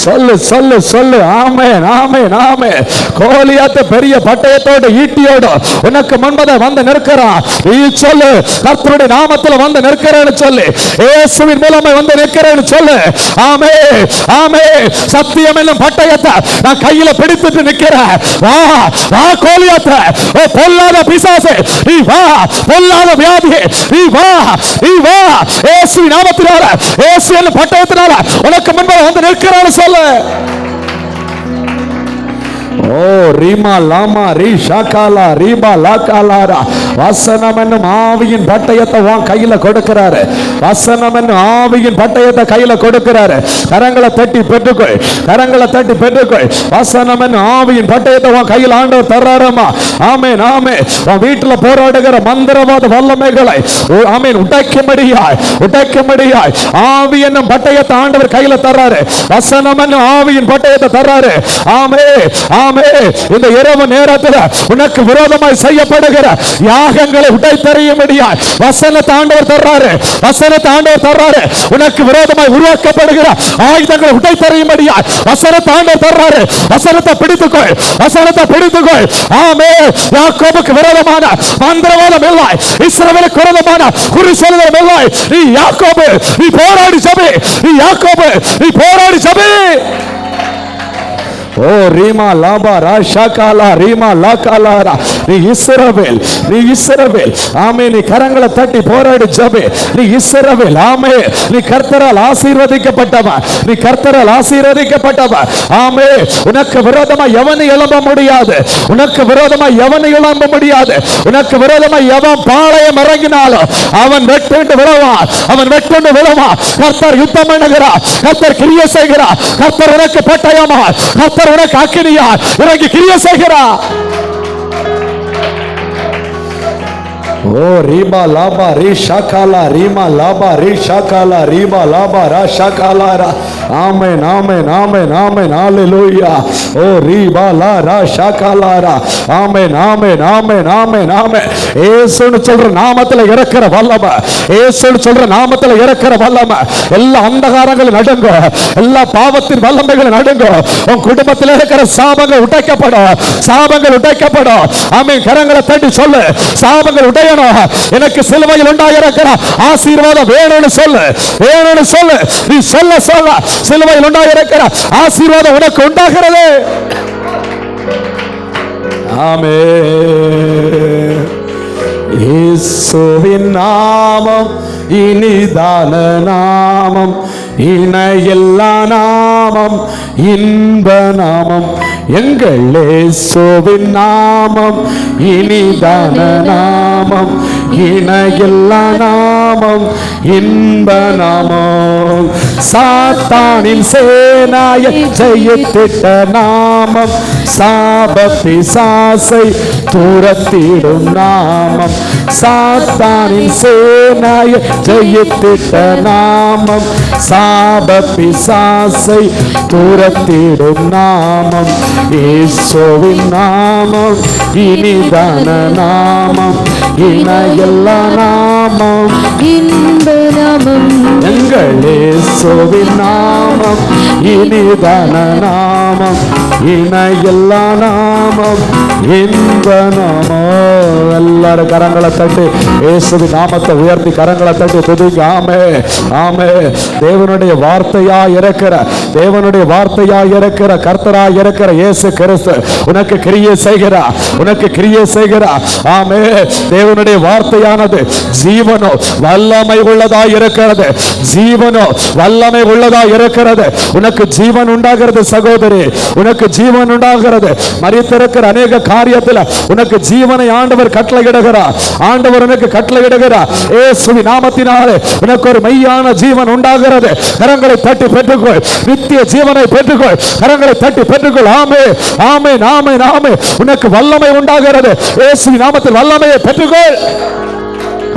சொல்லு சொல்லு சொல்லு. ஆமென் ஆமென் ஆமென். கோலியாத் பெரிய பட்டயத்தோடு ஈட்டியோடு உனக்கு முன்பதாக வந்து நிற்கிறான். நீ சொல்லு, கர்த்தருடைய நாமத்தில் வந்து நிற்கிறேன்னு சொல்லு, இயேசுவின் மூலமா வந்து நிற்கிறேன்னு சொல்லு. ஆமென் ஆமென். சத்தியம் என்னும் பட்டயத்தை நான் கையில பிடித்துட்டு நிற்கிறேன். வா வா கோலியாத், ஓ பொல்லாத பிசாசே நீ வா, பொல்லாத வியாதி நீ வா, நீ வா. இயேசுவின் நாமத்தினால, இயேசு என்னும் பட்டயத்தினால உனக்கு முன்பாக வந்து நிற்கிறேன்னு சொல்லு. ஓ ரீமா லாமா ரீ ஷாகாலா ரீபா லாகாலாரா. வசனம் என்னும் ஆவியின் பட்டயத்தை உன் கையில கொடுக்கிறாரு. வசனம் என்னும் ஆவியின் பட்டயத்தை கையில கொடுக்கிறாரு. கரங்களை தட்டி பெற்றுக்கொள், கரங்களை தட்டி பெற்றுக்கொள். வசனம் என்னும் ஆவியின் பட்டயத்தை உன் கையில் ஆண்டவர் தர்றாரமா. ஆமென் ஆமென். உன் வீட்டுல போராடுகிற மந்திரவாத வல்லமைகளை ஆமென் உடைக்கும்படியாய், உடைக்கும்படியாய் ஆவி என்னும் பட்டயத்தை ஆண்டவர் கையில தர்றாரு. வசனம் என்னும் ஆவியின் பட்டயத்தை தர்றாரு. ஆமென் ஆமென். இந்த இரவு நேரத்தில் உனக்கு விரோதமாய் செய்யப்படுகிற யாகங்களை உடைத்தறியும்படியாய் வசனத்தை ஆண்டவர் தர்றாரு. வசனத்தை ஆண்டவர் தர்றாரு. உனக்கு விரோதமாய் உருவாக்கப்படுகிற ஆயுதங்களை உடைத்தறியும்படியாய் வசனத்தை ஆண்டவர் தர்றாரு. வசனத்தை பிடித்துக்கொள், வசனத்தை பிடித்துக்கொள். ஆமென். யாக்கோபுக்கு விரோதமான மந்திரவாதம் இல்லை, இஸ்ரவேலுக்கு விரோதமான குறி சொல்லுதல் இல்லை. நீ யாக்கோபு, நீ போராடி சபை, நீ யாக்கோபு, நீ போராடி சபை. ஓ ரீமா லாபா ராஷாகாலா ரீமா லாகாலாரா. நீ இஸ்ரவேல், நீ இஸ்ரவேல். ஆமென். நீ கரங்களை தட்டி போராடி ஜெபே. நீ இஸ்ரவேல். ஆமென். நீ கர்த்தரால் ஆசீர்வதிக்கப்பட்டவன், நீ கர்த்தரால் ஆசீர்வதிக்கப்பட்டவன். ஆமென். உனக்கு விரோதமா எவனை எழும்ப முடியாது, உனக்கு விரோதமா எவனை எழும்ப முடியாது. உனக்கு விரோதமா எவன் பாளையம் இறங்கினாலும் அவன் வெட்டுண்டு விழுவான், அவன் வெட்டுண்டு விழுவான். கர்த்தர் யுத்தம் பண்ணுகிறார், கர்த்தர் கிரியை செய்கிறார். கர்த்தர் உனக்கு பட்டயமா, கர்த்தர் உனக்கு அக்கினியா இறங்கி கிரியை செய்கிறார். ஓ ரீபா லாபா ரீ ஷாகாலா ரீமா லாபா ரீ ஷாகாலா ரீபா லாபா ரா ஷாகாலாரா. ஆமென் ஆமென் ஆமென் ஆமென். ஹalleluya. ஓ ரீபா லா ரா ஷாகாலாரா. ஆமென் ஆமென் ஆமென் ஆமென் ஆமென். இயேசுன்னு சொல்ற நாமத்துல இறக்குற வல்லமை, இயேசுன்னு சொல்ற நாமத்துல இறக்குற வல்லமை எல்லா அந்தகாரங்களும் நடுங்கும், எல்லா பாவத்தின் வல்லமைகளும் நடுங்கும். உன் குடும்பத்தில் இருக்கிற சாபங்கள் உடைக்கப்படும், சாபங்கள் உடைக்கப்படும். ஆமென். கரங்களை தட்டி சொல்லு, சாபங்கள் உடைய எனக்கு சிலுவையில் உண்டாயிருக்கிற ஆசீர்வாதம் வேணும்னு சொல்லு, வேணும்னு சொல்லு. நீ சொல்ல சொல்ல சிலுவையில் உண்டாயிருக்கிற ஆசீர்வாதம் உனக்கு உண்டாகிறது. ஆமென். இயேசுவின் நாமம் இனிதான நாமம், இணையில்லா நாமம், இன்ப நாமம். எங்கள் இயேசுவின் நாமம் இனிதான நாமம், இணையில்லா நாமம், இன்ப நாமம். சாத்தானின் சேனாயை ஜெயித்திட்ட நாமம், சாப பிசாசை துரத்திடும் நாமம். சாத்தானின் சேனாயை ஜெயித்திட்ட நாமம், சாப பிசாசை துரத்திடும் நாமம். இயேசுவின் நாமம் இனிதான நாமம், இணையில்லா நாமம், இன்ப நாமம் எங்கள் இயேசுவின் நாமம் இனிதான நாமம், இணையில்லா நாமம், இந்த நாமம். எல்லாரும் கரங்களை தட்டி இயேசுவின் நாமத்தை உயர்த்தி கரங்களை தட்டி துதிங்க. ஆமே ஆமே. தேவனுடைய வார்த்தையா இருக்கிற, தேவனுடைய வார்த்தையா இருக்கிற, கர்த்தரா இருக்கிற இயேசு கிறிஸ்து உனக்கு கிரியை செய்கிறா, உனக்கு கிரியை செய்கிறா. ஆமே. தேவனுடைய வார்த்தையானது ஜீவனோ வல்லமை உள்ளதா இருக்கிறது, ஜீவனோ வல்லமை உள்ளதா இருக்கிறது. உனக்கு ஜீவன் உண்டாகிறது சகோதரி, உனக்கு ஜீவன் உண்டாகிறது. மரித்திருக்கிற அநேக காரியத்தில் உனக்கு ஜீவனை ஆண்டவர் கட்டளையிடுகிறார், ஆண்டவர் உனக்கு கட்டளையிடுகிறார். இயேசுவின் நாமத்தினாலே உனக்கு ஒரு மெய்யான ஜீவன் உண்டாகிறது. கரங்களை தட்டி பெற்றுக்கொள், நித்திய ஜீவனை பெற்றுக்கொள், கரங்களை தட்டி பெற்றுக்கொள். ஆமே ஆமே ஆமே ஆமே. உனக்கு வல்லமை உண்டாகிறது, இயேசுவின் நாமத்தில் வல்லமையை பெற்றுக்கொள்.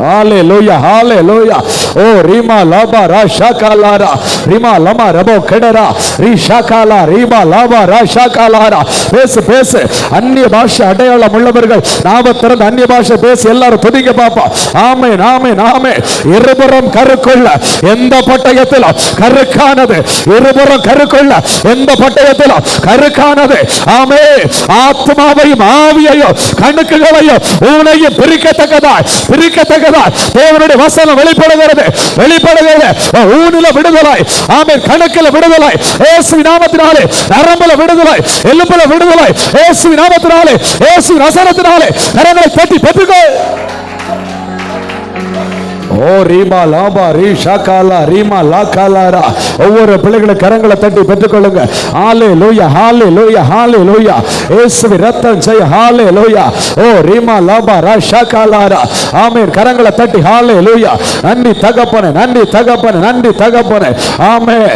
ஹalleluya hallelujah. ஓ ரீமா லாபா ராஷாகாலாரா, ரீமா லமா ரபோ கெடரா, ரீஷாகாலா ரீமா லாபா ராஷாகாலாரா. பேசு பேசு. அந்நிய பாஷை அடையாளம் உள்ளவர்கள் நாம திறந்து அந்நிய பாஷை பேசி எல்லாரும் துதிங்க பாப்பா. ஆமென் ஆமென் ஆமென். இருபுறம் கருக்குள்ள எந்த பட்டயத்திலும் கருக்கானது, இருபுறம் கருக்குள்ள எந்த பட்டயத்திலும் கருக்கானது. ஆமென். ஆத்மாவையும் ஆவியையும் கணுக்குகளையும் ஊனையும் பிரிக்கத்தக்கதாய் பிரிக்கத்தக்கதாய் தேவனுடைய வசனம் வெளிப்படுகிறது, வெளிப்படுகிறது. ஊனில விடுதலை, ஆமென். கணக்கில விடுதலை இயேசுவின் நாமத்தினாலே, நரம்புல விடுதலை, எலும்புல விடுதலை இயேசுவின் நாமத்தினாலே, இயேசுவின் வசனத்தினாலே. கரங்களை தட்டி பெற்றுக்கொள். ஓ ரீமா லாபா ரீஷாகாலா ரீமா லாகாலாரா. ஒவ்வொரு பிள்ளைகளை கரங்களை தட்டி பெற்றுக்கொள்ளுங்க. ஹalleluya hallelujah hallelujah. இயேசுவின் ரத்தம் ஜெய. ஹalleluya. ஓ ரீமா லாபா ராஷாகாலாரா. ஆமென். கரங்களை தட்டி ஹalleluya. நன்றி தகப்பனே, நன்றி தகப்பனே, நன்றி தகப்பனே. ஆமென்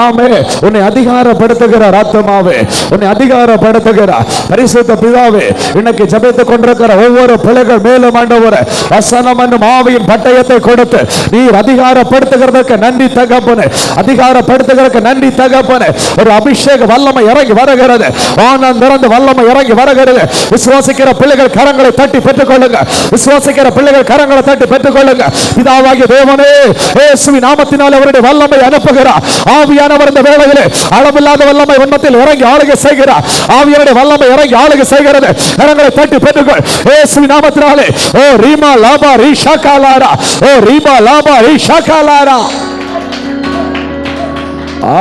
ஆமென். உன்னை அதிகாரப்படுத்துகிறார் ஆத்துமாவே, உன்னை அதிகாரப்படுத்துகிறார் பரிசுத்த பிதாவே. இன்னைக்கு ஜெபித்துக் கொண்டிருக்கிற ஒவ்வொரு பிள்ளைகள் மேலும் ஆண்டவரே வசனம் என்னும் ஆவியின் பட்டயத்தை கொடுத்து நீர் அதிகாரப்படுத்துகிறதற்கு நன்றி தகப்பனே, அதிகாரப்படுத்துகிறதற்கு நன்றி தகப்பனே. ஒரு அபிஷேக வல்லமை இறங்கி வருகிறது, வானம் திறந்து வல்லமை இறங்கி வருகிறது. விசுவாசிக்கிற பிள்ளைகள் கரங்களை தட்டி பெற்றுக் கொள்ளுங்க, விசுவாசிக்கிற பிள்ளைகள் கரங்களை தட்டி பெற்றுக் கொள்ளுங்க. பிதாவாகிய தேவனே இயேசுவின் நாமத்தினால் அவருடைய வல்லமை அனுப்புகிறார். ஆவியானவர் இந்த வேளையிலே அளவில்லாத வல்லமை உன்னத்தில் இறங்கி ஆளுகை செய்கிறார். ஆவியானுடைய வல்லமை இறங்கி ஆளுகை செய்கிறது. கரங்களை தட்டி பெற்றுக்கொள் இயேசுவின் நாமத்தினாலே. ஓ ரீமா லாபா ரீஷாகாலாரா, ஓ ரீமா லாபா ரீஷாகாலாரா.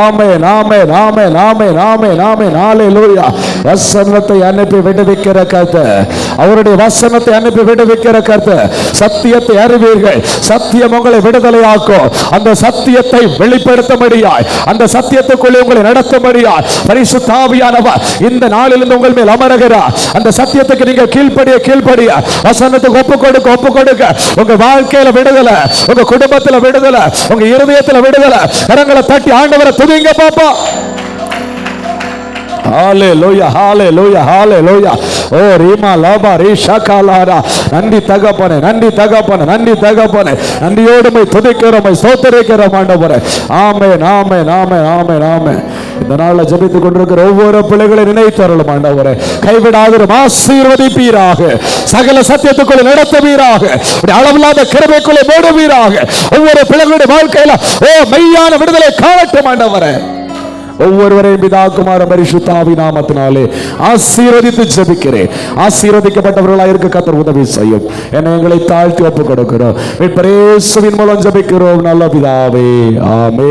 ஆமென் ஆமென் ஆமென் ஆமென் ஆமென் ஆமென். ஹalleluya. வசனத்தை அனுப்பி விடுவிக்கிற கர்த்தர், அவருடைய வசனத்தை அனுப்பி விடுவிக்கிற கர்த்தர். சத்தியத்தை அறிவீர்கள், சத்தியம் உங்களை விடுதலையாக்கும். அந்த சத்தியத்தை வெளிப்படுத்தும்படியாய், அந்த சத்தியத்துக்குள்ளே உங்களை நடத்தும்படியாய் பரிசுத்த ஆவியானவர் இந்த நாளிலிருந்து உங்கள் மேல் அமருகிறார். அந்த சத்தியத்துக்கு நீங்க கீழ்ப்படிய வசனத்துக்கு ஒப்பு கொடுக்க உங்க வாழ்க்கையில விடுதலை, உங்க குடும்பத்துல விடுதலை, உங்க இருதயத்துல விடுதலை. கரங்களை தட்டி ஆண்டவரை துதிங்க பாப்பா. ஹalleluya hallelujah hallelujah. ஓ ரீமா லாபா ரீஷாகாலாரா. நன்றி தகப்பனே, நன்றி தகப்பனே, நன்றி தகப்பனே. நன்றியோடு மை துதிக்கிறோம், ஸ்தோத்திரிக்கிறோம் ஆண்டவரே. ஆமென் ஆமென் ஆமென் ஆமென் ஆமென். இந்த நாள்ல ஜெபித்துக் கொண்டிருக்கிற ஒவ்வொரு பிள்ளைகளை நினைத்தருளும் ஆண்டவரே. கைவிடாதிரும், ஆசீர்வதிப்பீராக, சகல சத்தியத்துக்குள்ள நடத்துவீராக, அளவில்லாத கிருபைக்குள்ளே மூடுவீராக. ஒவ்வொரு பிள்ளைகளுடைய வாழ்க்கையில ஓ மெய்யான விடுதலை காணட்டும் ஆண்டவரே. ஒவ்வொருவரையும் பிதா குமார பரிசுத்த ஆவியின் நாமத்தினாலே ஆசீர்வதித்து ஜெபிக்கிறேன். ஆசீர்வதிக்கப்பட்டவர்களாக இருக்க கர்த்தர் உதவி செய்யும். என்னை எங்களை தாழ்த்தி ஒப்புக் கொடுக்கிறோம். மீட்பர் இயேசுவின் மூலம் ஜெபிக்கிறோம் நல்ல பிதாவே. ஆமென்.